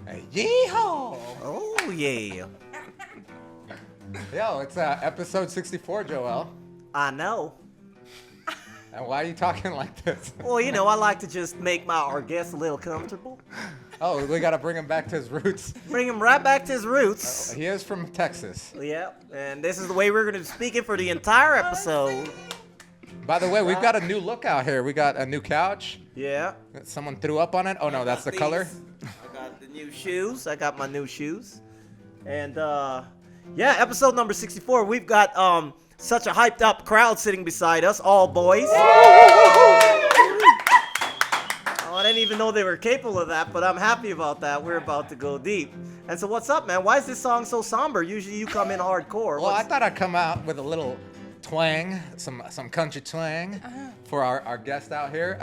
Hey, yeehaw! Oh, yeah. Yo, it's episode 64, Joel. I know. And why are you talking like this? Well, you know, I like to just make our guests a little comfortable. Oh, we got to bring him back to his roots. Bring him right back to his roots. He is from Texas. Yeah, and this is the way we're going to be speaking for the entire episode. By the way, we've got a new look out here. We got a new couch. Yeah. Someone threw up on it. Oh, no, that's the color. I got the new shoes. I got my new shoes. And, yeah, episode number 64. We've got such a hyped up crowd sitting beside us, all boys. Oh, I didn't even know they were capable of that, but I'm happy about that. We're about to go deep. And so what's up, man? Why is this song so somber? Usually you come in hardcore. Well, I thought I'd come out with a little twang, some country twang for our guest out here.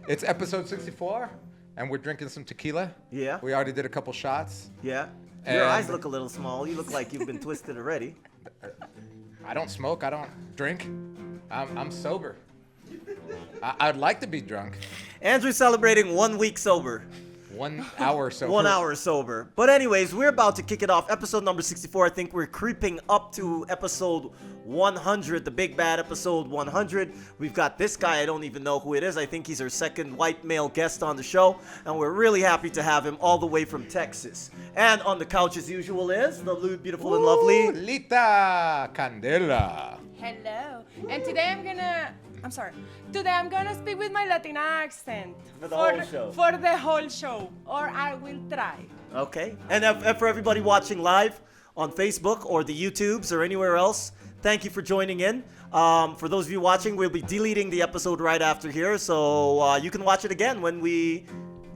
It's episode 64, and we're drinking some tequila. Yeah. We already did a couple shots. Yeah. Your eyes look a little small. You look like you've been twisted already. I don't smoke. I don't drink. I'm sober. I'd like to be drunk. Andrew's celebrating 1 week sober. 1 hour sober. 1 hour sober. But anyways, we're about to kick it off. Episode number 64. I think we're creeping up to episode 100, the big bad episode 100. We've got this guy. I don't even know who it is. I think he's our second white male guest on the show. And we're really happy to have him all the way from Texas. And on the couch as usual is the beautiful and lovely Lita Candela. Hello. And today I'm gonna speak with my Latina accent. For the whole show. For the whole show. Or I will try. Okay. And for everybody watching live on Facebook or the YouTubes or anywhere else, thank you for joining in. For those of you watching, we'll be deleting the episode right after here, so you can watch it again when we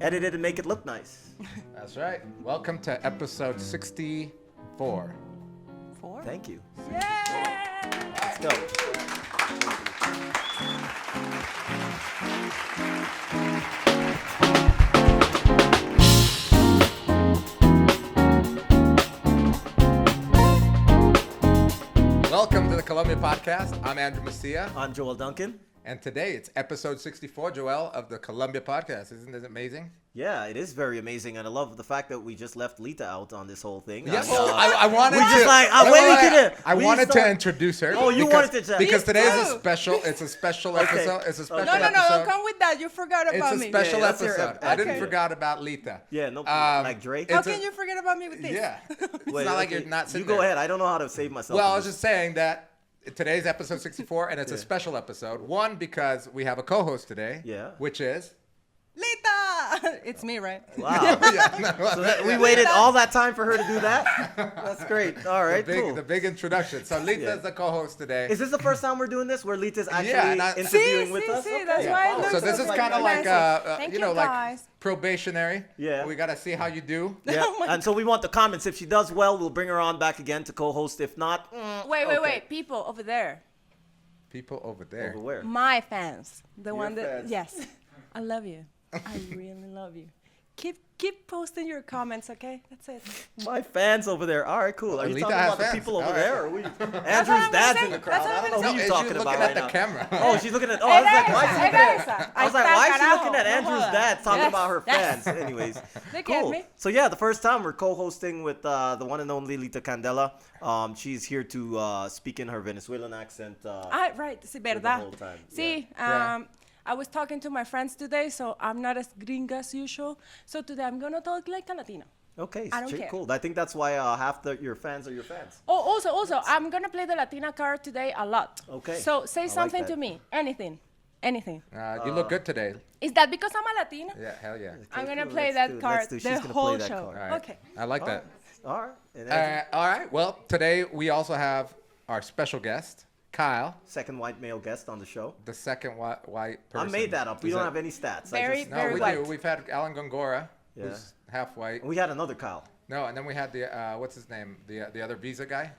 edit it and make it look nice. That's right. Welcome to episode 64. Thank you. Yay! Let's go. Welcome to the Colombia Podcast. I'm Andrew Messia. I'm Joel Duncan. And today it's episode 64, Joel, of the Colombia Podcast. Isn't this amazing? Yeah, it is very amazing, and I love the fact that we just left Lita out on this whole thing. Yeah, well, I wanted we to. just like, I wanted to introduce her. Oh, you wanted to. Because today is a special. It's a special episode. It's a special episode. No, don't come with that. You forgot about me. It's a special that's your episode. I didn't forget about Lita. Yeah, no, like Drake. How can you forget about me with this? Yeah. It's Wait, not like you're not sitting You go there. ahead. I don't know how to save myself. Well, I was just saying that today's episode 64, and it's a special episode. One, because we have a co-host today. Yeah. Which is? Lita! It's me, right? Wow. We waited all that time for her to do that? That's great. All right, cool. The big introduction. So Lita's the co-host today. Is this the first time we're doing this, where Lita's actually interviewing with us? See, that's why it looks So this is kind of like, Thank you, like guys. probationary. Yeah. We got to see how you do. Yeah, and so we want the comments. If she does well, we'll bring her on back again to co-host. If not, Wait. People over there. People over there. Over where? My fans. The one that, fans. yes. I love you. I really love you. Keep posting your comments, okay? That's it. My fans over there. All right, cool. Are you Lita talking has about the fans. people over All right. there? Or are we? I'm Andrew's gonna dad's say. in the crowd. That's what I don't know I'm who She's you're talking looking about at right the now. camera. Oh, she's looking at. Oh, I was like, why is she looking at? I was like, why is she looking at Andrew's dad talking about her fans? Anyways, Look at cool. me. So yeah, the first time we're co-hosting with the one and only Lita Candela. She's here to speak in her Venezuelan accent. Right, sí, the verdad. whole time. Sí, Yeah. I was talking to my friends today, so I'm not as gringa as usual. So today I'm gonna talk like a Latina. Okay, I don't care. cool. I think that's why half your fans are your fans. Oh, also, I'm gonna play the Latina card today a lot. Okay. So say like something that. to me, anything. You look good today. Is that because I'm a Latina? Yeah, hell yeah. I'm gonna cool. play Let's that do it. card Let's do it. She's the gonna play whole that show. card. All right. Okay. I like that. All right. And Andrew, All right. Well, today we also have our special guest, Kyle, second white male guest on the show. the second white person. I made that up. We Is don't it- have any stats. No, we white. do. We've had Alan Gongora, Yeah. who's half white. We had another Kyle. No, and then we had the what's his name? The other visa guy.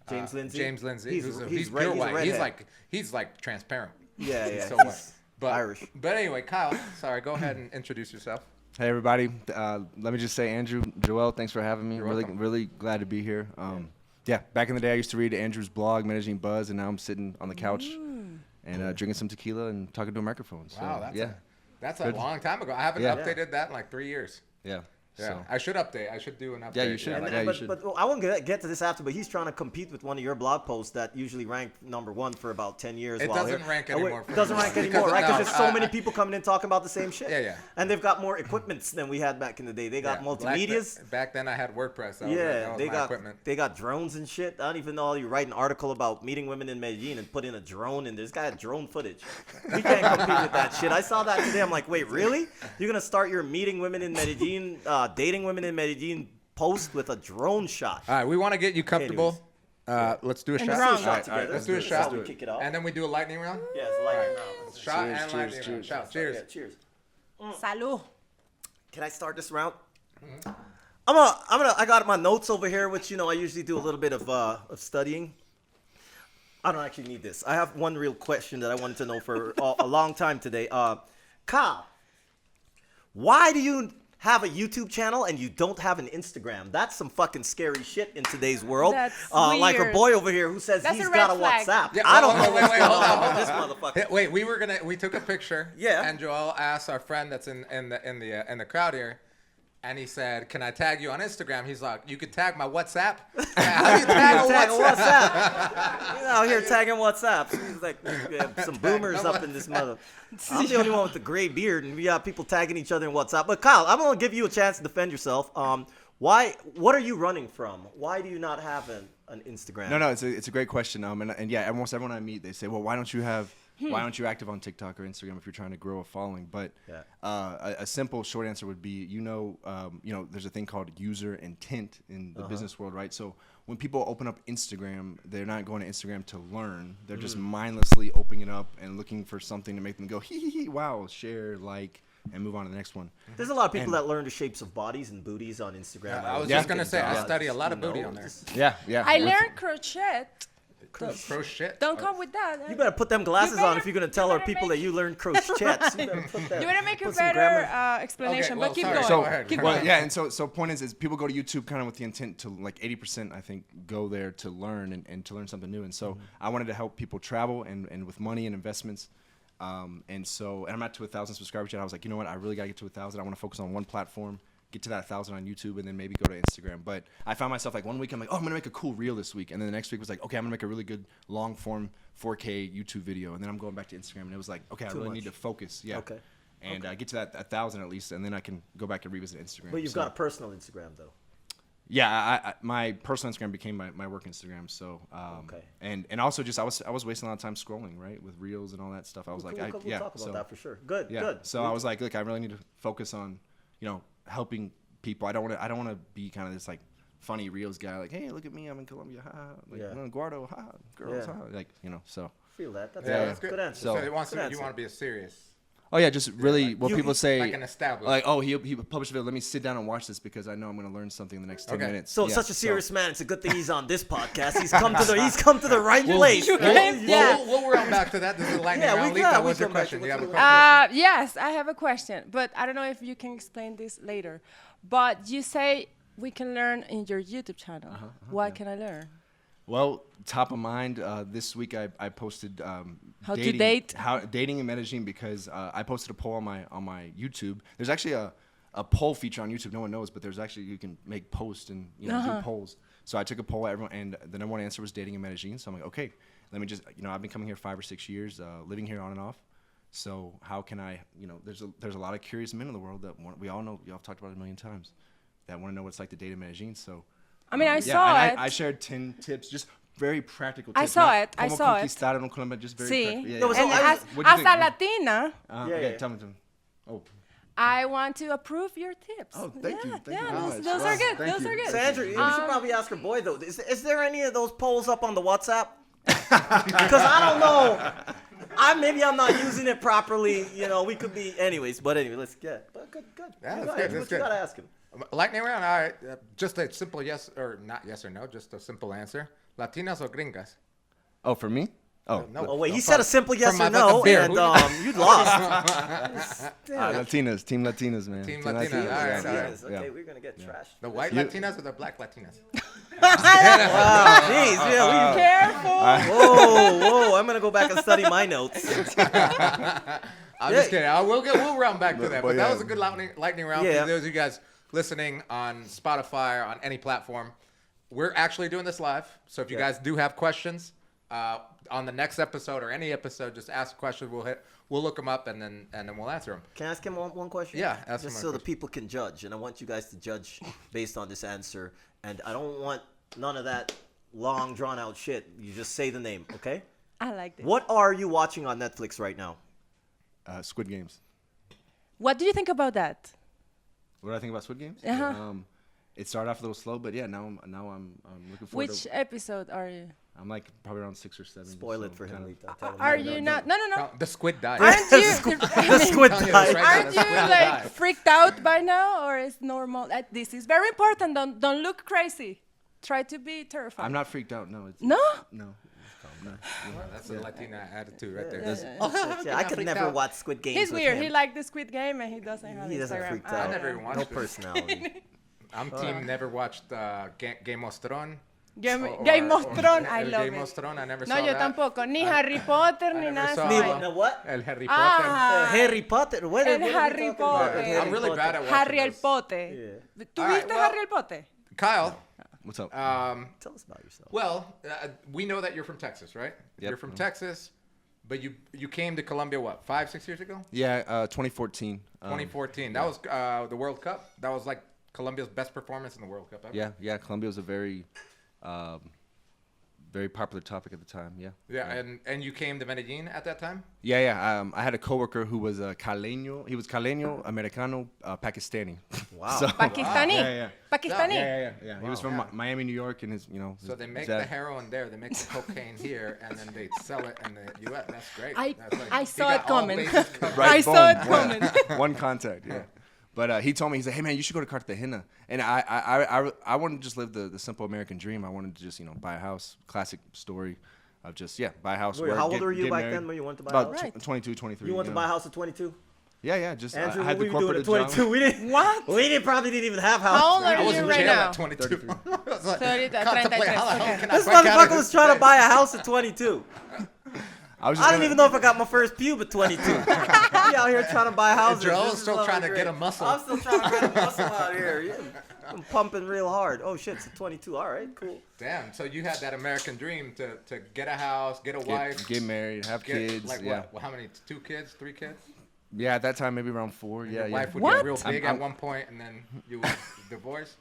James Lindsay. James Lindsay. He's He's red- pure he's a white. redhead. He's like transparent. Yeah. He's so He's white. But, Irish. But anyway, Kyle. Sorry. Go ahead and introduce yourself. Hey everybody, let me just say, Andrew, Joel, thanks for having me. You're Really, welcome. really glad to be here. Yeah, back in the day, I used to read Andrew's blog, Managing Buzz, and now I'm sitting on the couch and drinking some tequila and talking to a microphone. So, Wow, yeah, that's a Good. long time ago. I haven't Yeah. updated that in like 3 years. yeah. Yeah, So. I should update. I should do an update. Yeah, you should. like- Yeah, you should. But I won't get to this after. But he's trying to compete with one of your blog posts that usually ranked #1 for about 10 years. It while doesn't here. rank Oh, wait, anymore for It doesn't me. rank Because- anymore, right? Because no, there's so many people coming in talking about the same shit. Yeah, yeah. And they've got more equipments than we had back in the day. They got Yeah, multimedias. Back then I had WordPress. That Yeah, was they my got equipment. they got drones and shit. I don't even know you write an article about meeting women in Medellin and put in a drone, and this guy had drone footage. We can't compete with that shit. I saw that today. I'm like, wait, really? You're gonna start your meeting women in Medellin, dating women in Medellin post with a drone shot? All right, we want to get you comfortable. Let's do a shot. drunk. Shot All right, together. let's do a That's shot. how we kick it off. And then we do a lightning round. Yeah, it's a lightning round. Shot Cheers, and cheers, lightning round. cheers. Shout. Cheers. Yeah, cheers. Salud. Can I start this round? I got my notes over here, which I usually do a little bit of studying. I don't actually need this. I have one real question that I wanted to know for a long time today. Kyle, why do you have a YouTube channel and you don't have an Instagram? That's some fucking scary shit in today's world. That's like our weird. boy over here who says That's he's a got a red flag. WhatsApp. Yeah, I don't know wait, what's wait, going hold on on, with hold this on. motherfucker. Wait, we took a picture. Yeah. And Joel asked our friend that's in the crowd here, and he said, "Can I tag you on Instagram?" He's like, "You could tag my WhatsApp." How do you tag a Tag WhatsApp? WhatsApp. He's out here tagging WhatsApp. He's like, we have some boomers up in this mother. I'm the only one with the gray beard, and we got people tagging each other in WhatsApp. But Kyle, I'm gonna give you a chance to defend yourself. What are you running from? Why do you not have an Instagram? No, it's a great question. And yeah, almost everyone I meet, they say, well, why don't you active on TikTok or Instagram if you're trying to grow a following? But a simple short answer would be, there's a thing called user intent in the business world, right? So when people open up Instagram, they're not going to Instagram to learn. They're just mindlessly opening it up and looking for something to make them go, hee hee hee, wow, share, like, and move on to the next one. There's a lot of people that learn the shapes of bodies and booties on Instagram. I was Yeah. just gonna say, I God, study a lot of booty on there. Yeah. I learned crochet. Crochet. Don't come with that. You better put them glasses You on better- if you're gonna you tell our better people make- that you learned crochet. You better put that. You better make a put some better grammar. explanation, Okay, well, but keep sorry. going. So- Go ahead. Keep Well, going. Yeah, and so point is people go to YouTube kind of with the intent to, like, 80%, I think, go there to learn and to learn something new. And so I wanted to help people travel and with money and investments. And I'm not to 1,000 subscribers yet. I was like, you know what? I really got to get to 1,000. I want to focus on one platform, get to that 1,000 on YouTube, and then maybe go to Instagram. But I found myself, like, one week I'm like, oh, I'm going to make a cool reel this week. And then the next week was like, okay, I'm going to make a really good long form 4K YouTube video. And then I'm going back to Instagram. And it was like, okay, I really much. need to focus. Yeah. Okay. And get to that 1,000 at least, and then I can go back and revisit Instagram. But you've So- got a personal Instagram though. Yeah, I my personal Instagram became my work Instagram. So Okay. and also just I was wasting a lot of time scrolling, right, with reels and all that stuff. I was We'll like, talk yeah, about so, that for sure. Good, yeah. good. So I was like, look, I really need to focus on, helping people. I don't want to be kind of this like funny reels guy, like, hey, look at me, I'm in Colombia, ha, like, Yeah. Guardo, ha, girls, Yeah. ha, like, so. Feel that. That's Yeah, good. that's good. Good answer. So So- it wants Good to, you answer. want to be a serious, Oh yeah, just really like what you- people say, like an established. like, oh, he published a video. Let me sit down and watch this because I know I'm going to learn something in the next 10 Okay. minutes. So Yeah, such a serious man. It's a good thing he's on this podcast. He's come to the right place. Yeah. We'll round back to that. This is a lightning Yeah, we round. got- Lita, we what's your come back question? to Do you have a what's question? Yes, I have a question, but I don't know if you can explain this later. But you say we can learn in your YouTube channel. What can I learn? Well, top of mind this week, I posted How to date. dating in Medellin because I posted a poll on my YouTube. There's actually a poll feature on YouTube. No one knows, but there's actually you can make posts and do polls. So I took a poll, everyone, and the number one answer was dating in Medellin. So I'm like, okay, let me just I've been coming here 5 or 6 years, living here on and off. So how can I there's a lot of curious men in the world that we all know. Y'all have talked about it a million times. That want to know what it's like to date in Medellin. So. I mean, I Yeah, saw and it. I shared 10 tips, just very practical I tips. saw not it, I como saw it. conquistar en Colombia, just very See, practical. Yeah, No, yeah. so and I as, was- what do you as a think? Latina, Okay, yeah. tell me. Oh, I want to approve your tips. Oh, thank you. Thank you very those, much. those Wow, are good. thank Those you. are good. Sandra, you should probably ask her boy though. Is there any of those polls up on the WhatsApp? Because I don't know. Maybe I'm not using it properly. We could be. Anyways, but anyway, let's get. But good. Yeah, Go that's ahead. good, What that's you good. gotta ask him? Lightning round. All right. Just a simple yes or not yes or no. Just a simple answer. Latinas or gringas? oh, for me? Oh, No. Oh wait, he no, said a from- simple yes from or my no, fucking beer. and Who- you lost. Latinas, Team Latinas, man. Team Latinas, all right, all right. Yes, okay, we're gonna get trashed. The white Latinas or the black Latinas? Wow, jeez, yeah, Careful. whoa, I'm gonna go back and study my notes. I'm just kidding. We'll round back to that. But But that yeah. was a good lightning round Yeah. for those of you guys listening on Spotify or on any platform, we're actually doing this live. So if you guys do have questions on the next episode or any episode, just ask a question. We'll look them up and then we'll answer them. Can I ask him one question? Yeah, ask him just one so the question. people can judge, and I want you guys to judge based on this answer. And I don't want none of that long drawn out shit. You just say the name, okay? I like this. What are you watching on Netflix right now? Squid Games. What do you think about that? What do I think about Squid Games? Uh-huh. It started off a little slow, but yeah, now I'm looking forward Which to. episode are you? I'm like probably around 6 or 7. Spoil it so for him, kinda- Lita. Tell him. Are you not? No. No, the squid died. Aren't you? The squid Telling you died. this right now, Aren't the you squid like died. freaked out by now, or is normal? This is very important. Don't look crazy. Try to be terrified. I'm not freaked out. No. It's, No. No. It's calm, no. That's a Latina attitude right there. Yeah, I could never out. watch Squid Games. He's with weird. him. He liked the Squid Game and he doesn't have He doesn't Instagram. freak I out. I never even watched No it. personality. I'm team never watched Game of Thrones. Game of Thrones, I love Game it. of Thrones, I never No, saw yo that. tampoco. Ni Harry Potter, ni never nada. saw de it. eso. Ni- no, what? El Harry Ah, Harry Potter. What El what are we Harry talking about? Potter. Harry I'm really Potter. bad at watching Harry el those. Pote. Yeah. ¿Tú All right, viste well- Harry el Pote? Kyle, What's up? Tell us about yourself. well, we know that you're from Texas, right? Yep. You're from Texas, but you came to Colombia, what, 5-6 years ago? Yeah, 2014. 2014. That was the World Cup. That was like Colombia's best performance in the World Cup ever. Yeah. Colombia was a very popular topic at the time. Yeah. Yeah, and you came to Medellin at that time? Yeah. I had a coworker who was a Caleño. He was Caleño, Americano, Pakistani. Wow. So- Pakistani. Yeah. Pakistani. Yeah. He was from Miami, New York, and his, So they make dad- the heroin there, they make the cocaine here, and then they sell it in the U.S. That's great. I That's like- I he saw got it all coming. bases covered. I saw it boom, coming. yeah. One contact, yeah. But he told me, he's like, hey man, you should go to Cartagena. And I wanted to just live the simple American dream. I wanted to just buy a house. Classic story of just buy a house. Wait, work, how old get- were you get back married. then when you wanted to buy a About house? Right. 22, 23. You wanted to buy a house at 22? Yeah. Just Andrew, I had what the were you doing corporate at 22? job. We didn't. What? We probably didn't even have house. How old are I was you in right jail now? at 22. I was like, 30, contemplating how the 33, hell can This I break out of motherfucker this was trying to thing? buy a house at 22. I was just I don't even know if I got my first pube at 22. He out here trying to buy houses. Joel's This is still trying to great. get a muscle. I'm still trying to get a muscle out here. Yeah. I'm pumping real hard. Oh shit, it's at 22. All right, cool. Damn, so you had that American dream to get a house, get a wife. get married, have kids. Like yeah. what? Well, how many? 2 kids? 3 kids? Yeah, at that time maybe around 4. And Yeah. your wife would What? get real big I'm- at one point, and then you would divorce.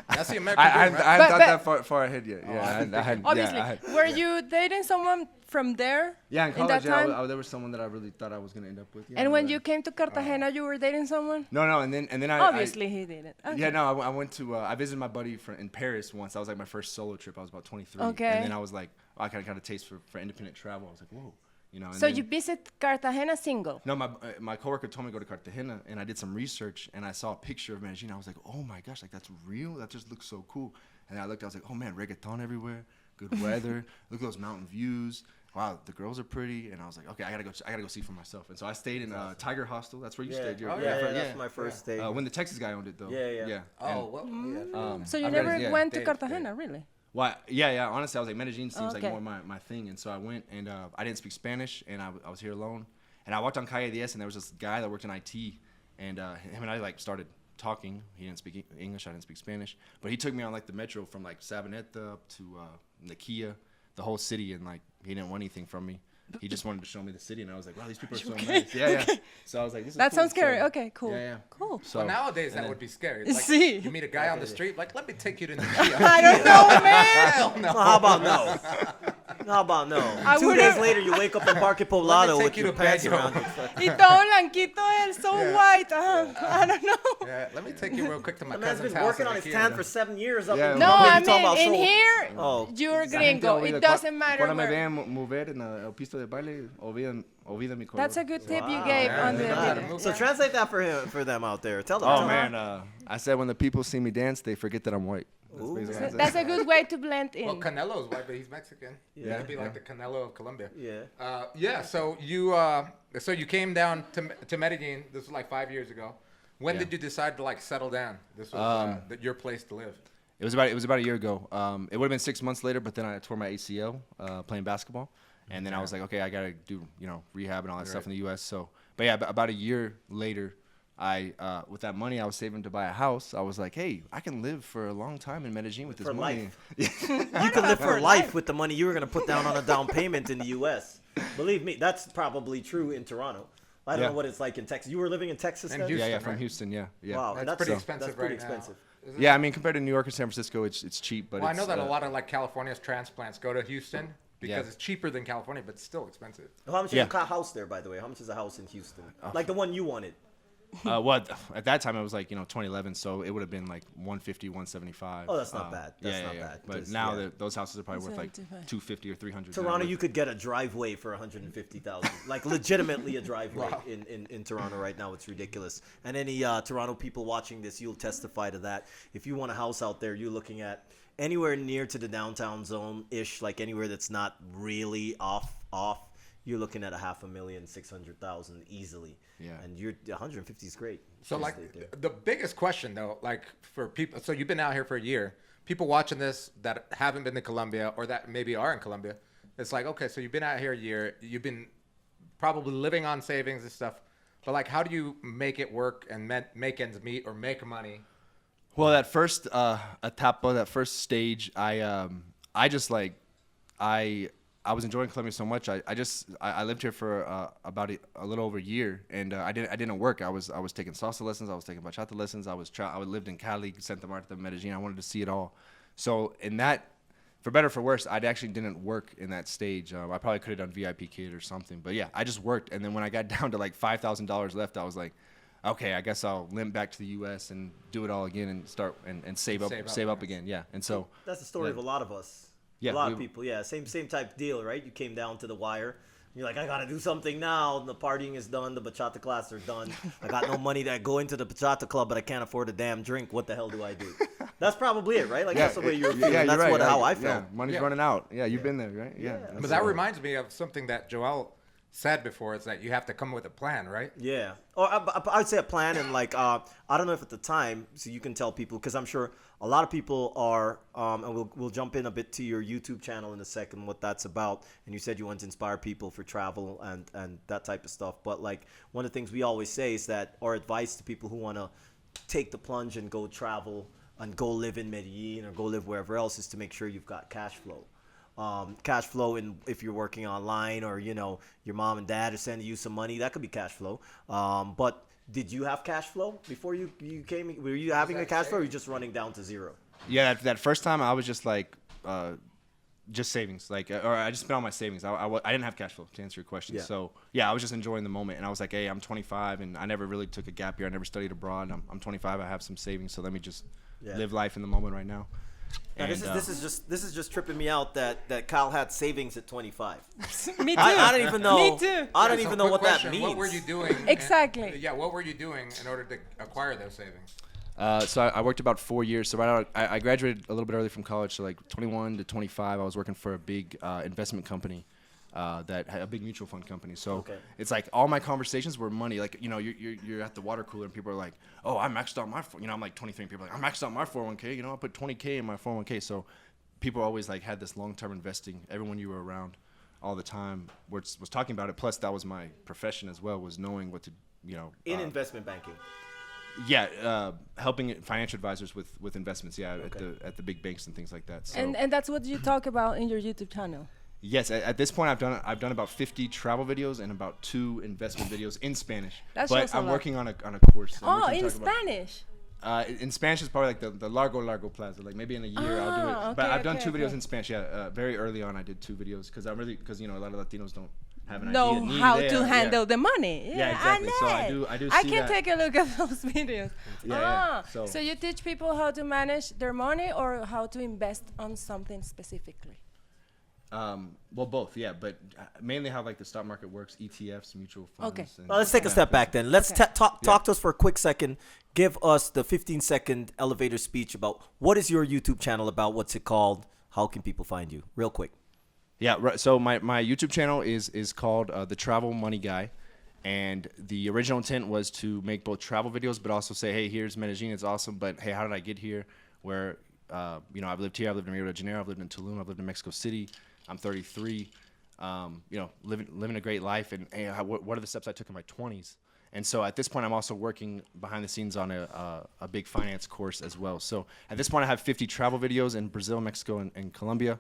That's the American dream, I right? hadn't thought But- that far ahead yet. Yeah, I had. Obviously. Yeah, I had, Were you dating someone from there? yeah, in college, that time? there was someone that I really thought I was gonna end up with. Yeah, And when but- you came to Cartagena, you were dating someone? No, and then I Obviously, he didn't. Okay. Yeah, no, I went to I visited my buddy in Paris once. That was like my first solo trip. I was about 23. Okay. And then I was like, I kind of got a taste for independent travel. I was like, whoa, And So then- you visit Cartagena single? No, my coworker told me to go to Cartagena, and I did some research, and I saw a picture of Medellin. I was like, oh my gosh, like that's real. That just looks so cool. And I looked, I was like, oh man, reggaeton everywhere, good weather. Look at those mountain views. Wow, the girls are pretty. And I was like, okay, I gotta go see for myself. And so I stayed in Tiger Hostel. That's where you stayed. Yeah, that's my first stay. When the Texas guy owned it, though. Yeah. Oh, well, yeah. So you I've never read it, yeah. went to Dave, Cartagena, really? Well, yeah. Honestly, I was like, Medellin seems Okay. like more my thing, and so I went, and I didn't speak Spanish, and I was here alone, and I walked on Calle 10, and there was this guy that worked in IT, and him and I like started talking. He didn't speak English, I didn't speak Spanish, but he took me on like the metro from like Sabaneta up to Nakia, the whole city, and like he didn't want anything from me. He just wanted to show me the city, and I was like, wow, these people are so nice. Yeah. So I was like, this is That cool. sounds scary. So- Okay, cool. Yeah. Cool. So Well, nowadays that and would be scary. Like, See. you meet a guy on the street, like, let me take you to I don't know, man. Hell no. Well, how about no? How about no? I 2 would've- days later, you wake up in Parque Poblado take with you your to pants Pedro. around your Y todo blanquito él, so white. I don't know. Yeah, let me take you real quick to my The man's cousin's been house. working in on his Ikea. tan for 7 years. Up Yeah, in No, What are I you talking about, mean, in soul? here, Oh. you're La gente gringo. olvida It doesn't matter Cuando me where. vean mover en el piso de baile, olvida mi color. That's a good tip you gave Yeah, on the you know how to video. move So around. translate that for them out there. Tell them. Oh tell them. man, I said when the people see me dance, they forget that I'm white. That's basically what I said. That's a good way to blend Well, in. Canelo's white, but he's Mexican. Yeah. Yeah, He could be like the Canelo of Colombia. Yeah. Yeah. So you came down to Medellin. This was like 5 years ago. When Yeah. did you decide to like settle down? This was your place to live. It was about a year ago. It would have been 6 months later, but then I tore my ACL playing basketball, and then I was like, okay, I gotta do rehab and all that stuff in the U.S. So, but yeah, about a year later, with that money I was saving to buy a house, I was like, hey, I can live for a long time in Medellin with this For money. life. You could live for life with the money you were going to put down on a down payment in the U.S. Believe me, that's probably true in Toronto. I don't Yeah. know what it's like in Texas. You were living in Texas In then? Houston, Yeah, from right? Houston, yeah. Wow, That's and pretty expensive That's pretty right now. expensive. Isn't Yeah, I mean, compared to New York and San Francisco, it's cheap, but Well, I it's, know that a lot of like California's transplants go to Houston because Yeah. it's cheaper than California, but still expensive. How much Yeah. is a house there, by the way? How much is a house in Houston? Like the one you wanted. What at that time it was like 2011, so it would have been like 150, 175. Oh, that's not bad. That's yeah, not yeah, bad. But 'Cause, now yeah. those houses are probably worth like 75. 250 or 300. Toronto, now. you could get a driveway for 150,000. Like legitimately a driveway Wow. in Toronto right now. It's ridiculous. And any Toronto people watching this, you'll testify to that. If you want a house out there, you're looking at anywhere near to the downtown zone ish, like anywhere that's not really off. You're looking at $500,000, 600,000 easily. Yeah. And 150 is great. So Should like stay there. the biggest question though, like for people, so you've been out here for a year. People watching this that haven't been to Colombia or that maybe are in Colombia, it's like, okay, so you've been out here a year. You've been probably living on savings and stuff, but like, how do you make it work and make ends meet or make money? Well, that first etapa, that first stage, I just like I was enjoying Colombia so much. I lived here for about a little over a year, and I didn't work. I was taking salsa lessons. I was taking bachata lessons. I lived in Cali, Santa Marta, Medellin. I wanted to see it all. So in that, for better or for worse, I actually didn't work in that stage. I probably could have done VIP kid or something, but yeah, I just worked. And then when I got down to like $5,000 left, I was like, okay, I guess I'll limp back to the U.S. and do it all again and start and save up again. Yeah, and so That's the story of a lot of us. Yeah, a lot of people. Yeah, same type deal, right? You came down to the wire. You're like, I gotta do something now. The partying is done. The bachata class are done. I got no money to go into the bachata club, but I can't afford a damn drink. What the hell do I do? That's probably it, right? Like that's the way you're feeling. Yeah, That's you're right. how I felt. Yeah, money's Yeah. running out. Yeah, you've been there, right? Yeah. But that reminds me of something that Joel said before. It's that you have to come with a plan, right? Yeah, or I'd say a plan, and like I don't know if at the time, so you can tell people, because I'm sure a lot of people are, and we'll jump in a bit to your YouTube channel in a second, what that's about. And you said you want to inspire people for travel and that type of stuff. But like one of the things we always say is that our advice to people who want to take the plunge and go travel and go live in Medellin or go live wherever else is to make sure you've got cash flow. Cash flow in if you're working online, or your mom and dad are sending you some money, that could be cash flow. But did you have cash flow before you came? Were you having a cash flow, or were you just running down to zero? Yeah, that first time I was just like, just savings, like, or I just spent all my savings. I didn't have cash flow, to answer your question. Yeah. So yeah, I was just enjoying the moment, and I was like, hey, I'm 25, and I never really took a gap year. I never studied abroad. I'm 25. I have some savings, so let me just live life in the moment right now. Now, And, this is just tripping me out that Kyle had savings at 25. Me too. I don't even know. Me too. I don't So even know quick what question, that means. What were you doing? Exactly. Yeah, what were you doing in order to acquire those savings? So I worked about 4 years. So right out, I graduated a little bit early from college. So like 21 to 25, I was working for a big investment company. That had a big mutual fund company. So it's like all my conversations were money. Like, you're at the water cooler and people are like, oh, I maxed out my, I'm like 23 and people are like, I maxed out my 401k. I put 20K in my 401k. So people always like had this long-term investing. Everyone you were around all the time was talking about it. Plus that was my profession as well, was knowing what to, in investment banking. Yeah, helping financial advisors with investments. Yeah, at the big banks and things like that. So. And that's what you talk about in your YouTube channel. Yes, at this point I've done about 50 travel videos and about 2 investment videos in Spanish. That but shows a I'm lot. working on a course. and we Oh, can in talk about- Spanish. In Spanish is probably like the largo plaza. Like maybe in a year I'll do it. But okay, I've done okay, 2 videos okay. in Spanish. Yeah, very early on I did 2 videos because a lot of Latinos don't have an Know idea. how to handle the money. Yeah, exactly. So I do see can that. take a look at those videos. Yeah. So you teach people how to manage their money or how to invest on something specifically? Well, both, yeah, but mainly how like the stock market works, ETFs, mutual funds. Okay. and- Well, let's take a step back then. Let's Okay. talk to us for a quick second. Give us the 15-second elevator speech about what is your YouTube channel about, what's it called, how can people find you, real quick. Yeah, right. So my YouTube channel is called The Travel Money Guy, and the original intent was to make both travel videos, but also say, hey, here's Medellin, it's awesome, but hey, how did I get here? Where, I've lived here, I've lived in Rio de Janeiro, I've lived in Tulum, I've lived in Mexico City, I'm 33, living a great life, and hey, what are the steps I took in my 20s? And so at this point, I'm also working behind the scenes on a big finance course as well. So at this point, I have 50 travel videos in Brazil, Mexico, and Colombia.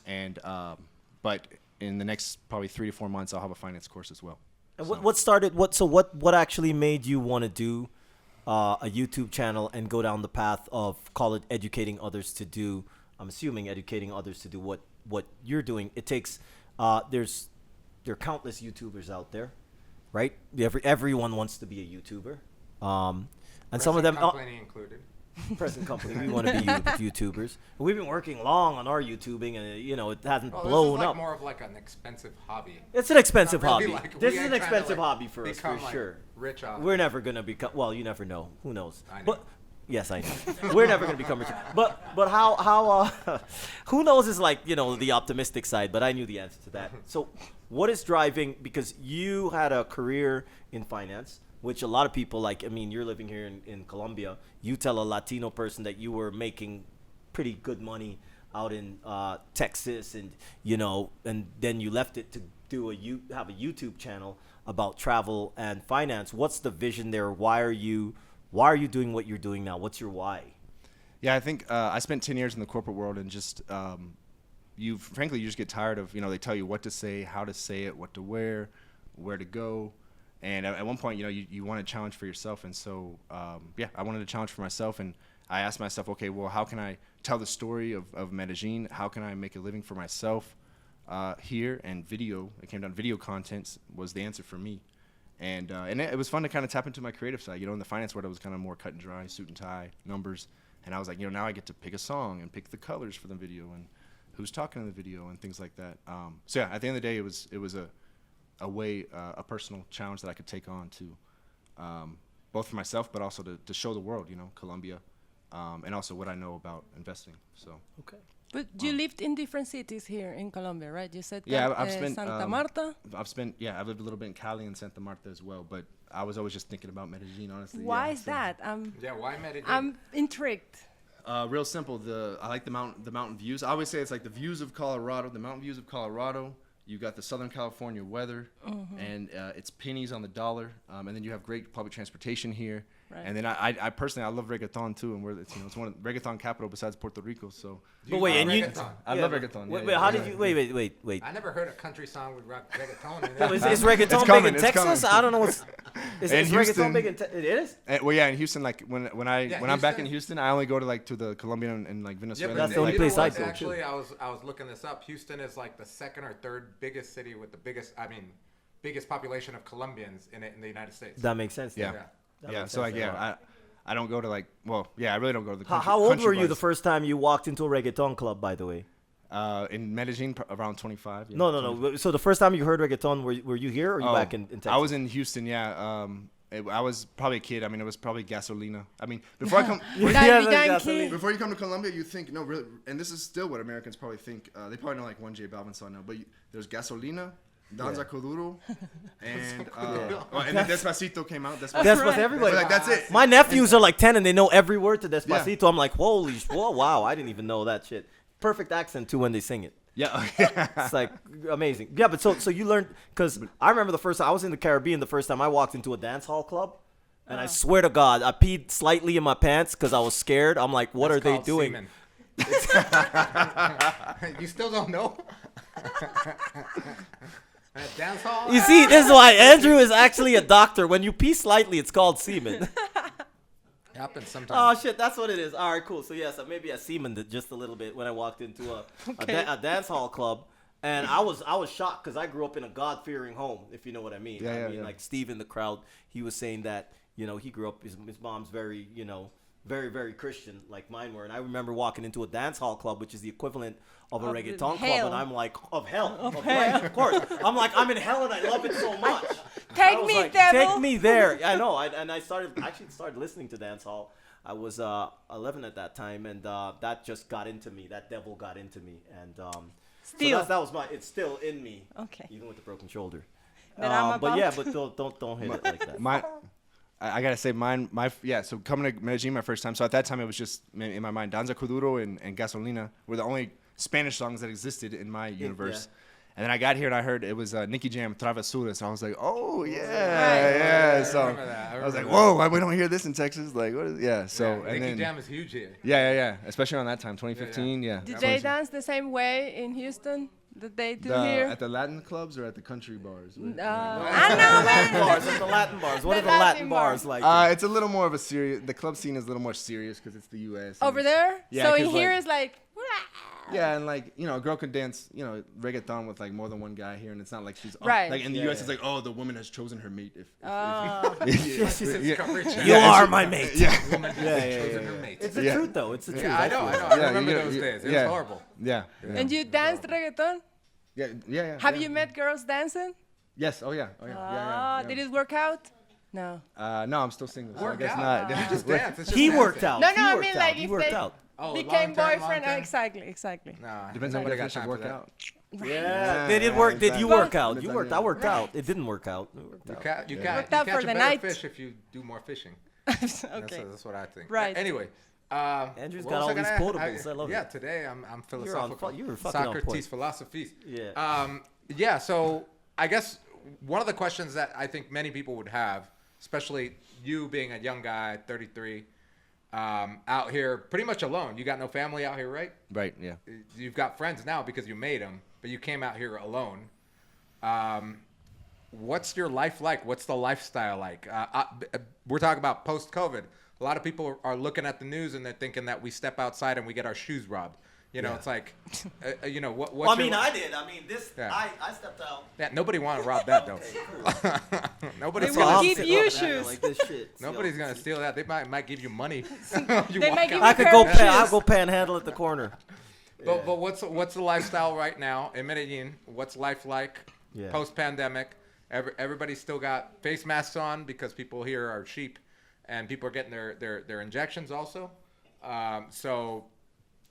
And but in the next probably 3 to 4 months, I'll have a finance course as well. And what actually made you want to do a YouTube channel and go down the path of, call it, educating others to do? I'm assuming educating others to do what you're doing. It takes there are countless YouTubers out there, right? Everyone wants to be a YouTuber, and some of them company included. present company. We want to be YouTubers. We've been working long on our YouTubing, and it hasn't Well, blown this is up. more of like an expensive hobby. It's an expensive Not really hobby. like- This we is ain't an trying to, expensive like, hobby for us, become, for like, sure. rich off We're it. never gonna become. Well, you never know. Who knows? I know. But yes, I know. We're never gonna become rich. But how who knows is like the optimistic side. But I knew the answer to that. So what is driving? Because you had a career in finance, which a lot of people like. I mean, you're living here in Colombia. You tell a Latino person that you were making pretty good money out in Texas, and and then you left it to have a YouTube channel about travel and finance. What's the vision there? Why are you doing what you're doing now? What's your why? Yeah, I think I spent 10 years in the corporate world, and just you just get tired of they tell you what to say, how to say it, what to wear, where to go. And at one point, you want a challenge for yourself. And so, I wanted a challenge for myself. And I asked myself, okay, well, how can I tell the story of Medellin? How can I make a living for myself here? And video content was the answer for me. And it was fun to kind of tap into my creative side. In the finance world, it was kind of more cut and dry, suit and tie, numbers. And I was like, now I get to pick a song and pick the colors for the video and who's talking in the video and things like that. So yeah, at the end of the day, it was a personal challenge that I could take on to both for myself, but also to show the world, Colombia, and also what I know about investing. So Okay. But you lived in different cities here in Colombia, right? You said yeah, I've spent Santa Marta. I've lived a little bit in Cali and Santa Marta as well, but I was always just thinking about Medellin, honestly. Why yeah, is so. that? Yeah, why Medellin? I'm intrigued. Real simple. I like the mountain views. I always say it's like the views of Colorado, the mountain views of Colorado. You got the Southern California weather, and it's pennies on the dollar, and then you have great public transportation here. Right. And then I personally, I love reggaeton too, and it's one of the reggaeton capital besides Puerto Rico. So But wait, and you. reggaeton? I love reggaeton. Wait, how did you? Wait. I never heard a country song with reggaeton in it. Is reggaeton It's big coming, in it's Texas? coming. I don't know what's. Is In reggaeton Houston- big in Texas? It is. Well, yeah, in Houston, like when I'm back in Houston. Houston, I only go to the Colombia and like Venezuela. That's and, the only like, place I go to. Actually, I was looking this up. Houston is like the second or third biggest city with the biggest population of Colombians in the United States. That makes sense. Yeah. then. That Yeah, makes so like sense. I don't go to I really don't go to the country. How old country were you the bars. first time you walked into a reggaeton club? By the way. In Medellin, around 25. Yeah, No. So the first time you heard reggaeton, were you here or you back in Texas? I was in Houston, yeah. I was probably a kid. I mean, it was probably Gasolina. I mean, before I come, Daddy that's Yankee. before you come to Colombia, you think no, really, and this is still what Americans probably think. They probably know like one J Balvin song now, but there's Gasolina, Danza Kuduro, and and then Despacito came out. Despacito. Everybody. Like that's it. My nephews are like 10 and they know every word to Despacito. I'm like, whoa, wow, I didn't even know that shit. Perfect accent too when they sing it. Yeah. It's like amazing. Yeah, but so you learned, because I remember the first time I was in the Caribbean, the first time I walked into a dance hall club, and I swear to God, I peed slightly in my pants because I was scared. I'm like, what That's are they called doing? semen. You still don't know? Dance hall? You see, this is why Andrew is actually a doctor. When you pee slightly, it's called semen. Happens Oh sometimes. shit, that's what it is. All right, cool. So yes, maybe I semened just a little bit when I walked into a dance hall club, and I was shocked because I grew up in a God-fearing home, if you know what I mean. I mean, like Steve in the crowd, he was saying that he grew up. His mom's very very, very Christian, like mine were. And I remember walking into a dance hall club, which is the equivalent of a reggaeton club, and I'm like, of hell. Right, of course. I'm like, I'm in hell and I love it so much. Take me, devil. Take me there. I know. I started listening to dance hall. I was 11 at that time, and that just got into me. That devil got into me, and Still. So that was it's still in me. Okay. Even with the broken shoulder. Then I'm But about yeah, to- but don't hit it like that. I gotta say so coming to Medellin my first time, so at that time it was just in my mind Danza Kuduro and Gasolina were the only Spanish songs that existed in my universe. And then I got here and I heard it was Nicky Jam, Travesuras. And I was like, oh, yeah. So I was like, whoa, we don't hear this in Texas. Like, what is, yeah. So, and Nicky then, Jam is huge here. Yeah. Especially around that time, 2015, yeah. Did they dance the same way in Houston that they do here? At the Latin clubs or at the country bars? I know, man. Bars, at the Latin bars. What The are the Latin Latin bars bars. like? It's a little more of a serious, the club scene is a little more serious because it's the U.S. and Over it's- there? Yeah, So in 'cause, here like- is like, Yeah, and like, you know, a girl can dance, you know, reggaeton with like more than one guy here, and it's not like she's Right. like in the Yeah, U.S. yeah. It's like, oh, the woman has chosen her mate. You are my mate. Yeah. It's the Yeah. truth, though. It's the truth. Yeah, I know. Yeah, I remember you- those you- days. It yeah. was horrible. Yeah. and you danced reggaeton? Yeah. Have you met girls dancing? Yes. Oh yeah. Yeah. Did it work out? No. No, I'm still single. So I Work guess out. not. You just dance. It's just He dancing. worked out. No, He I worked mean out. like He if worked they out. Oh, became long-term, boyfriend. long-term? Exactly. Nah, Depends on nobody what got definition time of for work that. out. Yeah, they did work. Did you But- work out? You Depends worked. on I you. worked out. It didn't work out. It worked You out. catch Worked out a for the better night. fish if you do more fishing. Okay. That's what I think. Right. Anyway. Andrew's what got was all I these gonna- quotables. I love yeah, it. today I'm philosophical. You were fucking on point. Socrates philosophies. Yeah. Yeah. So I guess one of the questions that I think many people would have, especially you being a young guy, 33, out here pretty much alone. You got no family out here, right? Right. Yeah. You've got friends now because you made them, but you came out here alone. What's your life like? What's the lifestyle like? We're talking about post-COVID. A lot of people are looking at the news and they're thinking that we step outside and we get our shoes robbed. You know, it's like, you know, what's Well, I your- mean, I did. I mean, this. Yeah. I stepped out. Yeah, nobody want to rob that though. Nobody's They will gonna, give sitting you looking at it shoes. Like this shit. nobody's gonna steal that. They might give you money. You They walk might give out. I could pair go. of shoes. I'll go panhandle at the corner. But what's the lifestyle right now in Medellin? What's life like Yeah. post pandemic? Everybody's still got face masks on because people here are cheap, and people are getting their injections also. So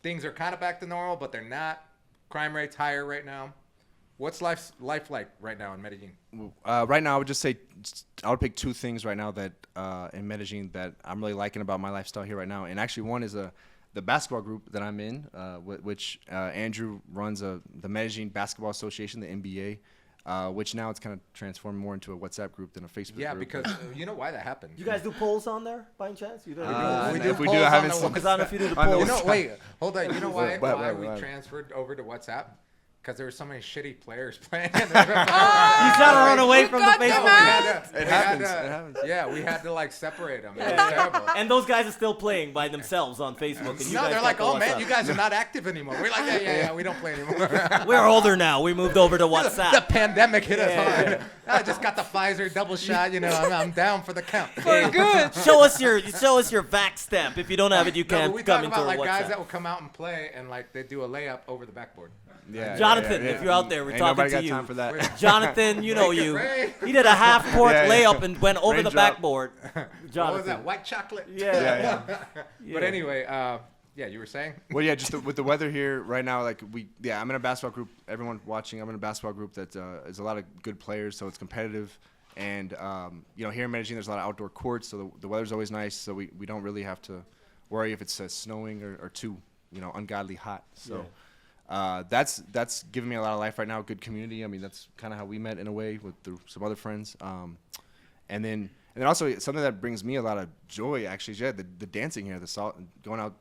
things are kind of back to normal, but they're not. Crime rate's higher right now. What's life like right now in Medellin? Right now, I would just say I would pick two things right now that in Medellin that I'm really liking about my lifestyle here right now. And actually, one is the basketball group that I'm in, which Andrew runs the Medellin Basketball Association, the NBA. Which now it's kind of transformed more into a WhatsApp group than a Facebook Yeah, group. because you know why that happened. You guys do polls on there, by any chance? You don't we do if we do, polls I on haven't the seen. Because I don't know if you do the I know polls. You know, wait, hold on. You know why Why? we transferred over to WhatsApp? Because there were so many shitty players playing. You trying to run away You from the got them Facebook? out? It happens. Yeah, we had to like separate them. It was terrible. And those guys are still playing by themselves on Facebook. And you No, guys they're got like, the oh man, WhatsApp. you guys are not active anymore. We're like, yeah, we don't play anymore. We're older now. We moved over to The WhatsApp. pandemic hit us Yeah. hard. I just got the Pfizer double shot. You know, I'm down for the count. For good. Show us your vax stamp. If you don't have it, you No, but can't we come talk into about a like guys WhatsApp. that will come out and play and like they do a layup over the backboard. Yeah, Jonathan, if you're out there, we're Ain't talking nobody to got you. time for that. Jonathan, you know Make it you. rain. He did a half-court Yeah, yeah. layup and went over the Raindrop. backboard. What was Jonathan. that? White chocolate. Yeah. But anyway, yeah, you were saying. Well, yeah, just with the weather here right now, like I'm in a basketball group. Everyone watching, I'm in a basketball group that is a lot of good players, so it's competitive. And you know, here in Medellin, there's a lot of outdoor courts, so the weather's always nice. So we don't really have to worry if it's snowing or too ungodly hot. So that's giving me a lot of life right now. Good community. I mean, that's kind of how we met in a way through some other friends. And then also something that brings me a lot of joy actually is the dancing here, going out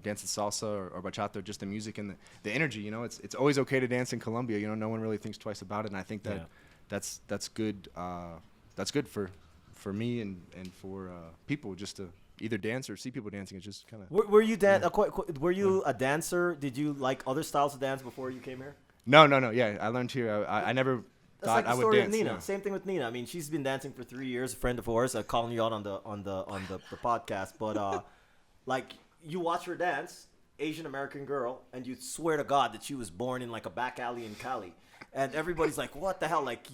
dancing salsa or bachata, just the music and the energy. You know, it's always okay to dance in Colombia. You know, no one really thinks twice about it, and I think that that's good. That's good for me and for people just to either dance or see people dancing. It's just kind of. Were you were you a dancer? Did you like other styles of dance before you came here? No. Yeah, I learned here. I never That's thought like the I would story dance. of Nina. yeah. Same thing with Nina. I mean, she's been dancing for 3 years. A friend of ours, calling you out on the podcast. But like you watch her dance, Asian American girl, and you swear to God that she was born in like a back alley in Cali, and everybody's like, "What the hell?" Like,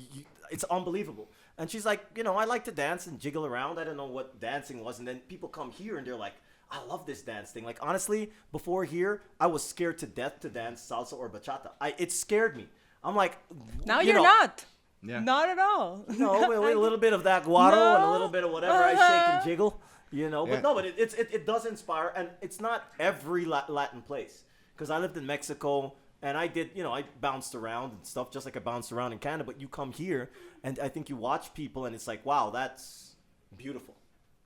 it's unbelievable. And she's like, I like to dance and jiggle around. I don't know what dancing was. And then people come here and they're like, I love this dance thing. Like, honestly, before here, I was scared to death to dance salsa or bachata. It scared me. I'm like, Now you you're know, not. Yeah. Not at all. No, with a little bit of that guaro and a little bit of whatever I shake and jiggle, But Yeah. no, but it does inspire. And it's not every Latin place. Because I lived in Mexico And I did, I bounced around and stuff just like I bounced around in Canada. But you come here, and I think you watch people, and it's like, wow, that's beautiful.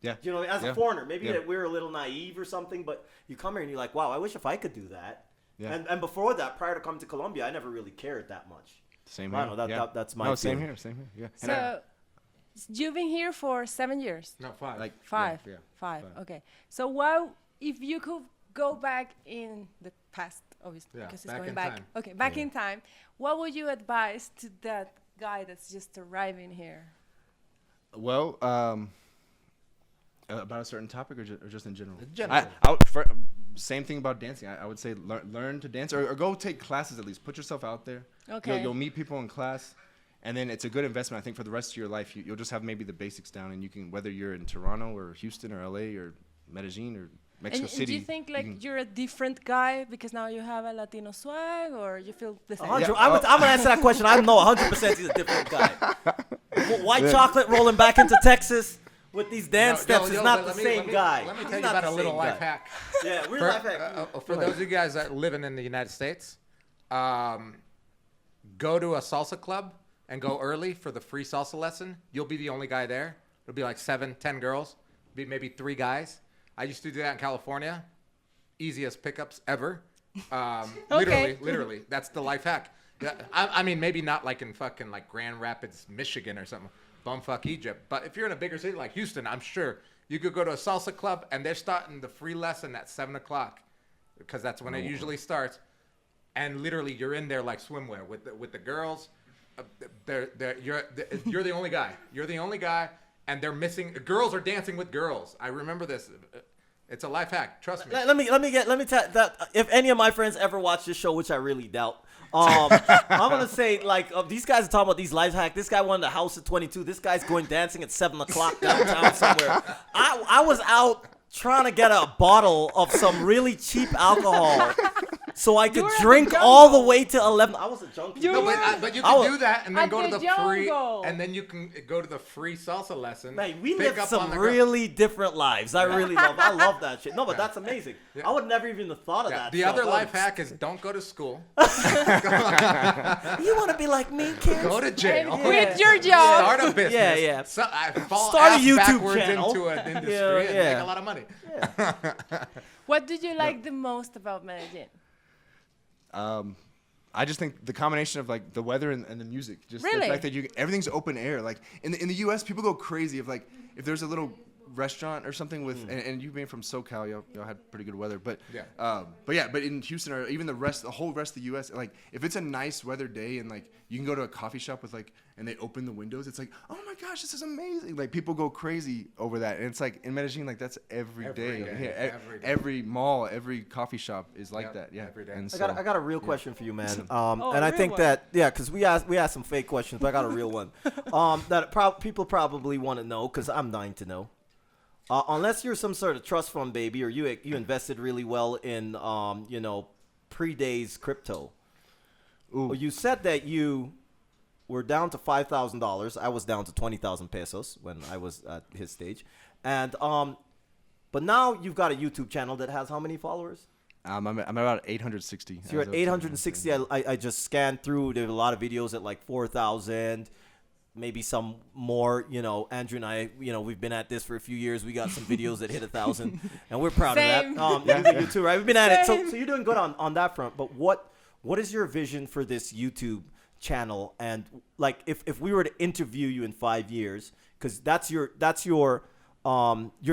Yeah. As a foreigner, maybe that we're a little naive or something, but you come here and you're like, wow, I wish if I could do that. Yeah. And before that, prior to coming to Colombia, I never really cared that much. Same here. I don't know, that's my same here. Yeah. So you've been here for 7 years? No, 5. Like 5. Yeah. 5. Okay. So what if you could go back in the past, obviously, because it's going back. Time. Okay, back in time. What would you advise to that guy that's just arriving here? Well, about a certain topic or just in general? Same thing about dancing. I would say learn to dance or go take classes at least. Put yourself out there. Okay. You'll meet people in class. And then it's a good investment, I think, for the rest of your life. You'll just have maybe the basics down, and you can, whether you're in Toronto or Houston or LA or Medellin or Mexico City. And do you think you're a different guy because now you have a Latino swag, or you feel the same? Yeah, I'm gonna answer that question. I know 100% he's a different guy. White chocolate rolling back into Texas with these dance steps is not the same guy. Let me tell you about a little life hack. Yeah, weird life hack. For those of you guys that living in the United States, go to a salsa club and go early for the free salsa lesson. You'll be the only guy there. It'll be like 7, 10 girls, maybe 3 guys. I used to do that in California. Easiest pickups ever. Literally. That's the life hack. I mean, maybe not like in fucking like Grand Rapids, Michigan or something. Bumfuck Egypt. But if you're in a bigger city like Houston, I'm sure you could go to a salsa club and they're starting the free lesson at 7 o'clock because that's when it usually starts. And literally, you're in there like swimwear with the girls. You're the only guy. You're the only guy, and they're missing. Girls are dancing with girls. I remember this. It's a life hack. Trust me. Let me tell that if any of my friends ever watch this show, which I really doubt. I'm gonna say these guys are talking about these life hacks. This guy wanted a house at 22. This guy's going dancing at 7 o'clock downtown somewhere. I was out trying to get a bottle of some really cheap alcohol. So I could drink all the way to 11. I was a junkie. But you can do that and then go to the jungle. free, and then you can go to the free salsa lesson. Man, we live some really different lives. I love that shit. No, but that's amazing. Yeah. I would never even have thought of that. The other life hack is don't go to school. You want to be like me, kids? Go to jail. Quit your job. Start a business. Yeah. Start a YouTube backwards channel. into an industry and make a lot of money. Yeah. What did you like the most about Medellin? I just think the combination of like the weather and the music, just really? The fact that everything's open air. Like in the U.S., people go crazy if there's a little restaurant or something with, and you being from SoCal, y'all had pretty good weather, but but in Houston or even the whole rest of the U.S., like if it's a nice weather day and like you can go to a coffee shop with and they open the windows, it's like, oh my gosh, this is amazing. Like people go crazy over that, and it's like in Medellin, like that's every day. Every mall, every coffee shop is like that. Yeah, every day. And so, I got a real question for you, man. And I think that because we asked some fake questions, but I got a real one. That people probably want to know because I'm dying to know. Unless you're some sort of trust fund baby or you invested really well in pre-days crypto. Ooh. Well, you said that you were down to $5,000. I was down to 20,000 pesos when I was at his stage, and but now you've got a YouTube channel that has how many followers? I'm about 860. So you're at 860. I just scanned through. There's a lot of videos at like 4,000. Maybe some more, Andrew and I, we've been at this for a few years. We got some videos that hit 1,000, and we're proud of that. You too, right? We've been at it. So you're doing good on that front. But what is your vision for this YouTube channel? And like, if we were to interview you in 5 years, because that's your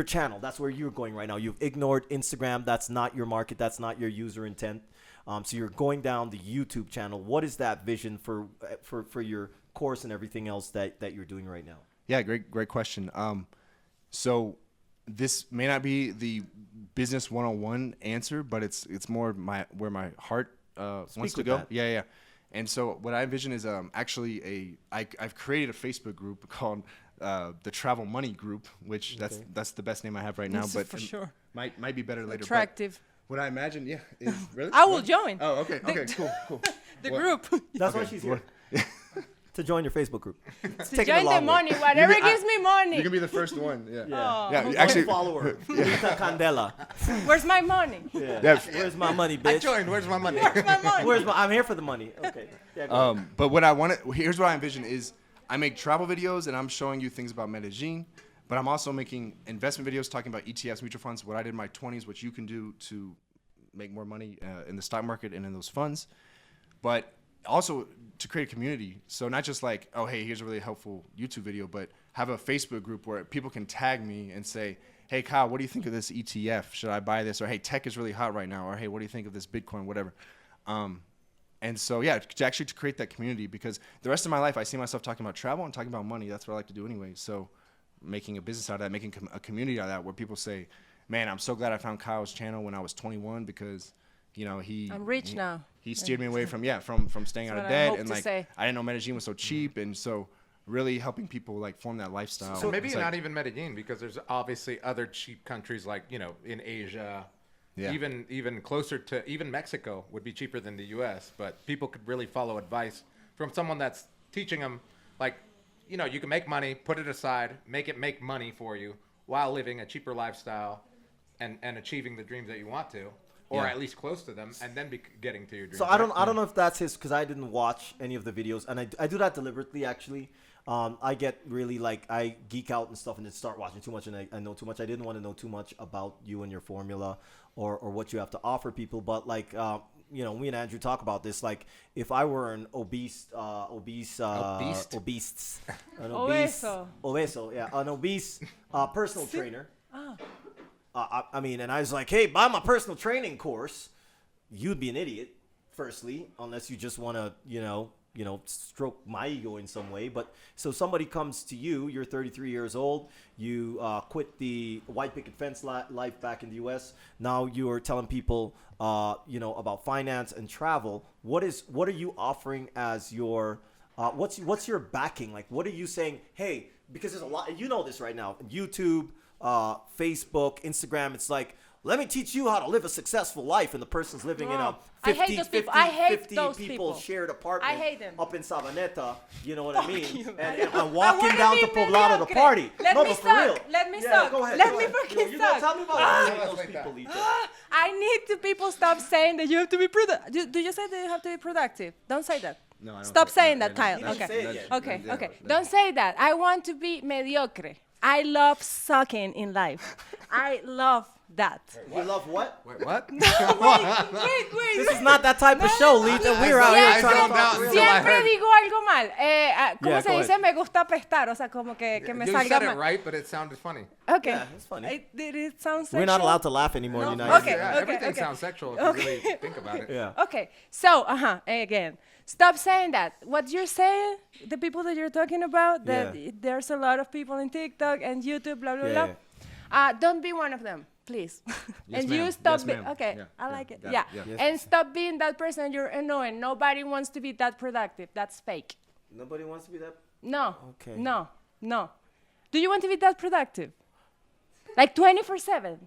channel. That's where you're going right now. You've ignored Instagram. That's not your market. That's not your user intent. So you're going down the YouTube channel. What is that vision for your course and everything else that you're doing right now? Yeah, great question. So this may not be the business 101 answer, but it's more where my heart wants to go. That. Yeah. And so what I envision is actually I've created a Facebook group called the Travel Money Group, which that's the best name I have right now, but for sure might be better later. Attractive. What I imagine, is really. I will join. Oh, okay, cool. The group. That's why she's here. To join your Facebook group. To join the money, whatever gives me money. You're gonna be the first one. Yeah. Oh. Yeah. One Actually, follower. Lita Candela. Where's my money? Yeah. Where's my money, bitch? I joined. Where's my money? Where's my money? I'm here for the money. Okay. Yeah, go ahead. But what I want to here's what I envision is I make travel videos and I'm showing you things about Medellin, but I'm also making investment videos talking about ETFs, mutual funds, what I did in my 20s, what you can do to make more money in the stock market and in those funds, but also to create a community. So not just like, oh, hey, here's a really helpful YouTube video, but have a Facebook group where people can tag me and say, hey, Kyle, what do you think of this ETF? Should I buy this? Or, hey, tech is really hot right now. Or, hey, what do you think of this Bitcoin, whatever. And so, yeah, to create that community, because the rest of my life, I see myself talking about travel and talking about money. That's what I like to do anyway. So making a business out of that, making a community out of that where people say, man, I'm so glad I found Kyle's channel when I was 21 because, you know, I'm rich now. He steered me away from staying out of debt. And like, I didn't know Medellin was so cheap. And so really helping people like form that lifestyle. So maybe not even Medellin, because there's obviously other cheap countries like, you know, in Asia. Yeah. Even closer to even Mexico would be cheaper than the U.S. But people could really follow advice from someone that's teaching them, like, you know, you can make money, put it aside, make it make money for you while living a cheaper lifestyle and achieving the dreams that you want to, or at least close to them, and then getting to your dreams. So I don't know if that's his, because I didn't watch any of the videos, and I do that deliberately actually. I get really like I geek out and stuff and then start watching too much and I know too much. I didn't want to know too much about you and your formula or what you have to offer people. But like you know, me and Andrew talk about this. Like if I were an obese personal trainer. I mean, and I was like, hey, buy my personal training course. You'd be an idiot, firstly, unless you just want to, you know, stroke my ego in some way. But so somebody comes to you, you're 33 years old, you quit the white picket fence life back in the U.S. Now you're telling people, you know, about finance and travel. What are you offering as your, what's your backing? Like, what are you saying? Hey, because there's a lot, you know this right now, YouTube, Facebook, Instagram, it's like, let me teach you how to live a successful life, and the person's living in a 50 people shared apartment up in Sabaneta, you know what I mean? And walking down to Poblado to party. Let me suck. Yeah, go ahead. Let me fucking suck. Tell me about those people, Lita. I need people stop saying that you have to be productive. Do you say that you have to be productive? Don't say that. No, I don't Stop saying that, no, Kyle. no, Okay. Okay. Don't say that. I want to be mediocre. I love sucking in life. I love that. You love what? Wait, what? Wait. This is not that type of show, Lita. We're out here trying to talk real. Siempre digo algo mal. ¿Cómo se dice? Me gusta apestar. O sea, como que me You salga said mal. it right, but it sounded funny. Okay. Yeah, it's funny. Did it sound sexual? We're not allowed to laugh anymore in the No? United Okay. States. Yeah, everything sounds sexual if you really think about it. Yeah. Okay. So, again, stop saying that. What you're saying, the people that you're talking about, that there's a lot of people in TikTok and YouTube, blah, blah, blah. Don't be one of them, please. Yes, and ma'am. you stop Yes, being, ma'am. okay, Yeah, I yeah, like it. that- Yeah. yeah. Yes. And stop being that person. You're annoying. Nobody wants to be that productive. That's fake. Nobody wants to be that. No. Okay. No. Do you want to be that productive? Like 24/7?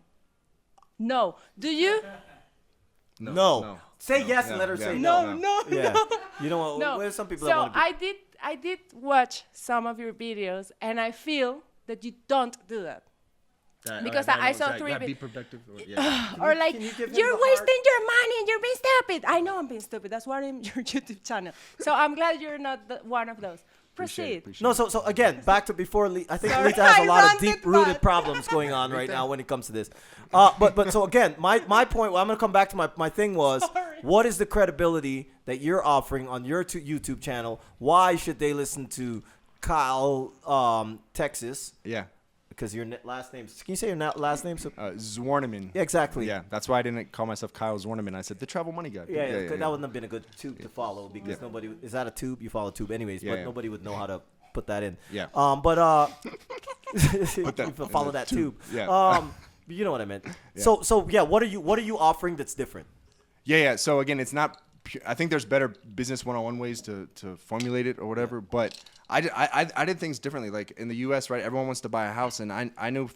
No. Do you? No. Say yes and let her say no. No. Yeah. You know what? No. There's some people So that want to be. I did watch some of your videos, and I feel that you don't do that. Because I saw three Be videos. productive. Or like, can you give him you're the heart? wasting your money and you're being stupid. I know I'm being stupid. That's why I'm your YouTube channel. So I'm glad you're not one of those. Proceed. No, so again, back to before. I think Sorry, Lita has a I lot of ranted deep-rooted bad. problems going on right now when it comes to this. But so again, my point. Well, I'm gonna come back to my thing was, Sorry. what is the credibility that you're offering on your YouTube channel? Why should they listen to Kyle, Texas? Yeah. Because your last name. Can you say your last name? So, Zwarneman. yeah, exactly. Yeah, that's why I didn't call myself Kyle Zwarneman. I said the travel money guy. Yeah, that wouldn't have been a good tube to follow because nobody is that a tube? You follow tube anyways, but nobody would know how to put that in. Yeah. But that you follow in the that tube. Yeah. You know what I meant. Yeah. So yeah, what are you offering that's different? Yeah. So again, it's not. I think there's better business one-on-one ways to formulate it or whatever. But I did things differently. Like in the U.S., right? Everyone wants to buy a house, and I knew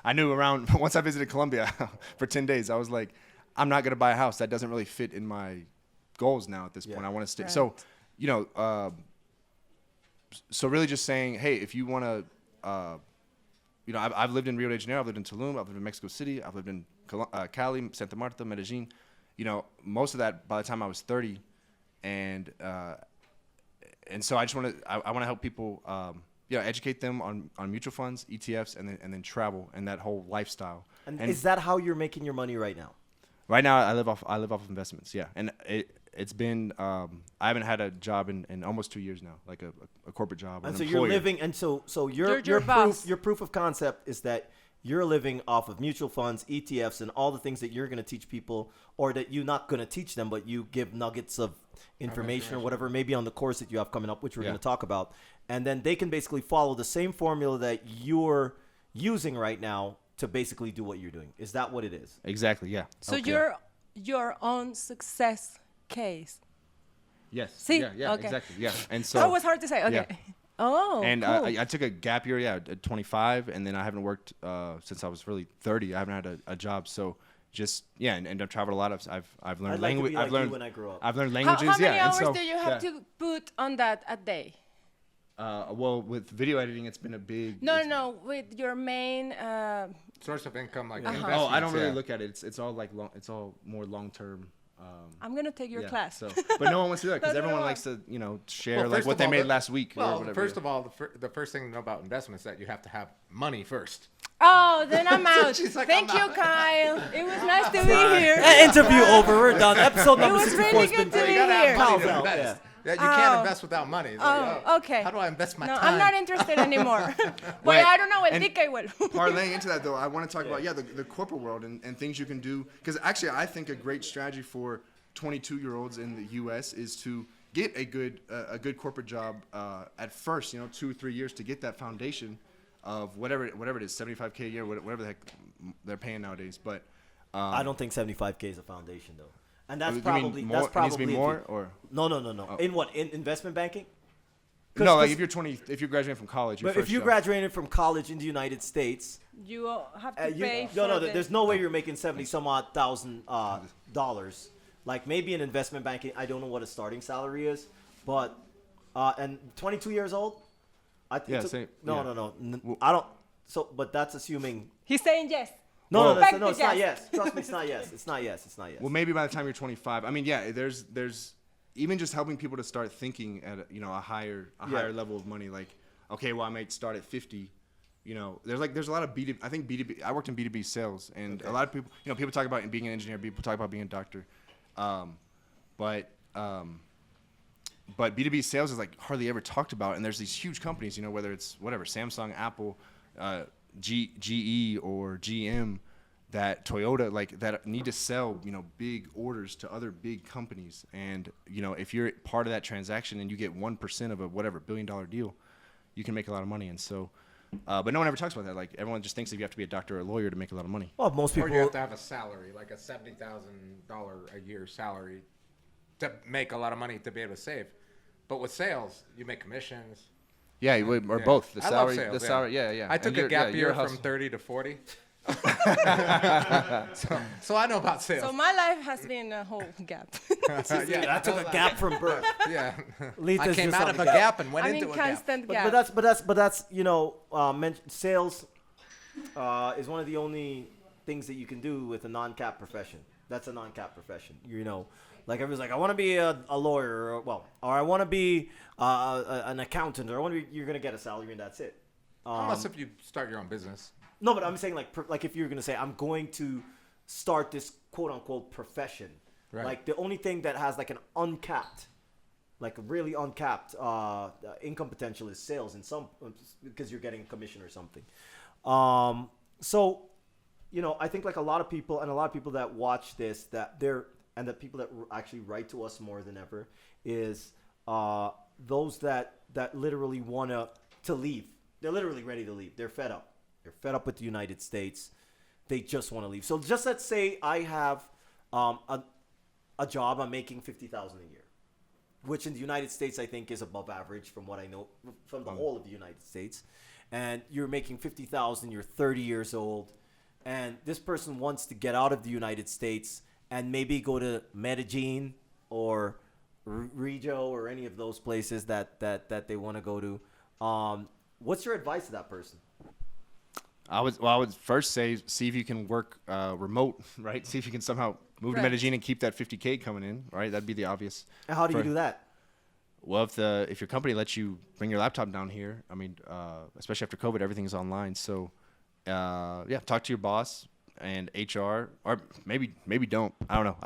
I knew around once I visited Colombia for 10 days. I was like, I'm not gonna buy a house. That doesn't really fit in my goals now at this point. I want to stay. Right. So, you know, so really just saying, hey, if you want to, you know, I've lived in Rio de Janeiro, I've lived in Tulum, I've lived in Mexico City, I've lived in Cali, Santa Marta, Medellin. You know, most of that by the time I was 30, and so I just want to I want to help people, you know, educate them on mutual funds, ETFs, and then travel and that whole lifestyle. And is that how you're making your money right now? Right now, I live off investments. Yeah, and it's been I haven't had a job in almost 2 years now, like a corporate job. And an so employer. you're living, and so your boss. proof of concept is that you're living off of mutual funds, ETFs, and all the things that you're going to teach people, or that you're not going to teach them, but you give nuggets of information or whatever, maybe on the course that you have coming up, which we're going to talk about, and then they can basically follow the same formula that you're using right now to basically do what you're doing. Is that what it is? Exactly. Yeah. So you're your own success case. Yes. See? Yeah. Okay. Exactly. Yeah. And so That was hard to say. Okay. Yeah. Oh, and cool. I took a gap year, at 25, and then I haven't worked since I was really 30. I haven't had a job, so just and I've traveled a lot. I've learned I'd like to language. be I've like you learned when I grow up. I've learned How languages. many and hours so, do you have to put on that a day? Well, with video editing, it's been a big. No, with your main. Source of income, like Oh, investments. I don't really yeah. look at it. It's all like it's all more long term. I'm gonna take your class. So, but no one wants to do that because That's what everyone I likes to, share Well, like first what of they all, made last week. or Well, whatever. first of all, the first thing to know about investments is that you have to have money first. Oh, then I'm out. She's like, Thank I'm you, out. Kyle. It was nice to be here. Interview over. We're done. Episode number was 64 really has been good to great. be You gotta here. have money to Kyle's out, invest. Yeah, you Oh. can't invest without money. It's like, Oh, okay. How do I invest my No, time? I'm not interested anymore. But Wait, I don't know. El and- tica igual. Parlaying into that though, I want to talk about the corporate world and things you can do, because actually I think a great strategy for 22-year-olds in the U.S. is to get a good corporate job at first, 2 or 3 years to get that foundation of whatever it is, $75K a year, whatever the heck they're paying nowadays. But I don't think 75K is a foundation though, and that's you mean probably more, that's probably it needs to be if more you- or No. In what? In investment banking? no, like if you're graduating from college, But if you graduated from college in the United States, You have to pay for no, the- there's no way you're making $70,000 dollars. Like maybe in investment banking, I don't know what a starting salary is, but and 22 years old, I think. Yeah, same, No, yeah. no, I don't. So, but that's assuming. He's saying yes. No, Well- it's not yes. Trust me, it's not yes. It's not yes. It's not yes. Well, maybe by the time you're 25, I mean, yeah, there's even just helping people to start thinking at a higher level of money. Like, okay, well, I might start at 50. There's a lot of B2B. I think B2B. I worked in B2B sales, and a lot of people, people talk about being an engineer. People talk about being a doctor, but B2B sales is like hardly ever talked about. And there's these huge companies, whether it's whatever, Samsung, Apple, GE or GM, that Toyota, like that need to sell, big orders to other big companies. And, if you're part of that transaction and you get 1% of a whatever $1 billion deal, you can make a lot of money. And so, but no one ever talks about that. Like everyone just thinks that you have to be a doctor or a lawyer to make a lot of money. Well, most Or people. you have to have a salary, like a $70,000 a year salary, to make a lot of money to be able to save. But with sales, you make commissions. Yeah, or Yeah. both. The I salary, love sales, the salary. Yeah. I took And a you're- gap yeah, year you're a from hustler. 30 to 40. so I know about sales. So my life has been a whole gap. Yeah, I took a gap from birth. Yeah. Lita's I came just out on of the a gap. gap and went I'm into in a gap. constant But gap. that's sales is one of the only things that you can do with a non-cap profession. That's a non-cap profession. Like everyone's like, I want to be a lawyer, or I want to be an accountant, or you're gonna get a salary and that's it. Unless if you start your own business. No, but I'm saying like if you're gonna say I'm going to start this quote unquote profession, Right. like the only thing that has like an uncapped, like a really uncapped income potential is sales in some, because you're getting a commission or something. So, I think like a lot of people that watch this, that the people that actually write to us more than ever is those that literally want to leave. They're literally ready to leave. They're fed up. They're fed up with the United States. They just want to leave. So just let's say I have a job. I'm making $50,000 a year, which in the United States I think is above average from what I know from the whole of the United States. And you're making $50,000. You're 30 years old, and this person wants to get out of the United States and maybe go to Medellin or Regio or any of those places that they want to go to, what's your advice to that person? I would first say, see if you can work remote, right? See if you can somehow move to Medellin and keep that 50K coming in, right? That'd be the obvious. And how do you do that? Well, if your company lets you bring your laptop down here, I mean, especially after COVID, everything's online. So, talk to your boss and HR, or maybe don't. I don't know.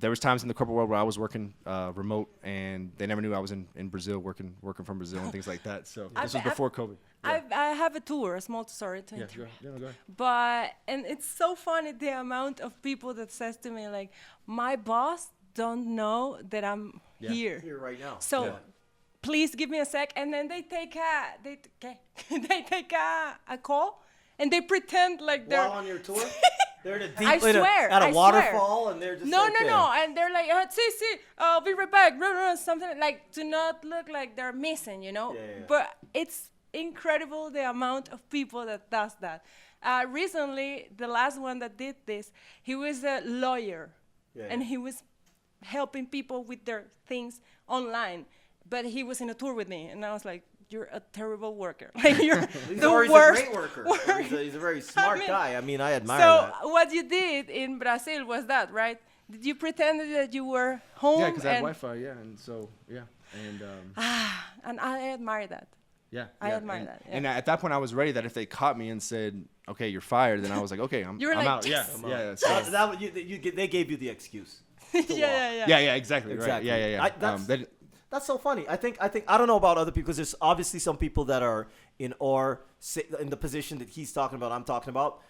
There was times in the corporate world where I was working remote, and they never knew I was in Brazil, working from Brazil and things like that. So this was before COVID. I have a tour, a small story to go ahead. But it's so funny the amount of people that says to me like, my boss don't know that I'm here right now. So please give me a sec, and then they take a call, and they pretend like they're while on your tour. They're in a deep, I swear, at a I waterfall, swear. And they're just no, like, and they're like, see, I'll be right back, something like to not look like they're missing, you know. But it's incredible the amount of people that does that. Recently, the last one that did this, he was a lawyer, and he was helping people with their things online. But he was in a tour with me, and I was like, you're a terrible worker. Like you're the worst. He's a great worker. He's a very smart guy. I mean, I admire that. So what you did in Brazil was that, right? Did you pretend that you were home? Yeah, because I had Wi-Fi. Yeah, and so and and I admire that. Yeah, I admire that. Yeah. And at that point, I was ready that if they caught me and said, "Okay, you're fired," then I was like, "Okay, I'm like, out." yes. So they gave you the excuse. Yeah, exactly. Right. Yeah. That's so funny. I think I don't know about other people because there's obviously some people that are in the position that he's talking about. I'm talking about.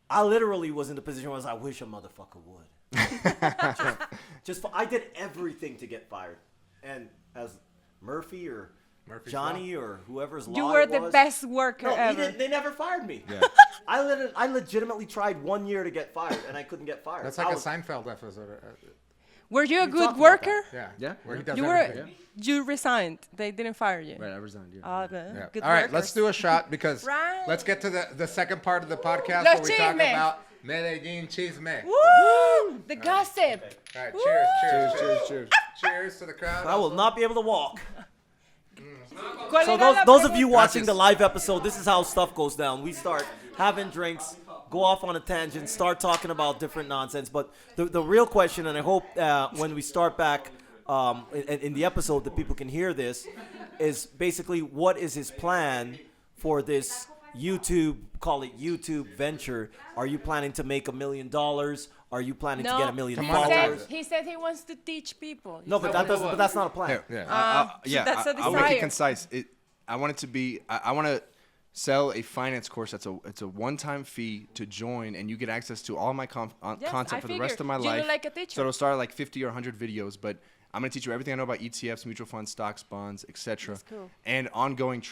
I literally was in the position where I wish a motherfucker would. I did everything to get fired, and as Murphy's Johnny law. Or whoever's law you were it the was, best worker no, ever. They never fired me. Yeah. I legitimately tried 1 year to get fired, and I couldn't get fired. That's like a Seinfeld episode. Were you a good worker? Yeah. Where he does you everything. You resigned. They didn't fire you. Right, I resigned. Yeah. Good All right, workers. let's do a shot because let's get to the second part of the podcast where we talk about Medellin chisme. Woo! The gossip. All right, cheers. Cheers to the crowd. I will not be able to walk. ¿Cuál So era la those of pregunta? you watching the live episode, this is how stuff goes down. We start having drinks, go off on a tangent, start talking about different nonsense. But the real question, and I hope when we start back in the episode that people can hear this, is basically what is his plan for this YouTube, call it YouTube venture? Are you planning to make $1 million? Are you planning to get 1 million followers? He said he wants to teach people. No, but that's not a plan. That's a I'll make it desire. concise. I want it to be. I want to sell a finance course. It's a one-time fee to join, and you get access to all my content for the rest of my life. Like a teacher. So it'll start like 50 or 100 videos, but I'm going to teach you everything I know about ETFs, mutual funds, stocks, bonds, etc. That's cool. And ongoing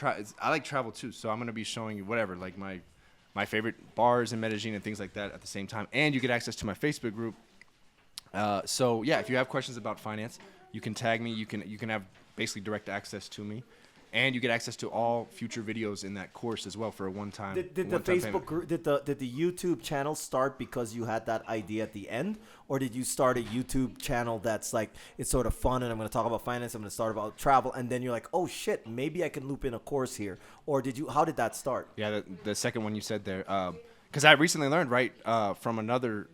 I like travel too, so I'm going to be showing you whatever, like my favorite bars in Medellin and things like that at the same time. And you get access to my Facebook group. So yeah, if you have questions about finance, you can tag me. You can have basically direct access to me. And you get access to all future videos in that course as well for a one-time. Did the Facebook group, did the YouTube channel start because you had that idea at the end, or did you start a YouTube channel that's like it's sort of fun and I'm going to talk about finance, I'm going to start about travel, and then you're like, oh shit, maybe I can loop in a course here, or how did that start? Yeah, the second one you said there, because I recently learned from another.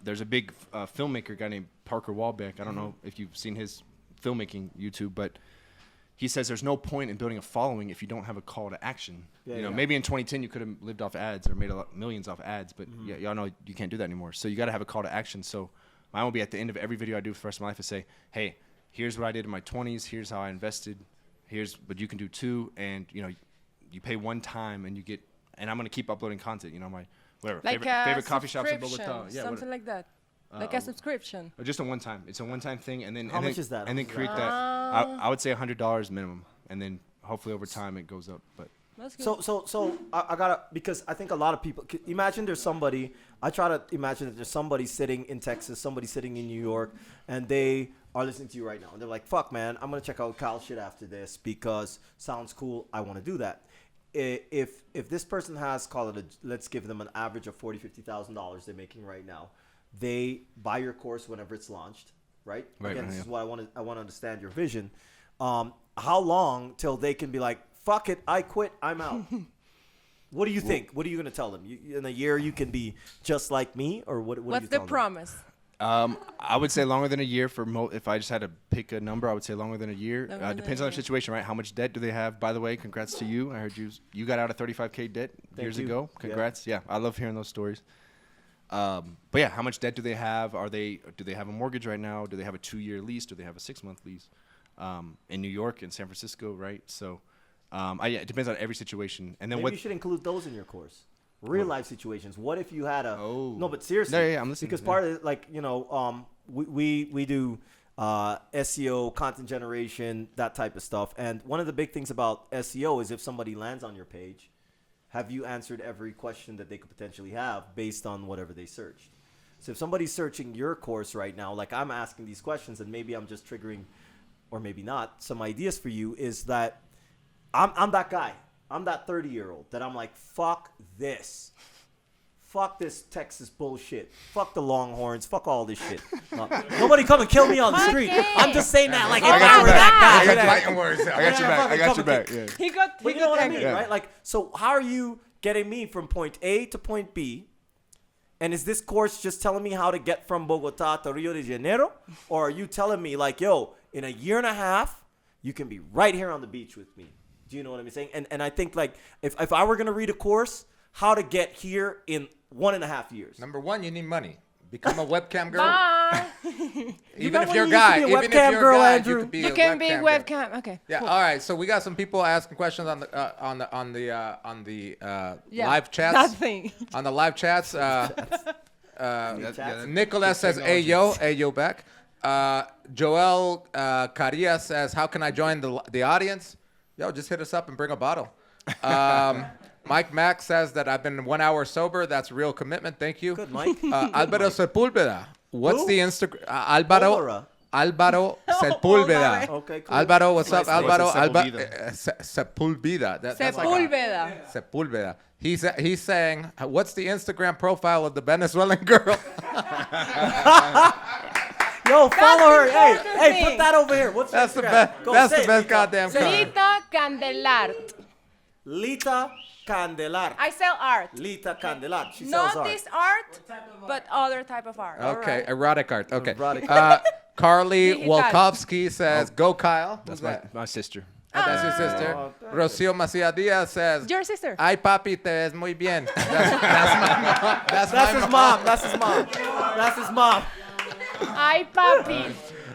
There's a big filmmaker guy named Parker Wahlbeck. I don't know if you've seen his filmmaking YouTube, but he says there's no point in building a following if you don't have a call to action. Maybe in 2010 you could have lived off ads or made millions off ads, but y'all know you can't do that anymore. So you got to have a call to action. So mine will be at the end of every video I do for the rest of my life to say, hey, here's what I did in my 20s. Here's how I invested. Here's what you can do too. And you pay one time and you get. And I'm gonna keep uploading content. My whatever like favorite coffee shops in Bogota. Yeah, something like that. Like a subscription. Just a one-time. It's a one-time thing, and then how much is that? And then create that. I would say $100 minimum, and then hopefully over time it goes up. But that's good. So I gotta, because I think a lot of people imagine there's somebody. I try to imagine that there's somebody sitting in Texas, somebody sitting in New York, and they are listening to you right now, and they're like, "Fuck, man, I'm gonna check out Kyle's shit after this because sounds cool. I want to do that." If this person has, let's give them an average of $40,000-$50,000 they're making right now. They buy your course whenever it's launched. right? Right, Again, this yeah. is what I want to understand your vision. How long till they can be like, fuck it, I quit, I'm out? What do you think? What are you going to tell them? In a year, you can be just like me, or what? What's the promise? I would say longer than a year for if I just had to pick a number, I would say longer than a year. Depends on their situation, right? How much debt do they have? By the way, congrats to you. I heard you got out of 35K debt years ago. Congrats. Yeah, I love hearing those stories. But yeah, how much debt do they have? Do they have a mortgage right now? Do they have a 2-year lease? Do they have a 6-month lease? In New York and San Francisco, right? So it depends on every situation. And then Maybe you should include those in your course. Real life situations. What if you had no, but seriously, yeah, I'm listening. Because part of it, like, we do SEO, content generation, that type of stuff. And one of the big things about SEO is if somebody lands on your page, have you answered every question that they could potentially have based on whatever they searched? So if somebody's searching your course right now, like I'm asking these questions, and maybe I'm just triggering, or maybe not, some ideas for you, is that I'm that guy. I'm that 30-year-old that I'm like, fuck this. Fuck this Texas bullshit. Fuck the Longhorns. Fuck all this shit. Nobody come and kill me on the street. I'm just saying that like if I were that guy. I got your back. Yeah. He got You know what I mean, Yeah. right? Like, so how are you getting me from point A to point B? And is this course just telling me how to get from Bogota to Rio de Janeiro? Or are you telling me like, yo, in a year and a half, you can be right here on the beach with me? Do you know what I'm saying? And I think like if I were going to read a course, how to get here in 1.5 years. Number one, you need money. Become a webcam girl. Bye. Even if you're a you guy, used to be a even if webcam you're girl, a guy, Andrew. you could be You a can be girl. webcam. Okay. Yeah. Cool. All right. So we got some people asking questions on the Yeah, live chats. that thing. On the live chats. Chats? Nicolas says, "Hey yo back." Joel Caria says, "How can I join the audience?" Yo, just hit us up and bring a bottle. Mike Mack says that I've been 1 hour sober. That's real commitment. Thank you. Good, Mike. Alvaro Sepulveda. What's Who? the Instagram? Alvaro Sepulveda. Okay, cool. Alvaro, what's Nice up, name. Alvaro? Sepulveda. Sepulveda. That's like Sepúlveda. Sepulveda. He's saying, what's the Instagram profile of the Venezuelan girl? Yo, follow her. Hey, important hey, thing. put that over here. What's That's the Instagram? best. Go, That's say the it, best Lita. goddamn Say it. color. Lita Candelart. Lita Candelar. I sell art. Lita Candelar. She sells Not art. this art, but other type of art. Okay, right. erotic art. Okay. Erotic Carly Digital. Wolkowski says, "Go Kyle." That's Who's that? my sister. That's your sister. Oh, thank Rocio Macia Diaz says, Your sister. "Ay papi, te ves muy bien." That's my mom. That's his mom. That's his mom. That's his mom. Ay, papi.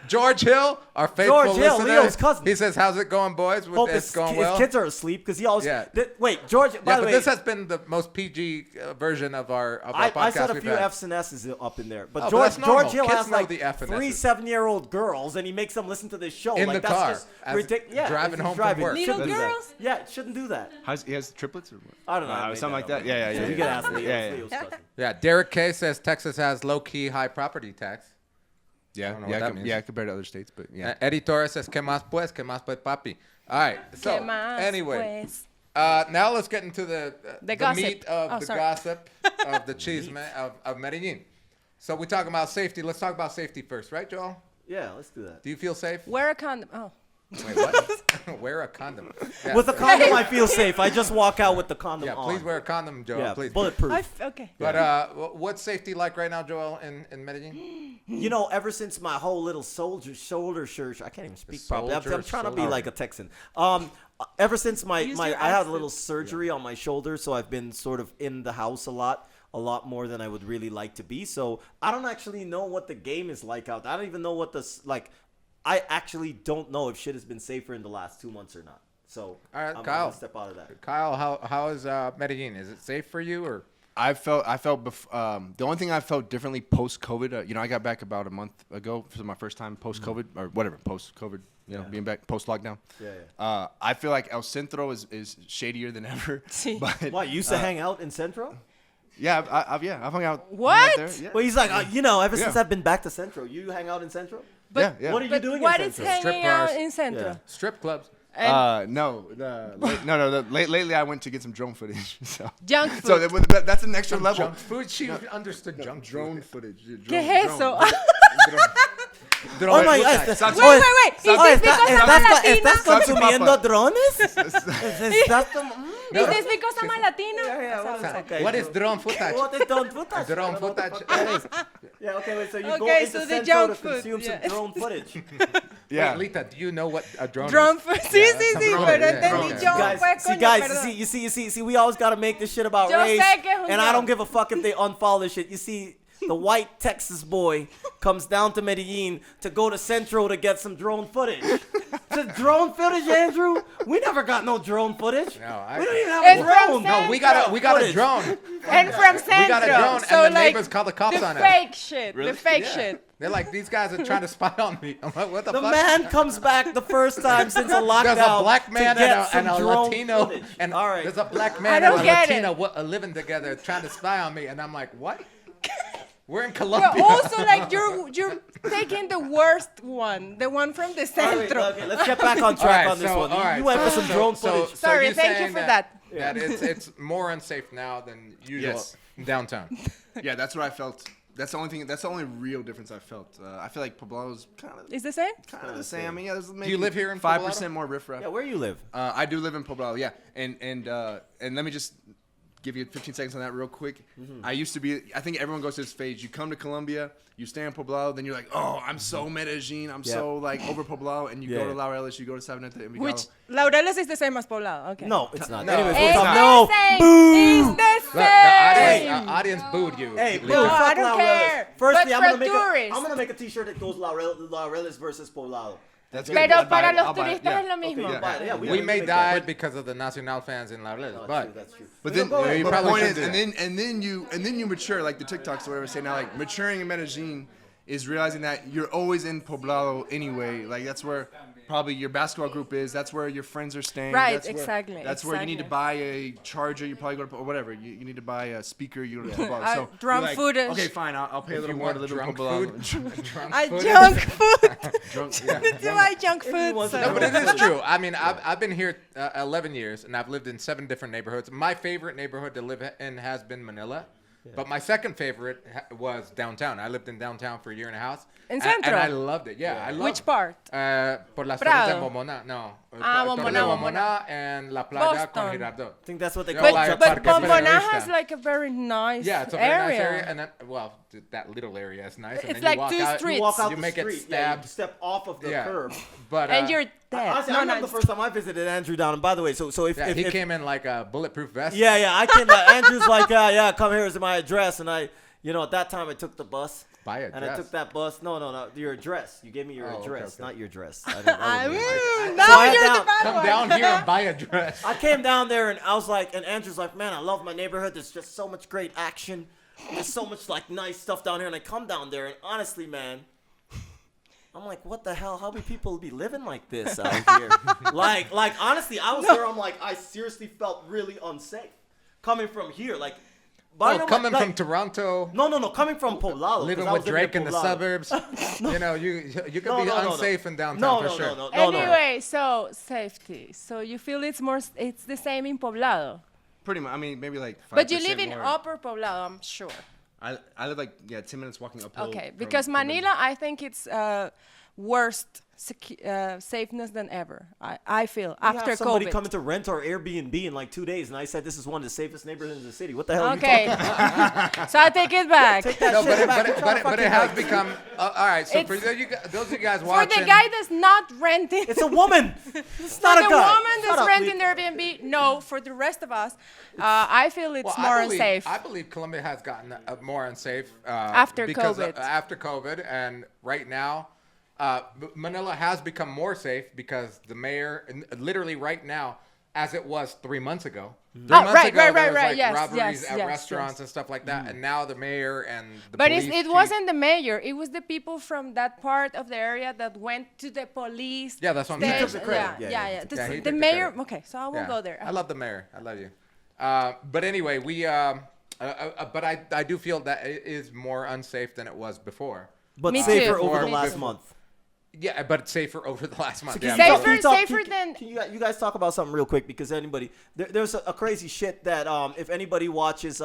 George Hill, our faithful George Hill, listener. Leo's cousin. He says, "How's it going, boys?" Hope It's his, going his well. kids are asleep because he always. Yeah. Wait, George. By Yeah, the but way, this has been the most PG version of our podcast. I said a we've few had. F's and S's up in there, but Oh, but George that's normal. George Hill Kids has know like the F and 3 S's. 7-year-old girls, and he makes them listen to this show In like the that's car, just as ridiculous. Yeah, driving as he's home from driving. work. Little Shouldn't do that. girls? Yeah, shouldn't do that. He has triplets or what? I don't know. I made Something like up. that. Yeah. You can ask Leo. Yeah. Leo's cousin. Yeah, Derek K says Texas has low-key high property tax. Yeah, don't know what that means. compared to other states, but yeah. Eddie Torres says, "Que más pues, papi." All right. So ¿Qué más, anyway, pues? now let's get into the gossip. meat of the sorry. gossip of the chisme of Medellin. So we're talking about safety. Let's talk about safety first, right, Joel? Yeah, let's do that. Do you feel safe? Wear a condom. Oh. Wait, what? Wear a condom. Yeah. With the condom, I feel safe. I just walk out with the condom Yeah, on. please wear a condom, Joel. Yeah, Please. bulletproof. Okay. But what's safety like right now, Joel, in Medellin? You know, ever since my whole little shoulder shirt, I can't even speak properly. I'm trying to be like a Texan. Ever since my Use I your had a accent. little surgery on my shoulder, so I've been sort of in the house a lot more than I would really like to be. So I don't actually know what the game is like out there. I don't even know what this like. I actually don't know if shit has been safer in the last 2 months or not. So All right, I'm Kyle. gonna step out of that. Kyle, how is Medellin? Is it safe for you or? I felt the only thing I felt differently post COVID. I got back about a month ago for my first time post COVID or whatever post COVID. Being back post lockdown. Yeah. I feel like El Centro is shadier than ever. But What, you used to hang out in Centro? yeah, I've hung out. What? hung out there. Yeah. Well, he's like, ever since Yeah. I've been back to Centro, you hang out in Centro? yeah, yeah. What are you But doing what in is Centro? Strip hanging out bars. in Centro? Yeah. Strip clubs. No. Lately, I went to get some drone footage. So, Junk food. so that's an extra level. Junk food. She understood junk Drone food. footage. ¿Qué es eso? Oh my God. Wait. Is this because I'm a Latina? ¿Estás consumiendo drones? No. Is this because I'm a Latina? Okay. What is drone footage? What is drone footage? Drone footage. Yeah, okay, wait, so you Okay, go into so the Centro junk to food, consume yeah. some drone footage. Yeah. Wait, Lita, do you know what a drone Drone is? food. Sí, drone, pero yeah, entendí drone. yo. Guys, Pues, see, coño, guys, perdón. you see, we always gotta make this shit about Yo race, sé que es un and I joke. don't give a fuck if they unfollow this shit. You see, the white Texas boy comes down to Medellin to go to Centro to get some drone footage. The drone footage, Andrew? We never got no drone footage. No, We don't even have It's a from drone. Centro. We got a Footage. drone. And from Centro. We got a drone, so and the like, neighbors call the cops the on us. fake shit. Really? The fake Yeah. shit. They're like, these guys are trying to spy on me. I'm like, what the The fuck? man comes back the first time since a lockdown. There's a black man to get and some a drone Latino, footage. and All right. there's a black I man don't and a get Latino it. living together trying to spy on me, and I'm like, what? We're in But Colombia. also, like, you're taking the worst one, the one from the All right, Centro. okay, let's get back on track on this one. You went for some drone footage. Sorry, you're thank you saying for that. That it's more unsafe now than usual Yes. downtown. Yeah, that's what I felt. That's the only thing. That's the only real difference I felt. I feel like Poblado's Is the same? kind of the same. I mean, yeah, there's maybe you live here in 5% more riffraff. Yeah, where you live? I do live in Poblado, yeah. And let me just give you 15 seconds on that real quick. I used to be, I think everyone goes to this phase. You come to Colombia, you stay in Poblado, then you're like, oh, I'm so Medellin, I'm so like over Poblado, and you go to Laureles, you go to Sabaneta, and Which Laureles is the same as Poblado. Okay. No, it's not. No. Anyways, It's we'll the talk. No. same. Boo. It's the The same. audience booed you. Hey, Lita. boo, No, fuck I don't Laureles. care. Firstly, But for tourists. I'm gonna make a T-shirt that goes Laureles versus Poblado. That's good. Pero I'll buy para it. los I'll buy it, turistas yeah. es lo mismo. Okay, you buy it. Yeah, We may make die that. because of the Nacional fans in Laureles, That's but true, that's true. But No, then, go ahead. you but the probably point shouldn't is, do and then you mature, like the TikToks or whatever say now, like maturing in Medellin is realizing that you're always in Poblado anyway. Like that's where probably your basketball group is. That's where your friends are staying. Right, That's where, exactly, That's where you need to exactly. buy a charger. You probably go to or whatever. You need to buy a speaker. You go to Poblado. So drum you're like, footage. Okay, fine. I'll pay a if little you more want to live in drunk Poblado. food, drunk A food. junk food. Drunk, yeah. To my junk food. wants to so- No, but it is true. I mean, I've been here 11 years, and I've lived in 7 different neighborhoods. My favorite neighborhood to live in has been Manila. But my second favorite was downtown. I lived in downtown for a year and a half. In and Centro? I loved it. Yeah, I loved Which part? Por las Prado. torres de Momona. No. Ah, Torre de Bombona. Momona and La Playa con Boston. Girardot. I think that's what they Yeah, call like it. But Parque Bombona Periodista. has like a very nice Yeah, it's a very nice area. area. And then, well, that little area is nice. And It's then like you walk 2 out, streets. You walk out You the make it street, stabbed. you step off of the Yeah. curb. But, And you're dead. Honestly, I No, remember no, the first time I visited Andrew down. And by the way, so if, yeah, if, he if came in like a bulletproof vest. yeah, I came. Andrew's like, yeah, come here is my address, and at that time I took the bus. By And I address. took that bus. No, your address. You gave me your Oh, okay, address, okay. not your dress. I didn't- I wouldn't do that. now I you're down- the bad Come one. down here and buy a dress. I came down there and I was like, and Andrew's like, man, I love my neighborhood. There's just so much great action. There's so much like nice stuff down here. And I come down there and honestly, man, I'm like, what the hell? How many people be living like this out here? like honestly, I was there. I'm like, I seriously felt really unsafe coming from here. Like, but I Oh, know, coming like, from Toronto, no, coming from Poblado. 'cause living I was with Drake in the Poblado. suburbs. You know, you could No, be no. unsafe in downtown No, for sure. no. Anyway, so safety. So you feel it's the same in Poblado. Pretty much. I mean, maybe like 5% But you live in more. Upper Poblado, I'm sure. I live like 10 minutes walking uphill. Okay, from- because from Manila, I think it's worst safeness than ever. I feel We after have somebody COVID. coming to rent our Airbnb in like 2 days, and I said this is one of the safest neighborhoods in the city. What the hell are you Okay, talking about? so I take it back. Take that No, shit but back. You're trying to but it fucking has like- become all right. So for It's- those of you guys For watching, the guy that's not renting, It's a woman. It's for not the a guy. woman Shut that's up, renting Lee. the Airbnb, no. For the rest of us, I feel it's well, more I believe, unsafe. I believe Colombia has gotten more unsafe After because COVID. After COVID, and right now, Manila has become more safe because the mayor, literally right now, as it was 3 months ago. 3 Oh, months right, ago, right, there right, was, right. like, Yes, robberies yes, at yes, restaurants yes. and stuff like that, and now the mayor and the But police it chief- wasn't the mayor. It was the people from that part of the area that went to the police. Yeah, that's what I'm saying. He took the credit. Yeah. Yeah, The, he the took the mayor. credit. Okay, so I won't Yeah. go there. I love the mayor. I love you. But anyway, but I do feel that it is more unsafe than it was before. But Me safer too. over the Me last too. month. Yeah, but safer over the last month. Can Yeah, you I'm talk- sorry. can you talk- Safer can- than- Can you guys talk about something real quick? Because there's a crazy shit that if anybody watches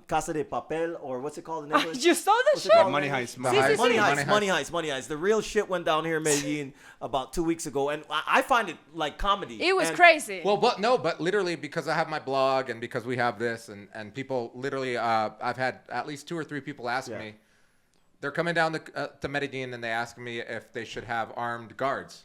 Casa de Papel, or what's it called in English? You saw the What's it show? called? Money Heist. Sí, sí, sí. Money Heist. The real shit went down here in Medellin about 2 weeks ago, and I find it like comedy. It was And- crazy. Well, but literally because I have my blog and because we have this and people literally, I've had at least 2 or 3 people ask me, they're coming down to Medellin and they ask me if they should have armed guards.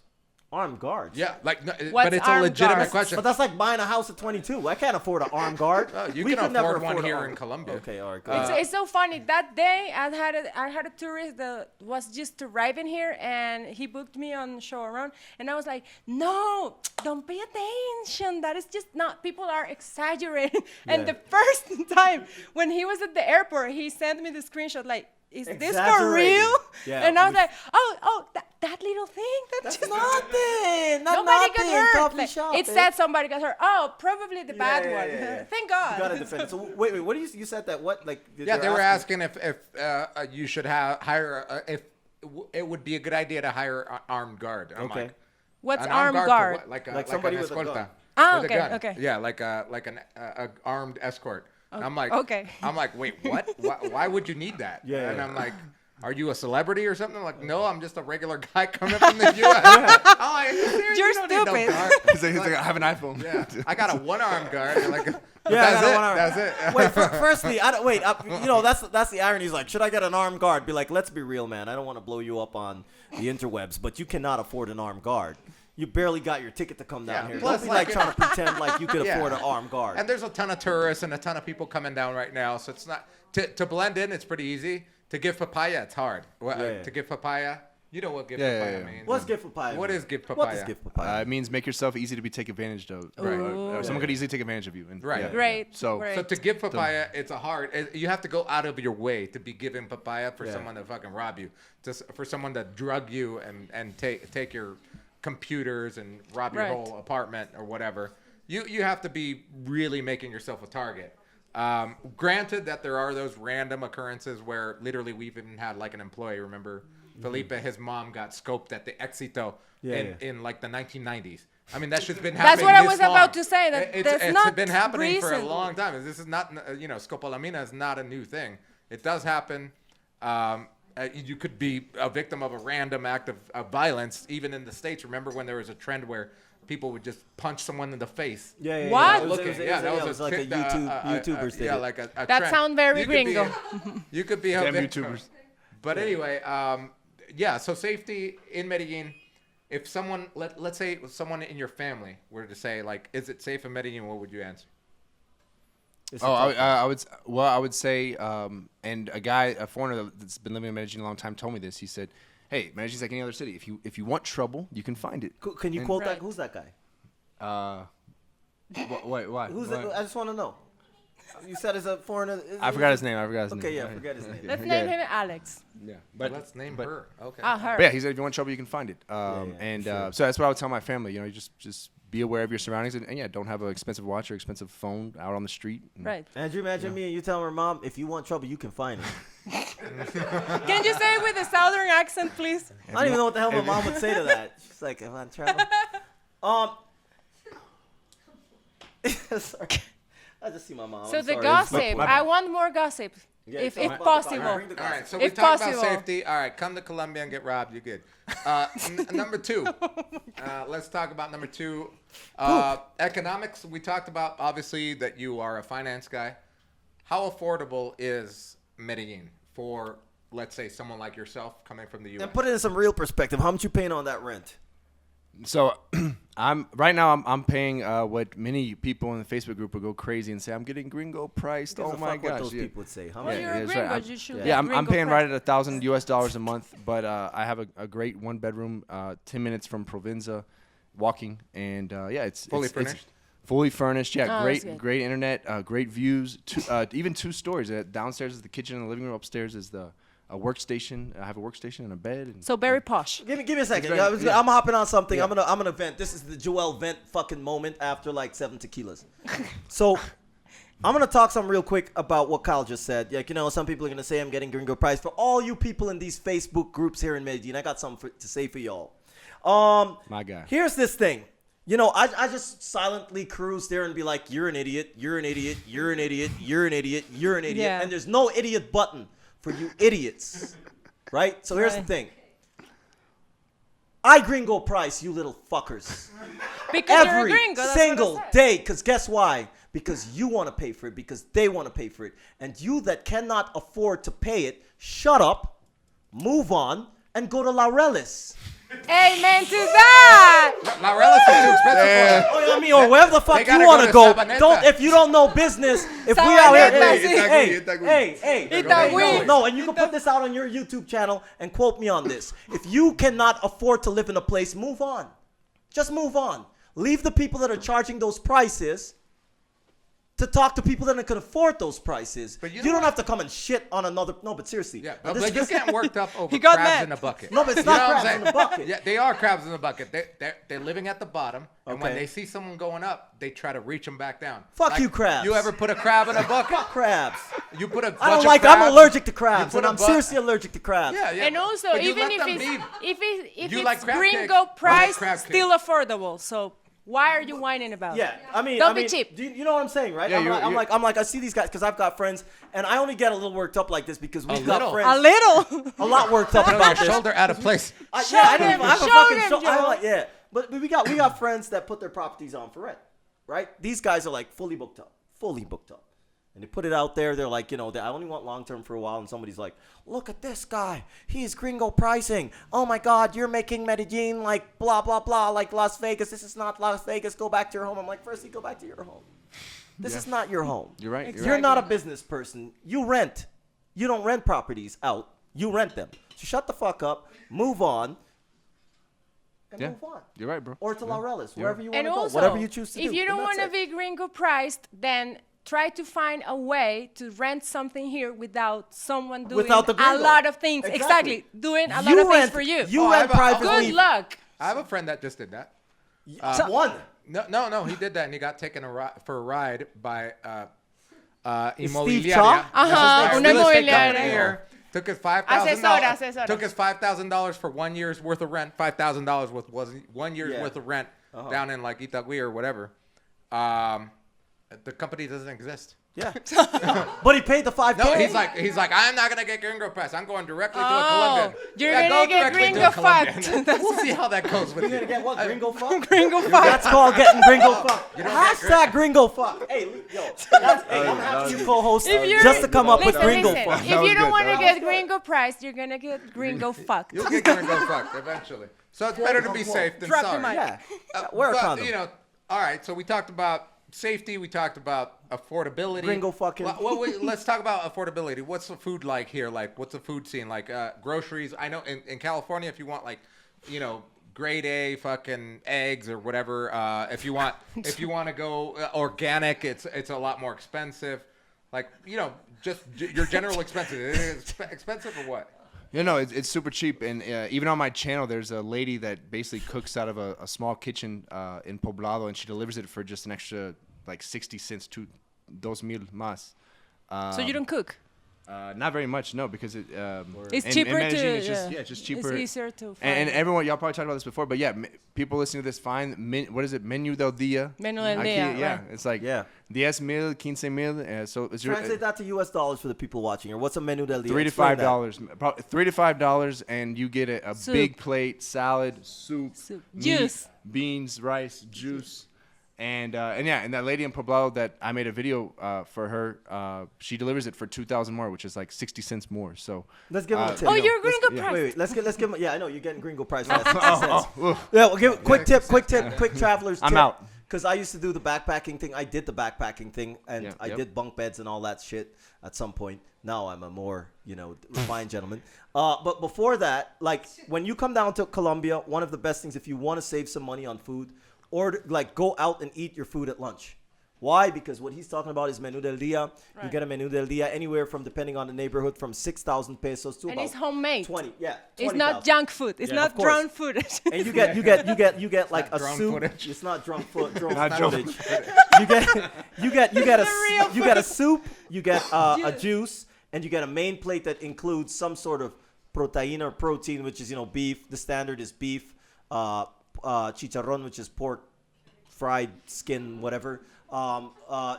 Armed guards. Yeah, like, no, What's but it's a armed legitimate guards? question. But that's like buying a house at 22. I can't afford an armed guard. You We can could never afford one an here armed- in Colombia. Okay, all right. Good. It's so funny. That day, I had a tourist that was just arriving here, and he booked me on show around, and I was like, no, don't pay attention. That is just not. People are exaggerating. And the first time when he was at the airport, he sent me the screenshot like, is this for Exaggerating. real? Yeah, And I was we- like, oh, that little thing. That's just Nothing. Nobody got hurt. Coffee Like, shop, it eh? said somebody got hurt. Oh, probably the bad one. Yeah. Thank God. You gotta defend it. So wait. What do you said that? What like? Yeah, they were asking if you should hire it would be a good idea to hire an armed guard. I'm Okay. like, What's an armed for guard? what? Like somebody an with a gun. escolta. Ah, With a okay, gun. okay. Yeah, like an armed escort. And I'm like, okay. I'm like, wait, what? Why would you need that? Yeah, And yeah. I'm like, are you a celebrity or something? I'm like, no, I'm just a regular guy coming from the U.S. I'm like, You're you don't need no stupid. guard. He's like, I have an iPhone. Yeah, I got a one-armed guard. They're like, Yeah, that's I got it. one arm. That's it. Wait, firstly, I don't wait. That's the irony. He's like, should I get an armed guard? Be like, let's be real, man. I don't want to blow you up on the interwebs, but you cannot afford an armed guard. You barely got your ticket to come down Yeah, here. plus, Don't be like like- trying to pretend like you could Yeah. afford an armed guard. And there's a ton of tourists and a ton of people coming down right now, so it's not to blend in. It's pretty easy. To give papaya, it's hard. Yeah. To give papaya, you know what give Yeah, papaya yeah. means. What's and gift papaya? What mean? is gift What papaya? does gift papaya? It means make yourself easy to be taken advantage of. Right. Or someone could easily take advantage of you. And, Right. yeah. Great. So- great. So to give papaya, it's you have to go out of your way to be giving papaya for Yeah. someone to fucking rob you, for someone to drug you and take your computers and rob your Right. whole apartment or whatever. You have to be really making yourself a target. Granted that there are those random occurrences where literally we've even had like an employee, remember Felipe, his mom got scoped at the Éxito in like the 1990s. I mean, that shit's been happening. That's what I this was long. about to say, that that's it's not been happening for a recent. long time. This is not, scopolamina is not a new thing. It does happen. You could be a victim of a random act of violence, even in the States. Remember when there was a trend where people would just punch someone in the face? Yeah. What? That was like a YouTubers thing. Yeah, like a That trend. sound very You could be gringo. you could be a Damn victim. YouTubers. But anyway, yeah. So safety in Medellin. If someone, let's say someone in your family were to say like, "Is it safe in Medellin?" What would you answer? I would say, and a foreigner that's been living in Medellin a long time told me this. He said, "Hey, Medellin's like any other city. If you want trouble, you can find it." Can you quote that? Who's that guy? Wait, why? Who's Why? that? I just want to know. You said it's a foreigner. I forgot his name. Okay, yeah, forget his name. Let's name him Alex. Yeah, Let's name her. Okay. Her. But yeah, he said if you want trouble, you can find it. sure. So that's what I would tell my family. You know, you just be aware of your surroundings, and yeah, don't have an expensive watch or expensive phone out on the street. Right. Andrew, imagine me and you tell her mom, if you want trouble, you can find it. Can you say it with a southern accent, please? I don't even know what the hell my mom would say to that. She's like, if I trouble. Sorry. I just see my mom. So I'm the sorry. gossip. I want more gossip, Yeah, if so I'm about to- possible. bring the All right, gossip. so we If talked possible. about safety. All right, come to Colombia and get robbed. You're good. Number 2. Let's talk about number 2. Economics. We talked about, obviously, that you are a finance guy. How affordable is Medellin for, let's say, someone like yourself coming from the U.S.? And put it in some real perspective. How much you paying on that rent? So I'm paying what many people in the Facebook group would go crazy and say I'm getting gringo priced. Gives Oh a my fuck what gosh. those Yeah. people would say. How Well, much? you're a that's gringo. right. You should Yeah, get I'm gringo paying price. right at $1,000 a month, but I have a great 1-bedroom, 10 minutes from Provenza, walking, and it's Fully it's furnished? fully furnished. Yeah, Oh, that's good. great internet, great views. Even 2 stories. Downstairs is the kitchen and the living room. Upstairs is the workstation. I have a workstation and a bed. And, So very posh. Give me a second. very- yeah. I'm hopping on something. Yeah. I'm gonna vent. This is the Joel vent fucking moment after like 7 tequilas. So I'm gonna talk some real quick about what Kyle just said. Like, some people are gonna say I'm getting gringo price. For all you people in these Facebook groups here in Medellin, I got something to say for y'all. My guy. Here's this thing. You know, I just silently cruise there and be like, you're an idiot, you're an idiot, you're an idiot, you're an idiot, you're an idiot. Yeah. And there's no idiot button for you idiots. Right? So here's the thing. I gringo price, you little fuckers. Because you're a Every gringo. That's what I single said. day. Because guess why? Because you want to pay for it. Because they want to pay for it. And you that cannot afford to pay it, shut up, move on, and go to Laurelis. Amen to that. Laurelis is too expensive for you. I mean, or wherever the fuck gotta you want to go go. to Sabaneta. Don't if you don't know business. If we out here, Sabaneta, hey, Itagüí. no, and you can put this out on your YouTube channel and quote me on this. If you cannot afford to live in a place, move on. Just move on. Leave the people that are charging those prices to talk to people that can afford those prices. But you don't have to come and shit on another. No, but seriously. Yeah, Now, but this- you're getting worked up over He got crabs mad. in a bucket. No, but it's You know not what I'm crabs in saying? the bucket. Yeah, they are crabs in the bucket. They're living at the bottom, and when Okay. they see someone going up, they try to reach them back down. Fuck you, crabs. You ever put a crab in a bucket? Fuck crabs. You put a bunch I don't of like. crabs, I'm allergic to you crabs, put and a I'm bu- seriously allergic to crabs. And also, But you even let if them it's be. if You it's like crab gringo cakes. I like price, crab cakes. still affordable. So why are you whining about Yeah, it? I mean, Don't be cheap. Do you know what I'm saying, right? Yeah, I'm like, I see these guys because I've got friends, and I only get a little worked up like this because we've got little. friends A little. a lot worked up Throw about your this. shoulder out of place. I Show have them, a fucking show them, I'm Joe. like, yeah, but we got friends that put their properties on for rent, right? These guys are like fully booked up, and they put it out there. They're like, I only want long term for a while, and somebody's like, look at this guy, he's gringo pricing. Oh my God, you're making Medellin like blah blah blah, like Las Vegas. This is not Las Vegas. Go back to your home. I'm like, firstly, go back to your home. This is not your home. You're right. You're not a business person. You rent. You don't rent properties out. You rent them. So shut the fuck up. Move on. And Yeah. move on. You're right, bro. Or to Laurelis, wherever you want And to go. also, Whatever you choose to do. if you And don't that's want to it. be gringo priced, then try to find a way to rent something here without someone doing Without the a gringo. lot of things. Exactly. Exactly. Doing a lot of things for you. You Oh, I rent have a- privately. Good luck. I have a friend that just did that. One. No, he did that, and he got taken for a ride by Steve Immobiliaria. Chow? Ajá, This una real estate inmobiliaria. company here. Took his $5,000. Asesora. Took his $5,000 for 1 year's worth of rent. $5,000 was 1 year's Yeah. worth of rent down in like Itagüí or whatever. The company doesn't exist. Yeah. But he paid the 5K. No, he's like, I'm not gonna get gringo press. I'm going directly to a Colombian. You're Yeah, gonna go get directly to gringo a Colombian. fucked. We'll see how that goes with You're you. going to get what? Gringo fuck? Gringo fucked. That's called getting gringo fuck. You don't get Hashtag gringo fuck. Hey, yo. I'm having you co-host If you're- just to come up with Listen, gringo listen. fuck. If That was you don't good. want to That get gringo priced, you're gonna get gringo fucked. You'll get gringo fucked eventually. So it's better to be safe than Drop the sorry. mic. Yeah. Wear a But, condom. All right. So we talked about safety. We talked about affordability. Gringo fucking. Let's talk about affordability. What's the food like here? Like, what's the food scene like? Groceries. I know in California, if you want like, grade A fucking eggs or whatever. If you want to go organic, it's a lot more expensive. Like, just your general expenses. Is it expensive or what? It's super cheap, and even on my channel, there's a lady that basically cooks out of a small kitchen in Poblado, and she delivers it for just an extra like 60 cents to 2,000 más. So you don't cook. Not very much, no, because It's in cheaper Medellin, to. it's just cheaper. It's easier to find. And everyone, y'all probably talked about this before, but yeah, people listening to this find what is it? Menu del día. Menu del Aquí, día, yeah, right. it's like 10,000, 15,000. So it's Translate that to US dollars for the people watching. Or what's a menu del día? $3 to Explain that. $5, probably $3 to $5, and you get a Soup. big plate, salad, soup, meat, Juice. beans, rice, juice, and that lady in Poblado that I made a video for her, she delivers it for 2,000 more, which is like 60 cents more. So Let's give him a tip. Oh, you're gringo yeah. priced. Wait, let's give him. Yeah, I know you're getting gringo price. For that 60 cents. oof. Yeah, well, give quick tip, quick traveler's tip. I'm out. Because I used to do the backpacking thing. I did the backpacking thing, and Yeah, I yep. did bunk beds and all that shit at some point. Now I'm a more, refined gentleman. But before that, like when you come down to Colombia, one of the best things if you want to save some money on food, or like go out and eat your food at lunch. Why? Because what he's talking about is menu del día. You Right. get a menu del día anywhere from, depending on the neighborhood, from 6,000 pesos to And about it's homemade. 20. Yeah, It's 20,000. not junk food. It's Yeah, not of course. drowned food. And you get like not a drone soup. footage. It's not drunk drone Not drone footage. you get a soup. You get a juice, and you get a main plate that includes some sort of protein or protein, which is beef. The standard is beef. Chicharrón, which is pork fried skin, whatever,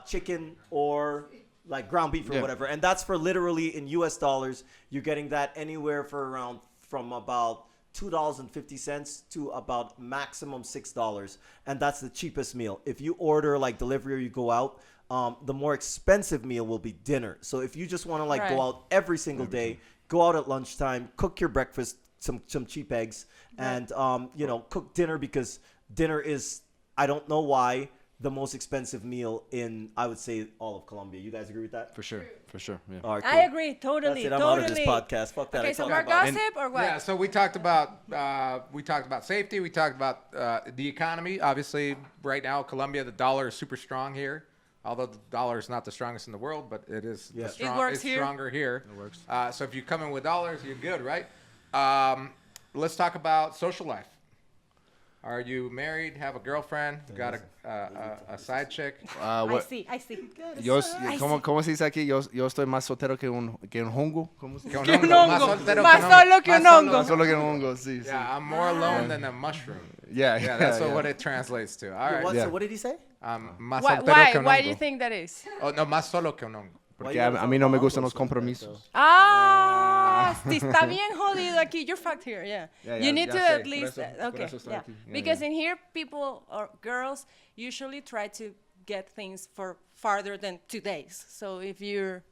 chicken or like ground beef or whatever. And that's for literally in US dollars, you're getting that anywhere from about $2.50 to about maximum $6. And that's the cheapest meal. If you order like delivery or you go out, the more expensive meal will be dinner. So if you just want to like go out every single day, go out at lunchtime, cook your breakfast, some cheap eggs, and cook dinner, because dinner is, I don't know why, the most expensive meal in, I would say, all of Colombia. You guys agree with that? For sure. Yeah. All right, cool. I agree totally. That's it. I'm out of this podcast. Fuck that. Okay, so more gossip or what? Yeah, so we talked about safety. We talked about the economy. Obviously, right now, Colombia, the dollar is super strong here. Although the dollar is not the strongest in the world, but it is. Yeah. It works it's here. stronger here. It works. So if you come in with dollars, you're good, right? Let's talk about social life. Are you married? Have a girlfriend? Got a side chick? I see. ¿Cómo se dice aquí? Yo estoy más soltero que un hongo. ¿Cómo se dice? Que un hongo. Más solo que un hongo. Solo que un hongo, sí. Yeah, I'm more alone than a mushroom. Yeah, That's what it translates to. All right. So what did he say? Más soltero que un Why hongo. do you think that is? Oh, no, más solo que un hongo. Porque a mí no me gustan los compromisos. Está bien jodido aquí. You're fucked here, yeah. You need to at least, okay, yeah. Because in here, people or girls usually try to get things for farther than 2 days. So if you're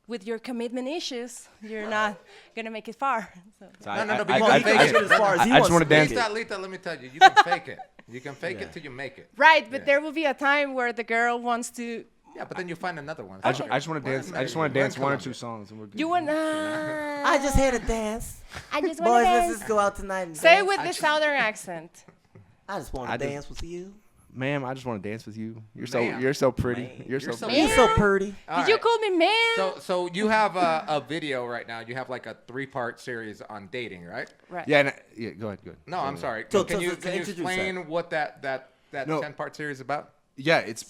with your commitment issues, you're not gonna make it far. So. No, but you can fake it. I just want to dance. Lita, let me tell you, you can fake it. You can fake it till you make it. Right, but there will be a time where the girl wants to. Yeah, but then you find another one. I just want to dance. I just want to dance one or two songs, and we're good. You want? I just here to dance. I just Boys, want to let's dance. just go out tonight and Say dance. with the southern accent. I just want to dance with you. Ma'am, I just want to dance with you. You're Ma'am. so pretty. Man. You're so so pretty. You're so pretty. Did you call me man? So you have a video right now. You have like a 3-part series on dating, right? Right. Yeah, go ahead. No, I'm sorry. So- Can so- you so introduce explain what that No. 10-part series is about? Yeah, it's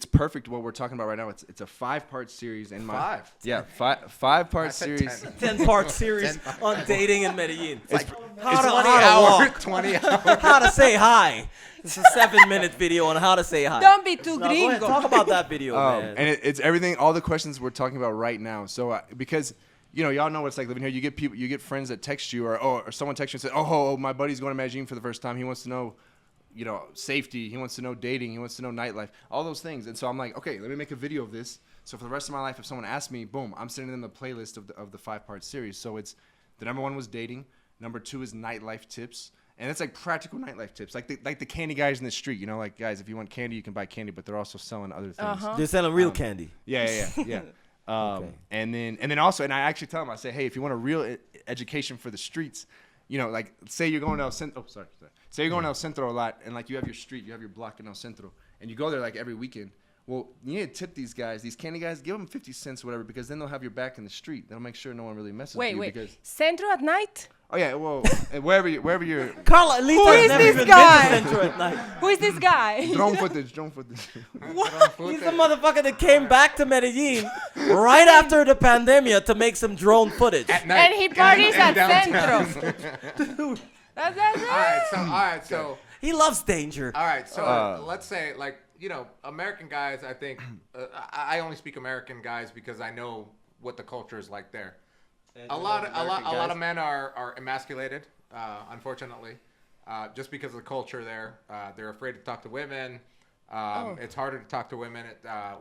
perfect what we're talking about right now. It's a 5-part series in my 5? Yeah, 5-part said series. 10-part series on dating in Medellin. It's 20 hours. 20 hours. How to say hi. It's a 7-minute video on how to say hi. Don't be too No, go ahead, gringo. talk about that video, man. And it's everything, all the questions we're talking about right now. So because y'all know what it's like living here. You get friends that text you, or someone texts you and says, oh, my buddy's going to Medellin for the first time. He wants to know, safety. He wants to know dating. He wants to know nightlife. All those things. And so I'm like, okay, let me make a video of this. So for the rest of my life, if someone asks me, boom, I'm sending them the playlist of the 5-part series. So it's the number 1 was dating. Number 2 is nightlife tips. And it's like practical nightlife tips, like the candy guys in the street. Like, guys, if you want candy, you can buy candy, but they're also selling other things. They're selling real candy. Yeah. Okay. And then also, and I actually tell them, I say, hey, if you want a real education for the streets, like say you're going to El Centro. Oh, sorry. Say you're going to El Centro a lot, and like you have your street, you have your block in El Centro, and you go there like every weekend. Well, you need to tip these guys, these candy guys, give them 50 cents or whatever, because then they'll have your back in the street. They'll make sure no one really messes with you. Wait. Because, Centro at night? oh yeah, well, wherever you're. Carla, at least Who I've is never this even guy? been to Centro at night. Who is this guy? Drone footage. He's the motherfucker that came back to Medellin right after the pandemic to make some drone footage. At night. And he parties at downtown. Centro. Dude, That's it. All right, so he loves danger. all right, so let's say American guys. I think I only speak American guys because I know what the culture is like there. A lot of men are emasculated, unfortunately, just because of the culture there. They're afraid to talk to women. It's harder to talk to women.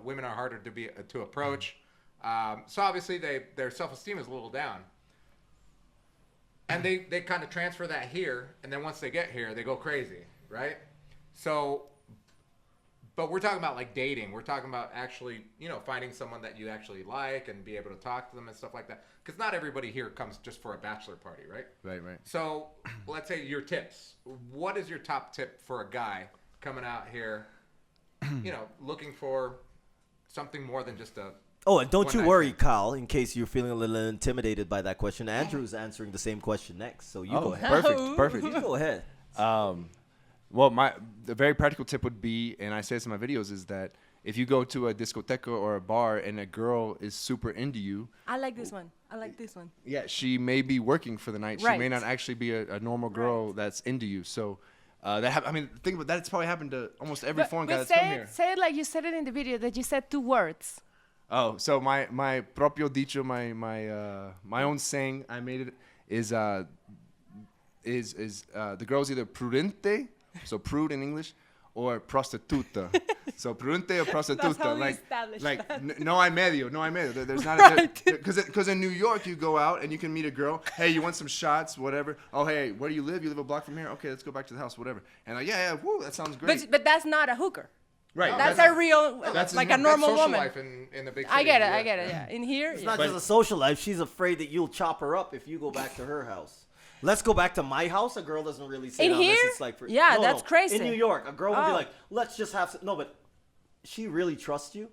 Women are harder to approach. So obviously their self-esteem is a little down. And they kind of transfer that here, and then once they get here, they go crazy, right? So, but we're talking about like dating. We're talking about actually, finding someone that you actually like and be able to talk to them and stuff like that. Because not everybody here comes just for a bachelor party, right? Right. So, let's say your tips. What is your top tip for a guy coming out here, looking for something more than just a... Oh, and don't you one-night worry, stand? Kyle, in case you're feeling a little intimidated by that question. Andrew's answering the same question next, so you go ahead. Perfect. You go ahead. Well, the very practical tip would be, and I say this in my videos, is that if you go to a discoteca or a bar and a girl is super into you, I like this one. yeah, she may be working for the night. She Right. may not actually be a normal girl that's into you. So I mean, think about that. It's probably happened to almost every foreign guy but that's come here. say it like you said it in the video that you said 2 words. Oh, so my propio dicho, my own saying, I made it is the girl's either prudente, so prude in English, or prostituta. So prudente or prostituta. That's how we establish that. No hay medio. There's not Right. because in New York you go out and you can meet a girl. Hey, you want some shots? Whatever. Oh, hey, where do you live? You live a block from here? Okay, let's go back to the house. Whatever. And like, yeah, woo, that sounds great. But that's not a hooker. Right. That's a real, that's like a a normal social woman. life in the big I city. get it. Yeah. In here, It's yeah. not just a social life. She's afraid that you'll chop her up if you go back to her house. Let's go back to my house. A girl doesn't really say In that unless here? it's like for, Yeah, that's crazy. In New York, a girl would be Oh. like, "Let's just have some." No, but she really trusts you.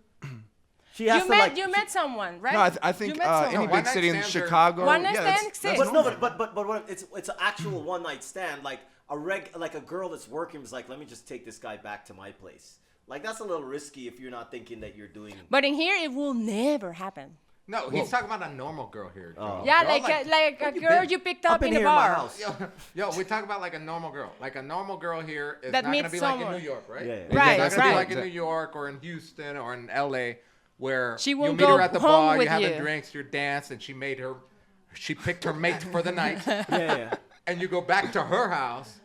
She has You met someone, right? No, I think You met any someone. big city in One-night stands are- Chicago. One-night yeah, stand exists. But normal. no, but what it's an actual one night stand. Like a girl that's working was like, "Let me just take this guy back to my place." Like that's a little risky if you're not thinking that you're doing. But in here, it will never happen. No, he's talking about a normal girl here. Yeah, Girl, like a girl you picked up in here a in my bar. house. Yo, we talk about like a normal girl. Like a normal girl here is That not going to meets be like someone. in New York, right? Yeah. It's Right, not going to be right. like in New York or in Houston or in LA where She will you meet go her at the home bar, with you're having you. drinks, you're dancing, she picked her mate for the night, Yeah. and you go back to her house,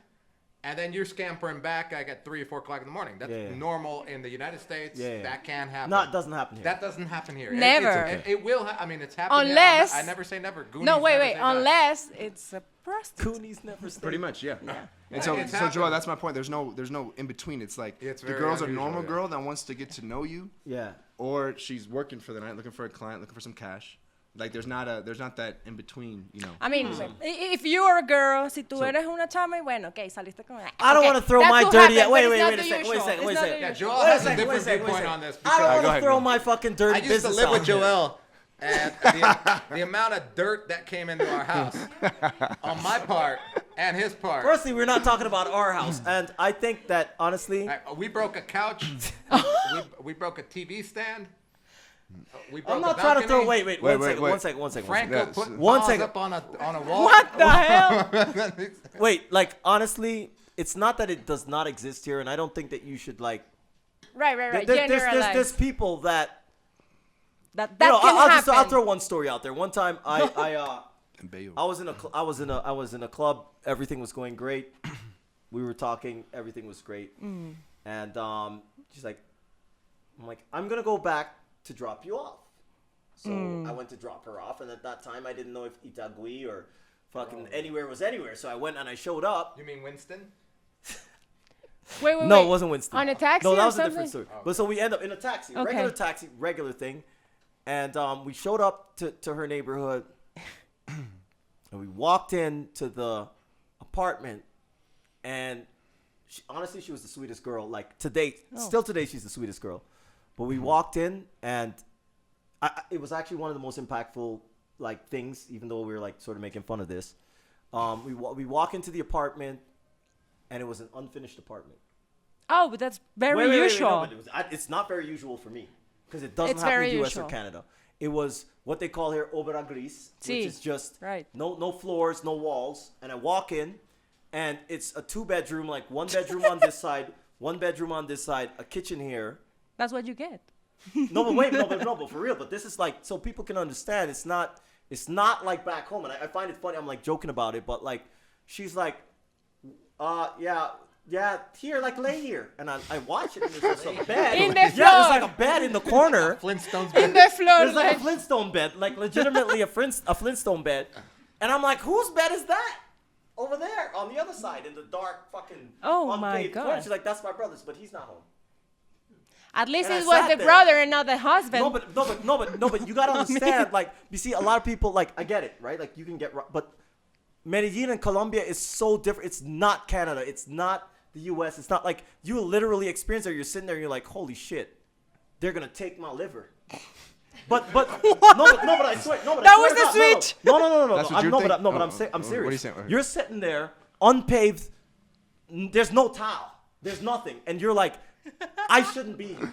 and then you're scampering back like at 3 or 4 o'clock in the morning. That's Yeah. normal in the United States. Yeah. That can happen. No, it doesn't happen here. That doesn't happen here. Never. It will. I mean, it's happened. here. Unless- I never say never. Goonies No, wait. never say die. Unless it's a prostitute. Coonies never stay. Pretty much, yeah. And It's so happened. Joel, that's my point. There's no in between. It's like It's the very girl's a unusual, normal yeah. girl that wants to get to know you, Yeah. or she's working for the night, looking for a client, looking for some cash. Like there's not that in between, you know. I mean, if you are a girl, si tú eres una chama y bueno, okay, saliste con I don't okay, want to throw that my could dirty. happen, but Wait it's a not second. the Wait a usual. second. It's Wait a not second. the Yeah, usual. Joel has a different viewpoint on this. I don't because- want go to ahead, throw man. my fucking dirty I used to business live out with there. Joel, and the amount of dirt that came into our house on my part and his part. Firstly, we're not talking about our house, and I think that honestly, We broke a couch. we broke a TV stand. We broke I'm not a trying to throw. balcony. Wait, Wait. one second. Franco Yeah, put one balls second. up on a wall. What the hell? Wait, like honestly, it's not that it does not exist here, and I don't think that you should like. Right. There's Generalize. people that That you know. can happen. I'll throw one story out there. One time, I Bayo. was in a club. Everything was going great. We were talking. Everything was great. And she's like, I'm gonna go back to drop you off. So I went to drop her off, and at that time I didn't know if Itagüí or fucking anywhere was anywhere. So I went and I showed up. You mean Winston? Wait. No, it wasn't Winston. On a taxi No, that or was a something? different story. But so we end up in a taxi, Okay. regular taxi, regular thing, and we showed up to her neighborhood, and we walked into the apartment, and honestly, she was the sweetest girl. Like still today, she's the sweetest girl. But we walked in, and it was actually one of the most impactful like things, even though we were like sort of making fun of this. We walk into the apartment, and it was an unfinished apartment. Oh, but that's very Wait, usual. no, but it's not very usual for me because it doesn't It's happen very in the US usual. or Canada. It was what they call here obra gris, Sí. which is just Right. no floors, no walls. And I walk in, and it's a 2-bedroom, like 1 bedroom on this side, 1 bedroom on this side, a kitchen here. That's what you get. No, but wait, but for real. But this is like so people can understand. It's not like back home, and I find it funny. I'm like joking about it, but like she's like, yeah, here, like lay here, and I watch it, and there's just a bed. In the Yeah, floor. there's like a bed in the corner. Flintstones. In the floor. There's like a Flintstone bed, like legitimately a Flintstone bed, and I'm like, whose bed is that? Over there on the other side in the dark fucking Oh my unpaved God. corner. She's like, that's my brother's, but he's not home. At least And I it was sat the there. brother and not the husband. No, but you gotta understand. Like, you see, a lot of people, like, I get it, right? Like, you can get, but Medellin and Colombia is so different. It's not Canada. It's not the U.S. It's not like you literally experience it. You're sitting there, and you're like, holy shit, they're gonna take my liver. But I swear, no, but That I swear was to the God, switch. No. That's what I'm, you're no, thinking? but I'm Oh, serious. I'm what serious. are you saying? Okay. You're sitting there, unpaved. There's no towel. There's nothing, and you're like, I shouldn't be here.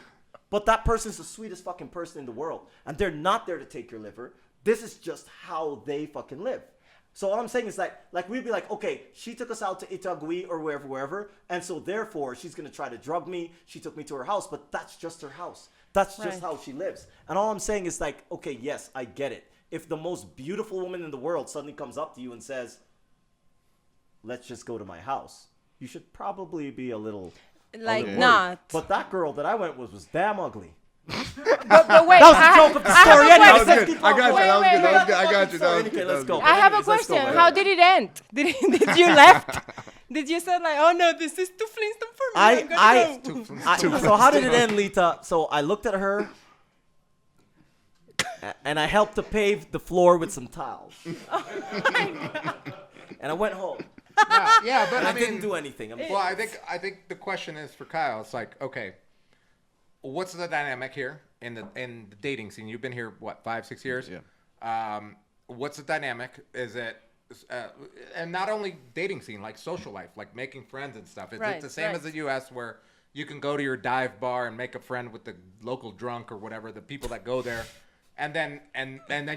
But that person's the sweetest fucking person in the world, and they're not there to take your liver. This is just how they fucking live. So all I'm saying is like we'd be like, okay, she took us out to Itagüí or wherever, and so therefore she's gonna try to drug me. She took me to her house, but that's just her house. That's just how she lives. And all I'm saying is like, okay, yes, I get it. If the most beautiful woman in the world suddenly comes up to you and says, let's just go to my house, you should probably be a little Like, worried. not. But that girl that I went with was damn ugly. But wait, That was the joke of the story. I have a Anyway, question. let's keep on going. Wait, wait, I got you. Okay, let's go. I have a Anyways, let's go, question. man. How did it end? Did you left? Did you say like, oh no, this is too Flintstone for me? I'm gonna go. So how did it end, Lita? So I looked at her, and I helped to pave the floor with some tiles. And I went home. Yeah, but And I I mean, didn't do anything. well, I think the question is for Kyle. It's like, okay, what's the dynamic here in the dating scene? You've been here what, 5-6 years? Yeah. What's the dynamic? Is it and not only dating scene, like social life, like making friends and stuff. It's the same as the U.S. where you can go to your dive bar and make a friend with the local drunk or whatever, the people that go there, and then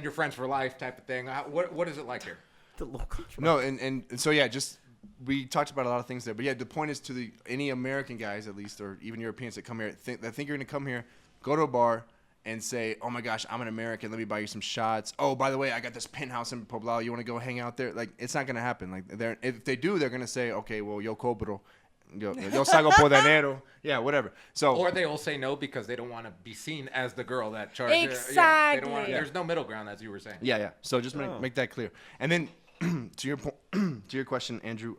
you're friends for life type of thing. What is it like here? The local No, and so yeah, just we talked about a lot of things there, but yeah, the point is to any American guys at least, or even Europeans that come here, think you're gonna come here, go to a bar and say, oh my gosh, I'm an American, let me buy you some shots. Oh, by the way, I got this penthouse in Poblado, you want to go hang out there? Like, it's not gonna happen. Like, if they do, they're gonna say, okay, well, yo cobro, yo salgo por dinero, yeah, whatever. So or they will say no because they don't want to be seen as the girl that charges. Exactly. Yeah, they don't want. There's no middle ground, as you were saying. yeah. So just make that clear. And then to your question, Andrew.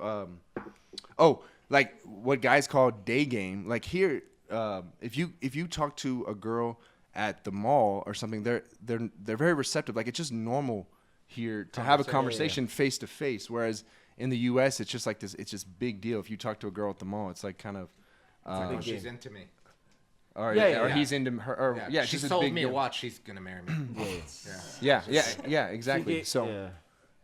Like what guys call day game. Like here, if you talk to a girl at the mall or something, they're very receptive. Like it's just normal here to have a conversation face to face. Whereas in the U.S., it's just like this. It's just big deal. If you talk to a girl at the mall, it's like kind of. She's into me. Or he's into her. Or, Yeah, she's she a sold big me a deal. watch. She's gonna marry me. Yeah, exactly. So.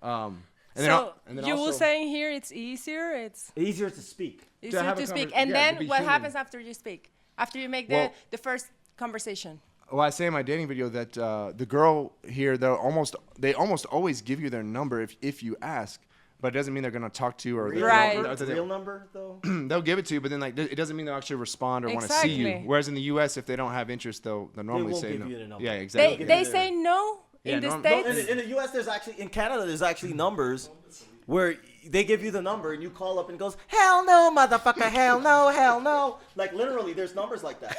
And So then you also, were saying here it's easier. It's easier to speak. easier have to a speak. conver- And yeah, to then be what human. happens after you speak? After you make Well- the first conversation. Well, I say in my dating video that the girl here, they almost always give you their number if you ask, but it doesn't mean they're gonna talk to you or Right. Real number though. they'll give it to you, but then like it doesn't mean they'll actually respond or want to see you. Exactly. Whereas in the U.S., if they don't have interest, they'll normally won't say give no. you the number. Yeah, They exactly. they say no Yeah, in the no, No, States. in the U.S., in Canada, there's actually numbers where they give you the number and you call up and it goes, hell no, motherfucker, hell no, hell no. Like literally, there's numbers like that.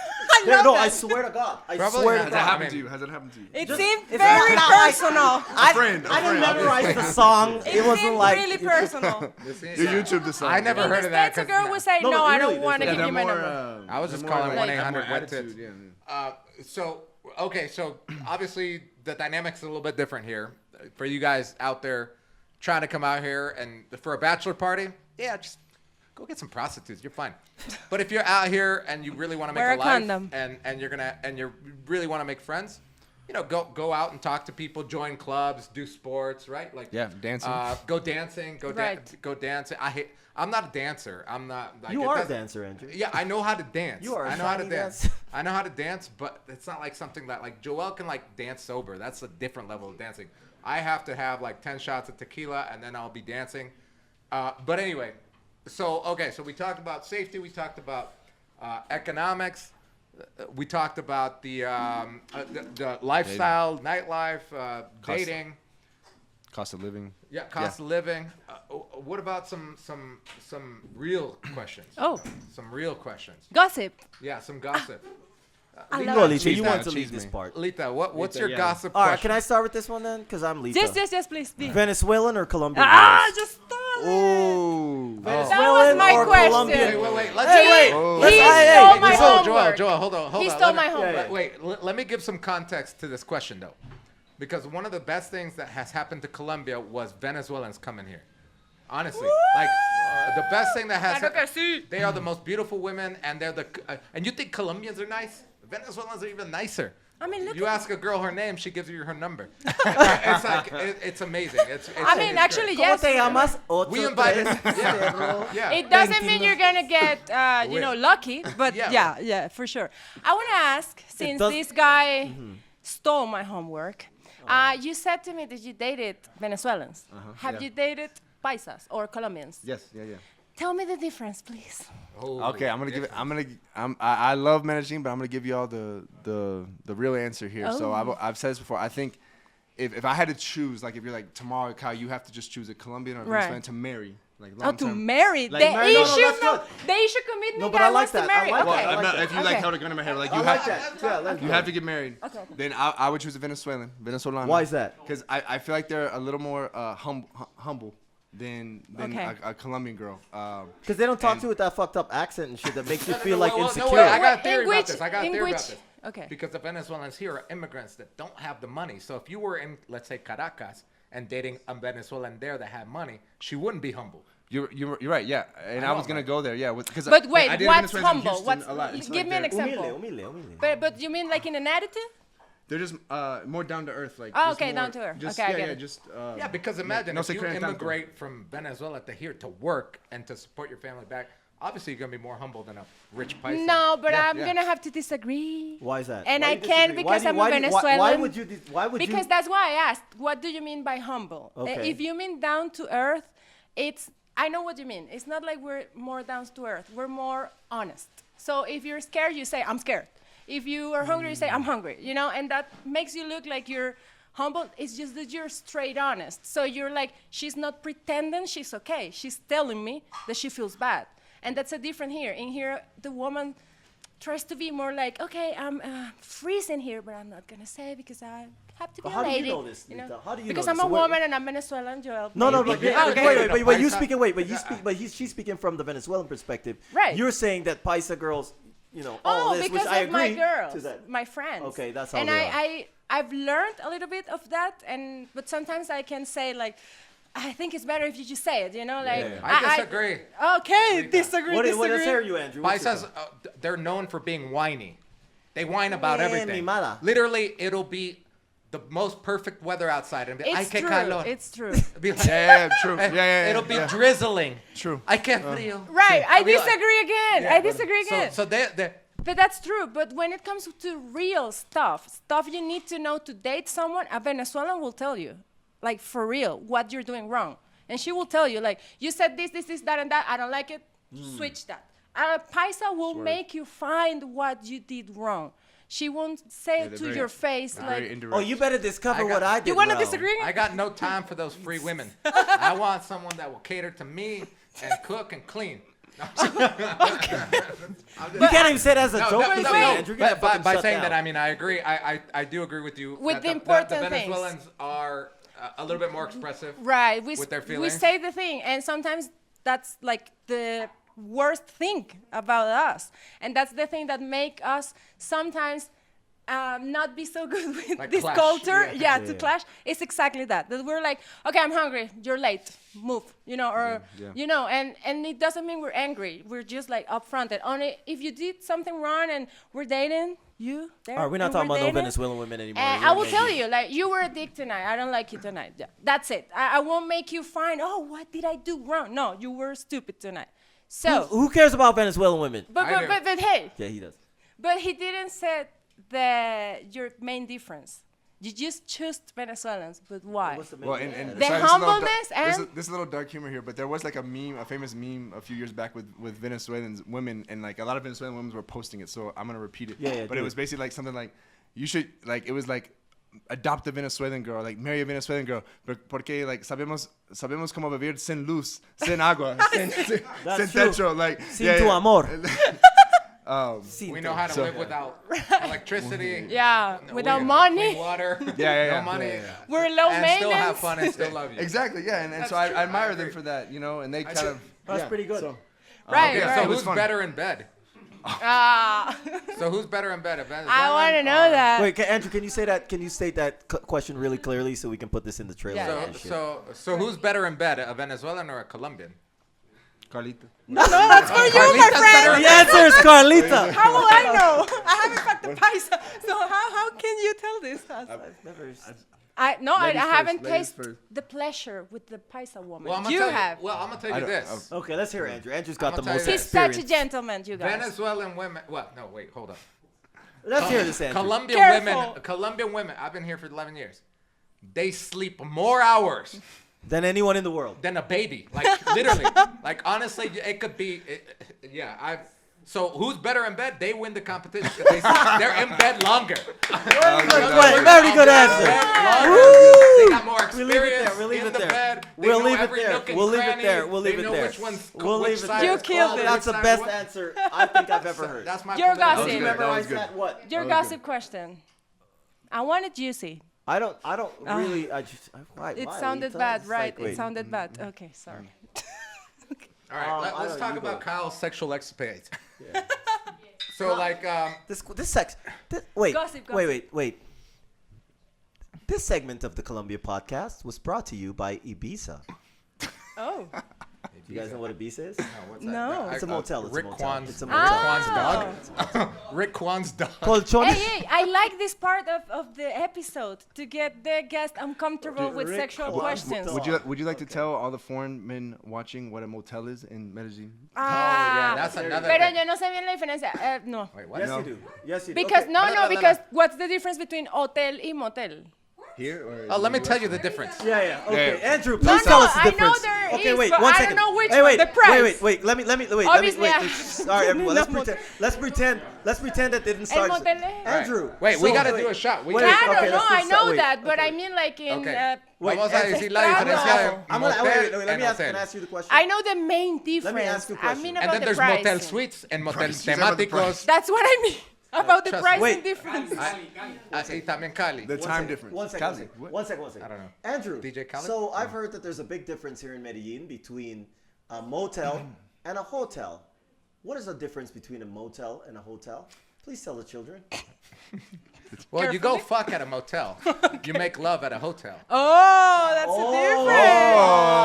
love No, that. I swear to God. I Probably swear not. to Has that God. happened to you? Has it happened to you? It Just- seemed it's very not like- personal. I didn't friend. memorize the song. It It wasn't seemed like really personal. You YouTube this song. I never In heard the of that. States, a 'cause girl would say, No, no, but I really, don't want to there's- give you my number. I was just they're more calling like- 1-800 more wet tits. attitude, yeah. So obviously the dynamic's a little bit different here. For you guys out there trying to come out here and for a bachelor party, yeah, just go get some prostitutes. You're fine. But if you're out here and you really want to make Wear a a life condom. and you really want to make friends, go out and talk to people, join clubs, do sports, right? Like dancing. Go dancing, Right. go dancing. I'm not a dancer. I'm not like you it are a doesn't- dancer, Andrew. Yeah, I know how to dance. You are a I know how to shiny dance. dancer. I know how to dance, but it's not like something that like Joel can like dance sober. That's a different level of dancing. I have to have like 10 shots of tequila and then I'll be dancing. But anyway, so we talked about safety. We talked about economics. We talked about the lifestyle, nightlife, dating. Cost of living. Yeah, cost of living. What about some real questions? Oh, Some real questions. gossip. Yeah, some gossip. I Go, love it. Lita. You Cheese want man, to lead cheese this man. part. Lita, what's Lita, your yeah. gossip All right, question? can I start with this one then? Because I'm Lita. Yes, please. Venezuelan or Colombian? Ah, girls? just stop it. Oh. That was my or question. Colombian? Wait. He, Let's he Let's- stole my Joel, homework. Joel, hold on. He Let stole me- my homework. Wait, let me give some context to this question though, because one of the best things that has happened to Colombia was Venezuelans coming here. Honestly, like the best thing that has. Claro que sí. They are the most beautiful women, and they're and you think Colombians are nice? Venezuelans are even nicer. I mean, look You at- ask a girl her name, she gives you her number. It's like it's amazing. It's I mean, it's actually, great. yes. ¿Cómo te llamas? We invited. Cerro. Yeah. It doesn't mean you're gonna get, lucky, but Yeah. yeah, for sure. I want to ask, since does- this guy stole my homework, You said to me that you dated Venezuelans. Have you dated Paisas or Colombians? Yes, yeah. Tell me the difference, please. Okay, I'm gonna give it. I love Medellin, but I'm gonna give you all the real answer here. So I've said this before. I think if I had to choose, like if you're like tomorrow, Kyle, you have to just choose a Colombian or a Venezuelan to marry. Like to marry. Like the issue commitment No, but guy I like wants to that. marry. I like Okay. that. If you like how to go to my hair, like you I have like that. Yeah, let's you go. have to get married. Okay. Then I would choose a Venezuelan. Why is that? Because I feel like they're a little more humble than a Colombian girl. Because they don't talk to you with that fucked up accent and shit that makes you feel like insecure. No, wait, I got a theory In about which- this. I got a in theory which- about this. Okay. Because the Venezuelans here are immigrants that don't have the money. So if you were in, let's say, Caracas and dating a Venezuelan there that had money, she wouldn't be humble. You're right, yeah. And I was gonna go there, yeah. Because But wait, I dated what's Venezuelans in humble? Houston What's a lot. It's give like me an they're- example. Humilde. But you mean like in an attitude? They're just more down to earth, like. Oh, just okay, more- down to earth. Just, Okay, I yeah, get yeah, it. just. Yeah, because imagine no if you secret en tanto. immigrate from Venezuela to here to work and to support your family back, obviously you're going to be more humble than a rich paisa. No, but Yeah, I'm yeah. gonna have to disagree. Why is that? And Why I you can't disagree? because I'm a Why Venezuelan. would you? Why would you? Because that's why I asked. What do you mean by humble? Okay. If you mean down to earth, it's. I know what you mean. It's not like we're more down to earth. We're more honest. So if you're scared, you say I'm scared. If you are hungry, you say I'm hungry. You know, and that makes you look like you're humble. It's just that you're straight honest. So you're like, she's not pretending she's okay. She's telling me that she feels bad. And that's a different here. In here, the woman tries to be more like, okay, I'm freezing here, but I'm not gonna say because I have to be But a how do you lady. know this, Nita? How do you because know I'm this? a So wait- woman and I'm Venezuelan, Joel. No, maybe. but Okay. wait, you Paisa- speaking. Wait, but you speak. But she's speaking from the Venezuelan perspective. Right. You're saying that Paisa girls, all Oh, this, because which I of my agree girls, to that. my friends. Okay, that's how and they are. I've learned a little bit of that, but sometimes I can say like, I think it's better if you just say it, like. yeah. I disagree. Okay, disagree. What disagree. let's hear you, Andrew. What's your Paisas, thought? they're known for being whiny. They whine about Bien everything. mimada. Literally, it'll be the most perfect weather outside. And be, ay, It's qué true. calor. It's true. Be like, Yeah, true. Yeah. It'll be yeah. drizzling. True. I can't feel. Right. I be like- disagree again. Yeah, I but- disagree again. So they But that's true. But when it comes to real stuff you need to know to date someone, a Venezuelan will tell you, like for real, what you're doing wrong. And she will tell you, like, you said this, that, and that. I don't like it. Switch that. A Paisa will make you find what you did wrong. She won't say it to your face, Very like, indirect. Oh, you better discover I got- what I did. you want to well. disagree? I got no time for those free women. I want someone that will cater to me and cook and clean. You can't even say that as a No, joke. no, to no, me, no. Andrew. You gotta But fucking by shut saying down. that, I mean, I agree. I do agree with you. With that the the important things. Venezuelans are a little bit more expressive. Right. With their We feelings. say the thing, and sometimes that's like the worst thing about us. And that's the thing that make us sometimes not be so good with Like this clash, culture. yeah. To clash. It's exactly that. That we're like, okay, I'm hungry. You're late. Move. Or and it doesn't mean we're angry. We're just like upfront. And only if you did something wrong and we're dating you. There, All right, we're not and talking about no dating, Venezuelan women anymore. and We're I will making- tell you, like, you were a dick tonight. I don't like you tonight. Yeah, that's it. I won't make you find, oh, what did I do wrong? No, you were stupid tonight. So, Who cares about Venezuelan women? but I do. hey, Yeah, he does. but he didn't say your main difference. You just choose Venezuelans, but why? What's the main Well, difference? and The sorry, this is a little humbleness and- this is a little dark humor here, but there was like a famous meme a few years back with Venezuelan women, and like a lot of Venezuelan women were posting it. So I'm gonna repeat it. Yeah, But do it was it. basically like something like, you should like it was like adopt a Venezuelan girl, like marry a Venezuelan girl, porque like sabemos cómo vivir sin luz, sin agua, sin That's techo, true. like Sin tu amor. We know how to So- live without electricity. Yeah, No, without we- money. clean water. Yeah. No money. We're low And maintenance. still have fun and still love you. Exactly, yeah, and so That's true, I I admire them agree. for that, and they kind of That's yeah, pretty good. so- Right, Okay, right. so It was who's fun. better in bed? Ah, So who's better in bed? A I Venezuelan want to know or- that. Wait, Andrew, can you say that? Can you state that question really clearly so we can put this in the trailer? Yeah. and shit? So who's better in bed, a Venezuelan or a Colombian? Carlito. No, that's for you, my Carlita's better friend. The answer is Carlita. How will I know? I haven't fucked the paisa. So how can you tell this? I Ladies haven't first, ladies tasted first. the pleasure with the paisa woman. Well, I'm gonna you tell have. Well, I'm gonna tell I you don't- this. Okay, let's hear Andrew. Andrew's got I'ma the tell you most this. He's such experience. a gentleman, you guys. Venezuelan women. Well, no, wait, hold up. Let's hear this, Andrew. Colombian Careful. women. Colombian women. I've been here for 11 years. they sleep more hours Than anyone in the world. than a baby. Like literally. Like honestly, it could be. So who's better in bed? They win the competition. 'Cause they're in bed longer. Very good answer. They got more We'll leave it experience there. We'll leave in it the there. bed. They We'll know leave it every there. nook and We'll leave it cranny. there. We'll leave They it know there. which one's We'll which leave it side there. You is killed cold, it. That's the which best side is what. answer I think I've ever heard. That's my Your political- gossip. You That memorize was good. that? What? Your gossip question. I want it juicy. I don't really. Why? It why? sounded It's bad, like, right? wait. It sounded bad. Okay, sorry. All right, I let's don't- talk you about go. Kyle's sexual escapades. Yeah. So like, Wait, Gossip. wait. This segment of the Colombia Podcast was brought to you by Ibiza. Oh. Do you guys know what Ibiza is? what's No. It's a motel. It's Rick a motel. Kwan's, It's a Rick motel. Kwan's dog. Rick Kwan's dog. Colchones. Hey, I like this part of the episode to get the guest uncomfortable with Rick sexual Kwan's questions. dog. Would you like to tell all the foreign men watching what a motel is in Medellin? Ah, that's another pero thing. yo no sé bien la diferencia. No. Wait, what? Yes, No. you do. Yes, you do. Because Okay. no, because what's the difference between hotel y motel? Here or Oh, let me tell you the difference. Yeah. Okay, Yeah. Andrew, No, please tell us the I know difference. there Okay, is, wait, but one I second. don't know which Hey, one, the price. Wait. Let me. Obviously, Sorry, everyone. Let's No pretend. Let's pretend that didn't start. motel. Andrew. Wait, we so- gotta do a shot. We Wait, gotta- Claro, okay, no, let's I do- know wait, that, but okay. I mean like in. Okay. Wait, Vamos a decir la Claro. diferencia de I'm gonna motel wait, let and me hotel. ask you the question. I know the main difference. ask you a I question. mean And about then the there's price. motel suites and motel Price. She's about the temáticos. price. That's what I mean about the Trust price me. Wait. and difference. Y también Cali. The time difference. One second. Cali. What? One second. I don't know. Andrew. DJ Khaled? So I've heard that there's a big difference here in Medellin between a motel and a hotel. What is the difference between a motel and a hotel? Please tell the children. Well, you go fuck at a motel. You make love at a hotel. Oh, that's the difference.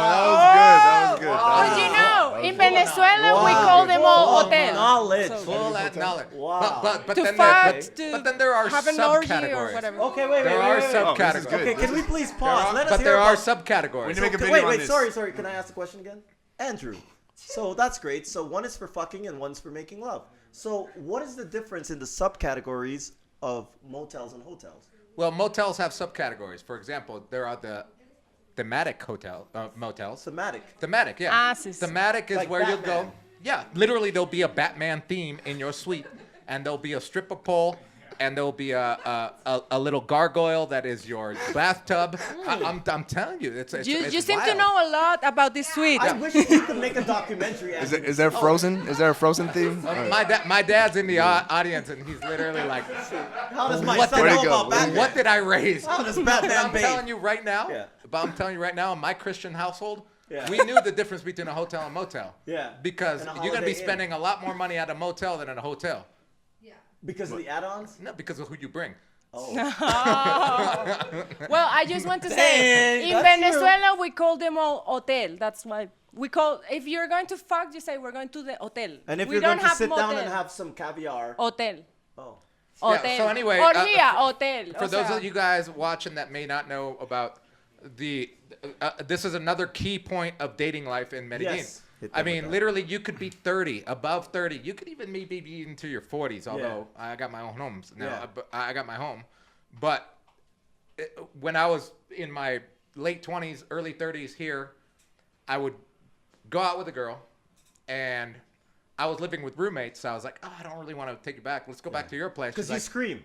That was good. But you know, in Venezuela, we call them all hotel. Knowledge. Full at knowledge. Wow. But To then fuck, but then there are have an orgy or subcategories. whatever. Okay, wait. There are this is subcategories. good. Okay, can we please pause? Let us But hear there are about- subcategories. We need to make a Okay, video on wait, this. sorry. Can I ask the question again? Andrew. So that's great. So one is for fucking and one's for making love. So what is the difference in the subcategories of motels and hotels? Well, motels have subcategories. For example, there are the thematic motels. Thematic. Thematic, yeah. Ah, sí, sí. Thematic is Like where you'll Batman. go. Yeah, literally there'll be a Batman theme in your suite, and there'll be a stripper pole, and there'll be a little gargoyle that is your bathtub. I'm telling you, it's You seem to wild. know a lot about this suite. I wish we could make a documentary. Is there Frozen? Is there a Frozen theme? My dad's in the audience, and he's literally like, How does my What son did know he go? about Batman? "What did I raise?" How does But Batman I'm bathe? telling you right now. Yeah. But I'm telling you right now, in my Christian household, Yeah. we knew the difference between a hotel and motel. Yeah. Because And a you're gonna Holiday be Inn. spending a lot more money at a motel than at a hotel. Because of the add-ons? No, because of who you bring. Oh. Well, I just want to Dang, say, in that's Venezuela, we call them all hotel. That's why we call, if you're going to fuck, you say we're going to the hotel. And if we you're don't going to have sit down motel. and have some caviar. Hotel. Oh. Hotel. so anyway, Orgia, hotel. For o those sea, of you guys watching that may not know about this is another key point of dating life in Medellin. Yes. Hit I them with mean, that. literally, you could be 30, above 30. You could even maybe be into your 40s, although I got my own homes now. Yeah. I got my home. But when I was in my late 20s, early 30s here, I would go out with a girl, and I was living with roommates, so I was like, oh, I don't really want to take you back. Let's go back to your place. Because She's you like, scream.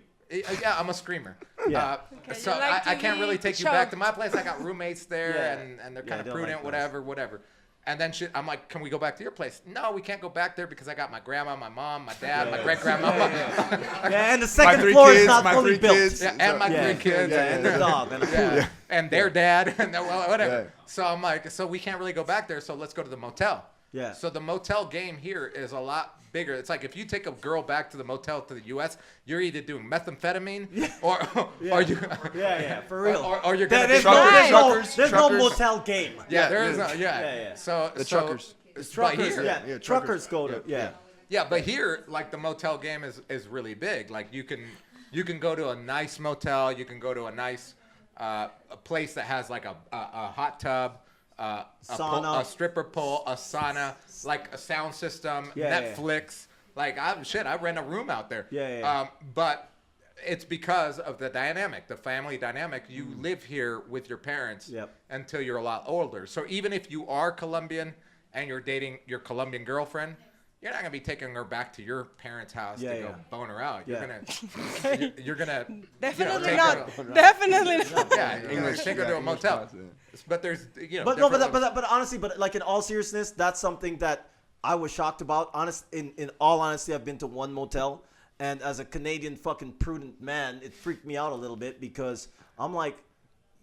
yeah, I'm a screamer. Yeah. So you like I to can't be really take you back choked. to my place. I got roommates there, Yeah. and they're Yeah, kind I of don't prudent, like whatever. And then I'm like, can we go back to your place? No, we can't go back there because I got my grandma, my mom, my dad, my great grandmama, Yeah, and the My second 3 floor kids, is not my fully 3 built. kids. and my Yeah. 3 kids, Yeah, and the dog. And the yeah, and their dad, and whatever. Yeah. So I'm like, so we can't really go back there. So let's go to the motel. Yeah. So the motel game here is a lot bigger. It's like if you take a girl back to the motel to the U.S., you're either doing methamphetamine or you. Yeah, for real. Or you're gonna There's be no Truckers. motel game. Yeah, there is yeah. no, Yeah. So The so, truckers. But Truckers, here, yeah, truckers go to, yeah. yeah, but here, like the motel game is really big. Like you can go to a nice motel, you can go to a nice a place that has like a hot tub, Sauna. a stripper pole, a sauna, like a sound system, Yeah, Netflix. Like I rent a room out there. Yeah. But it's because of the dynamic, the family dynamic. You live here with your parents until you're a lot older. So even if you are Colombian and you're dating your Colombian girlfriend, you're not gonna be taking her back to your parents' house to go bone her out. You're gonna definitely not. Definitely not. Yeah, English. Take her to a motel. But there's but honestly, but like in all seriousness, that's something that I was shocked about. In all honesty, I've been to one motel, and as a Canadian fucking prudent man, it freaked me out a little bit because I'm like,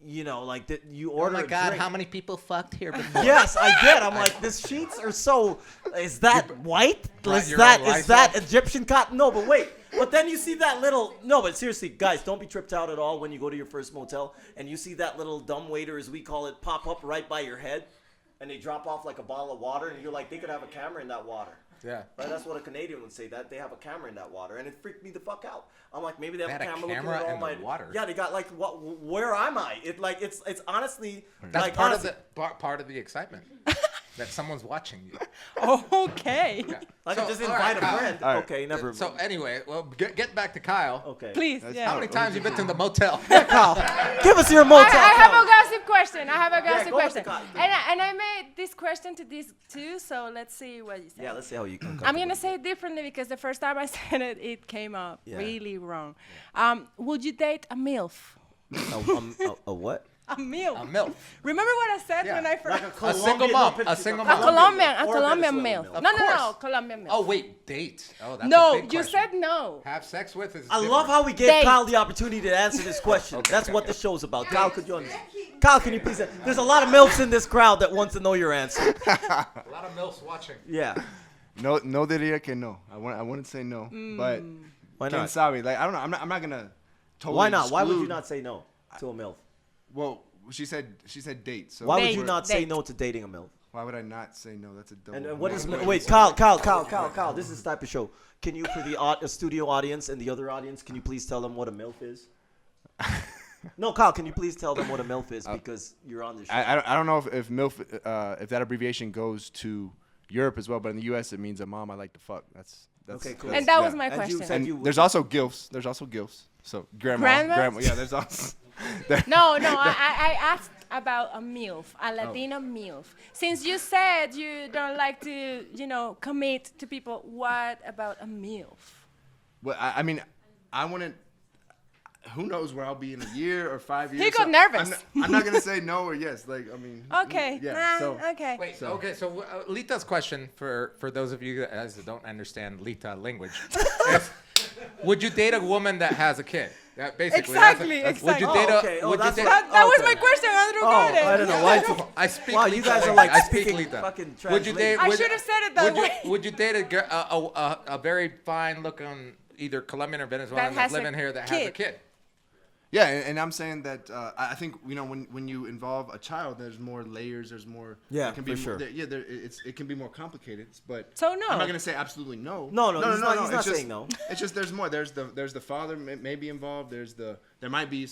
like that you order. Oh my God, drink. how many people fucked here before? Yes, I did. I'm like, the sheets are so. Is that white? Is your that Egyptian cotton? No, but wait. But then you see that little. No, but seriously, guys, don't be tripped out at all when you go to your first motel and you see that little dumb waiter, as we call it, pop up right by your head, and they drop off like a bottle of water, and you're like, they could have a camera in that water. Yeah. Right? That's what a Canadian would say. That they have a camera in that water, and it freaked me the fuck out. I'm like, maybe they have a camera looking at all my water. Yeah, they got like, where am I? It's honestly. That's like, part of the excitement. That someone's watching you. Okay. Yeah. I can just invite a friend. All right. Okay, never. So anyway, well, get back to Kyle. Okay. Please. How many times you been to the motel? Kyle, give us your motel. I have Kyle. a gossip question. I have a gossip go with question. the gossip. And I made this question to these two, so let's see what you say. Yeah, let's see how you can. I'm going to say it differently because the first time I said it, it came out really wrong. Would you date a MILF? A what? A MILF. A MILF. Remember what I said when I first... Like A single mom. A single mom. A Or Colombian Venezuelan MILF. MILF. No, Colombian MILF. Oh wait, date. Oh, that's a No, big you question. said no. Have sex with is. I different. love how we gave Date. Kyle the opportunity to answer this question. That's what okay. the show's about. Kyle, could you understand? Kyle, can you please? There's a lot of MILFs in this crowd that wants to know your answer. A lot of MILFs watching. Yeah. No diría que no. I wouldn't say no, but Why quien not? sabe? Like I don't know. I'm not gonna totally. Why not? Why would you exclude- not say no to a MILF? Well, she said date. So Why would Date. you not say Date. no to dating a MILF? Wait, why would I not say no? That's a double. And what is negative. wait, Kyle, this is the type of show. Can you, for the studio audience and the other audience, can you please tell them what a MILF is? No, Kyle, can you please tell them what a MILF is because you're on the show. I don't know if MILF if that abbreviation goes to Europe as well, but in the U.S. it means a mom I like to fuck. That's Okay, cool. And that was yeah. my And you question. said And you would- there's also gilfs. So Grandmas? grandma. Yeah, there's also. No, I asked about a MILF, a Latina MILF. Since you said you don't like to, commit to people, what about a MILF? Well, I mean, I wouldn't. Who knows where I'll be in a year or 5 years? He got nervous. I'm not gonna say no or yes. Like I mean. Okay. Yeah. So. Okay. Wait. Okay. So Lita's question for those of you guys that don't understand Lita language is, would you date a woman that has a kid? Basically. Exactly. Would you date Oh, a? okay. Oh, Would you that's date? what- That was Okay. my question, Andrew. Oh, I don't know why. I speak. Wow, Lita you guys are language. like I speak speaking Lita. fucking Would you date? translation. I would- should have said it that way. Would you date a very fine looking either Colombian or Venezuelan That that's has a living here that has a kid. kid? Yeah, and I'm saying that I think when you involve a child, there's more layers. There's more. Yeah, it can be for sure. It can be more complicated, but So no. I'm not gonna say absolutely no. No, he's not It's just- saying no. It's just there's more. There's the father may be involved. There might be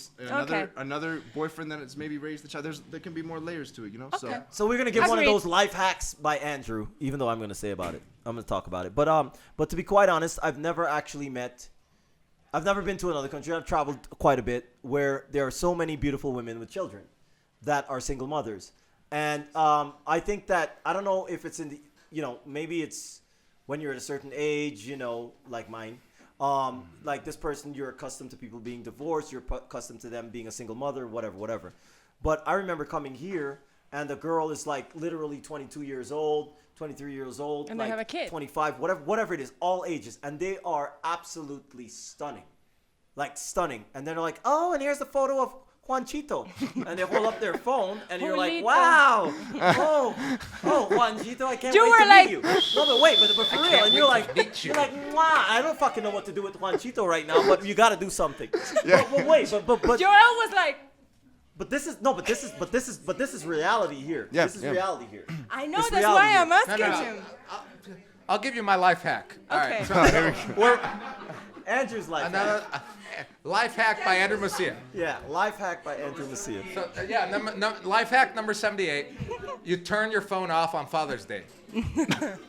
another boyfriend that has maybe raised the child. There can be more layers to it, Okay. So we're gonna give one of Agreed. those life hacks by Andrew, even though I'm gonna say about it. I'm gonna talk about it. But to be quite honest, I've never been to another country. I've traveled quite a bit where there are so many beautiful women with children that are single mothers. And I think that, I don't know if it's in the, maybe it's when you're at a certain age, like mine. Like this person, you're accustomed to people being divorced. You're accustomed to them being a single mother, whatever. But I remember coming here and the girl is like literally 22 years old, 23 years old. And like they have a kid. 25, whatever it is, all ages. And they are absolutely stunning. Like stunning. And then they're like, oh, and here's a photo of Juanchito. And they hold up their phone and you're like, Julito. wow. Oh, Juanchito, I can't You wait were to like- meet you. No, but for real. And you're like, meet you. mwah, I don't fucking know what to do with Juanchito right now, but you got to do something. But wait, but Joel was like, but this is reality here. Yeah, This is yeah. reality here. I know, It's that's reality why here. I'm asking No. him. I'll give you my life hack. All right. Okay. We're Andrew's life another hack. life hack by Andrew Macia. Yeah, life hack by Andrew Macia. So life hack number 78. You turn your phone off on Father's Day.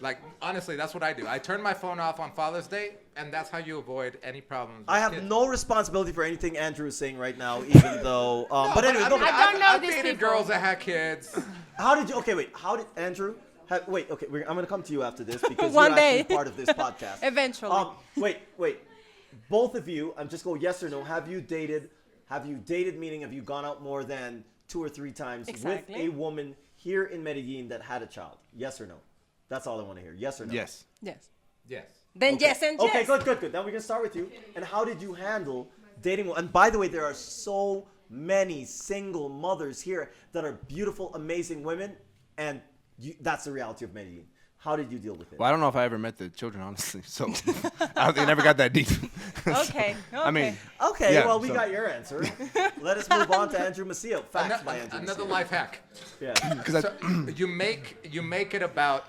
Like honestly, that's what I do. I turn my phone off on Father's Day and that's how you avoid any problems. With I have kids. no responsibility for anything Andrew is saying right now, even though. But anyway, go I ahead. don't know I've these dated people. girls that had kids. How did you? Okay, wait. How did Andrew? Wait. Okay, I'm gonna come to you after this because One you're day. actually part of this podcast. Eventually. Wait. Both of you, I'm just go yes or no. Have you dated? Meaning have you gone out more than 2 or 3 times Exactly. with a woman here in Medellin that had a child? Yes or no? That's all I want to hear. Yes or no? Yes. Yes. Yes. Then Okay. yes and yes. Okay, good. Now we're gonna start with you. And how did you handle dating? And by the way, there are so many single mothers here that are beautiful, amazing women, and that's the reality of Medellin. How did you deal with it? Well, I don't know if I ever met the children, honestly. So I don't think it never got that deep. Okay. I mean, Okay, yeah, well, we so- got your answer. Let us move on to Andrew Macio. Facts by Andrew Another Macio. life hack. Yeah. Because So you make it about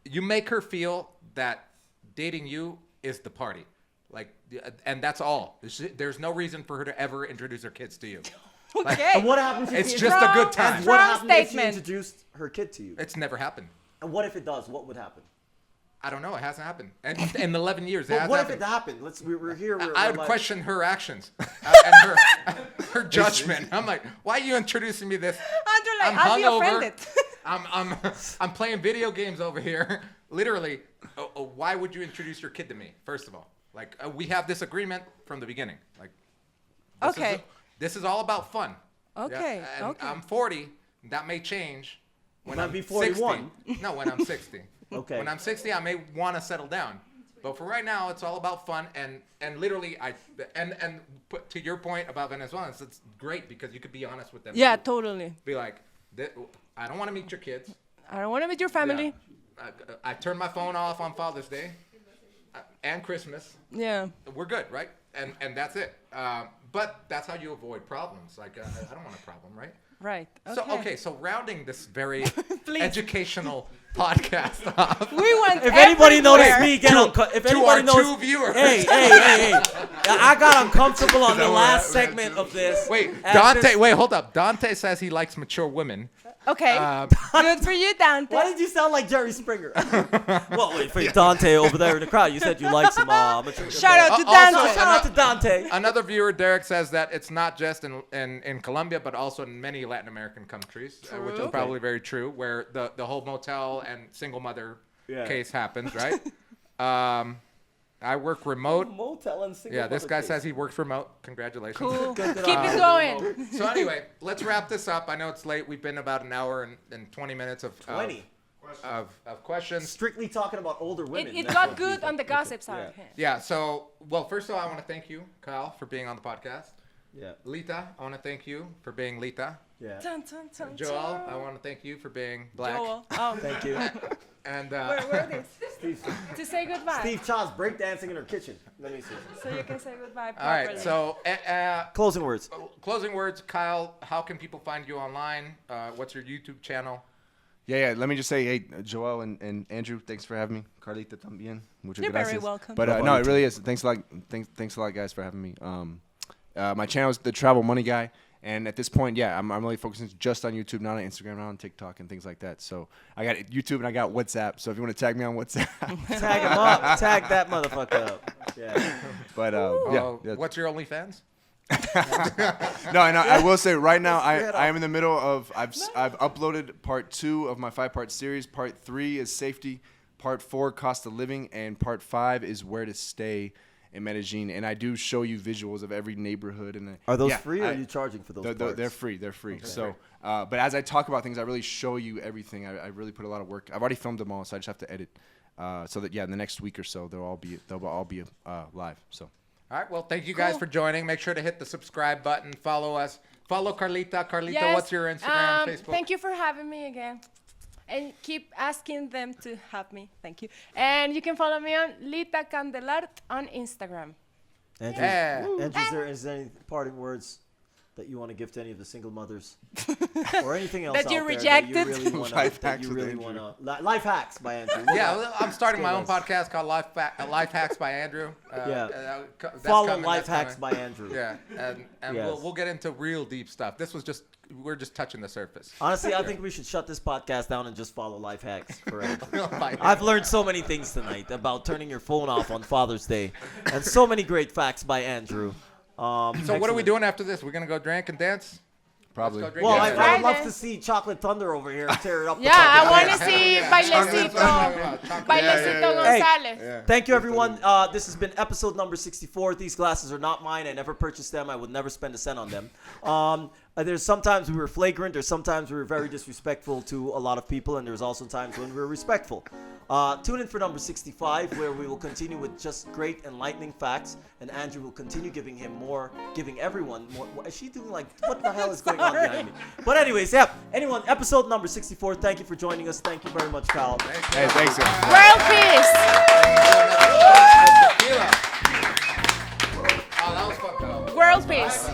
you make her feel that dating you is the party, like, and that's all. There's no reason for her to ever introduce her kids to you. Okay. And what happens if It's she just a good time. And Strong what happens if she statement. introduced her kid to you? It's never happened. And what if it does? What would happen? I don't know. It hasn't happened. And in 11 years, it But hasn't what if happened. it happened? We're here. I we're would like- question her actions and her judgment. I'm like, why are you introducing me this? Andrew, like, I'm I'll be hungover. offended. I'm playing video games over here. Literally, why would you introduce your kid to me? First of all, like we have this agreement from the beginning. Like, this is all about fun. Okay, Yeah? And okay. I'm 40. That may change when might I'm be 41. 60. No, when I'm 60. Okay. When I'm 60, I may want to settle down. But for right now, it's all about fun and literally and put, to your point about Venezuelans, it's great because you could be honest with them. Yeah, too. totally. Be like, I don't want to meet your kids. I don't want to meet your family. Yeah. I turned my phone off on Father's Day and Christmas. Yeah. We're good, right? And that's it. But that's how you avoid problems. Like, I don't want a problem, right? Right. So rounding this very Please. educational podcast off. We went If anybody everywhere. noticed me get if to anybody our knows, 2 viewers. hey, I got uncomfortable on the last segment of this. Wait, After- Dante. Wait, hold up. Dante says he likes mature women. Okay. Good for you, Dante. Why did you sound like Jerry Springer? Well, wait for Dante over there in the crowd. You said you like some mature. Shout out to Also, Dante. Shout out to Dante. Another viewer, Derek, says that it's not just in Colombia, but also in many Latin American countries, which is True. probably very true, where the whole motel and single mother Yeah. case happens, right? I work remote. Motel and single Yeah, this mother guy case. says he works remote. Congratulations. Cool. Good Keep job. it going. So anyway, let's wrap this up. I know it's late. We've been about an hour and 20 minutes of 20. of questions. Strictly talking about older women. It That's got what good people- on the gossip side. Yeah. So, well, first of all, I want to thank you, Kyle, for being on the podcast. Yeah. Lita, I want to thank you for being Lita. Yeah. Dun, dun, dun, Joel, dun. I want to thank you for being black. Joel. Thank you. And Where this? Steve, To say goodbye. Steve Child's breakdancing in her kitchen. Let me see. So you can say goodbye all right. properly. So, Closing words. closing words, Kyle. How can people find you online? What's your YouTube channel? Yeah. Let me just say, hey, Joel and Andrew, thanks for having me. Carlita también. Muchas You're very gracias. welcome. But no, it really is. Thanks a lot, guys, for having me. My channel is The Travel Money Guy. And at this point, yeah, I'm really focusing just on YouTube, not on Instagram, not on TikTok and things like that. So I got YouTube and I got WhatsApp. So if you want to tag me on WhatsApp. Tag him up. Tag that motherfucker up. Yeah. But yeah. What's your OnlyFans? No, I will say right now Let's I am in the middle of I've uploaded part 2 of my 5-part series. Part 3 is safety, part 4 cost of living, and part 5 is where to stay in Medellin. And I do show you visuals of every neighborhood. And Are those yeah, free or are you charging for those parts? They're free. They're free. Okay. So, but as I talk about things, I really show you everything. I really put a lot of work. I've already filmed them all, so I just have to edit. So that in the next week or so they'll all be live. So. All right. Well, thank you guys for joining. Make sure to hit the subscribe button. Follow us. Follow Carlita. Carlita, Yes. what's your Instagram, Facebook? Thank you for having me again. And keep asking them to have me. Thank you. And you can follow me on Lita Candelart on Instagram. Andrew, Yeah. Andrew, is there any parting words that you want to give to any of the single mothers or anything else That out you there rejected? that you really want Life to hacks with Andrew. life hacks by Andrew. Yeah, well, I'm starting my own Still podcast called Life Hacks by Andrew. Yeah. That's Follow coming, Life that's Hacks coming. by Andrew. Yeah, and Yes. we'll get into real deep stuff. This was just we're just touching the surface. Honestly, I think we should shut this podcast down and just follow life hacks forever. I've I've learned so many things tonight about turning your phone off on Father's Day, and so many great facts by Andrew. So what are we doing after this? We're gonna go drink and dance? Probably. Let's go drink Well, and I dance. would love to see Chocolate Thunder over here tear it up. Yeah, I want to see Bailecito Hey. Gonzalez. Thank you, everyone. This has been episode number 64. These glasses are not mine. I never purchased them. I would never spend a cent on them. There's sometimes we were flagrant. There's sometimes we were very disrespectful to a lot of people, and there's also times when we were respectful. Tune in for number 65, where we will continue with just great enlightening facts, and Andrew will continue giving everyone more. Is she doing like, what the hell is going on behind me? But anyways, yeah. Anyone, episode number 64. Thank you for joining us. Thank you very much, Kyle. Hey, thanks. World peace. Oh, that was fun, Kyle. World peace.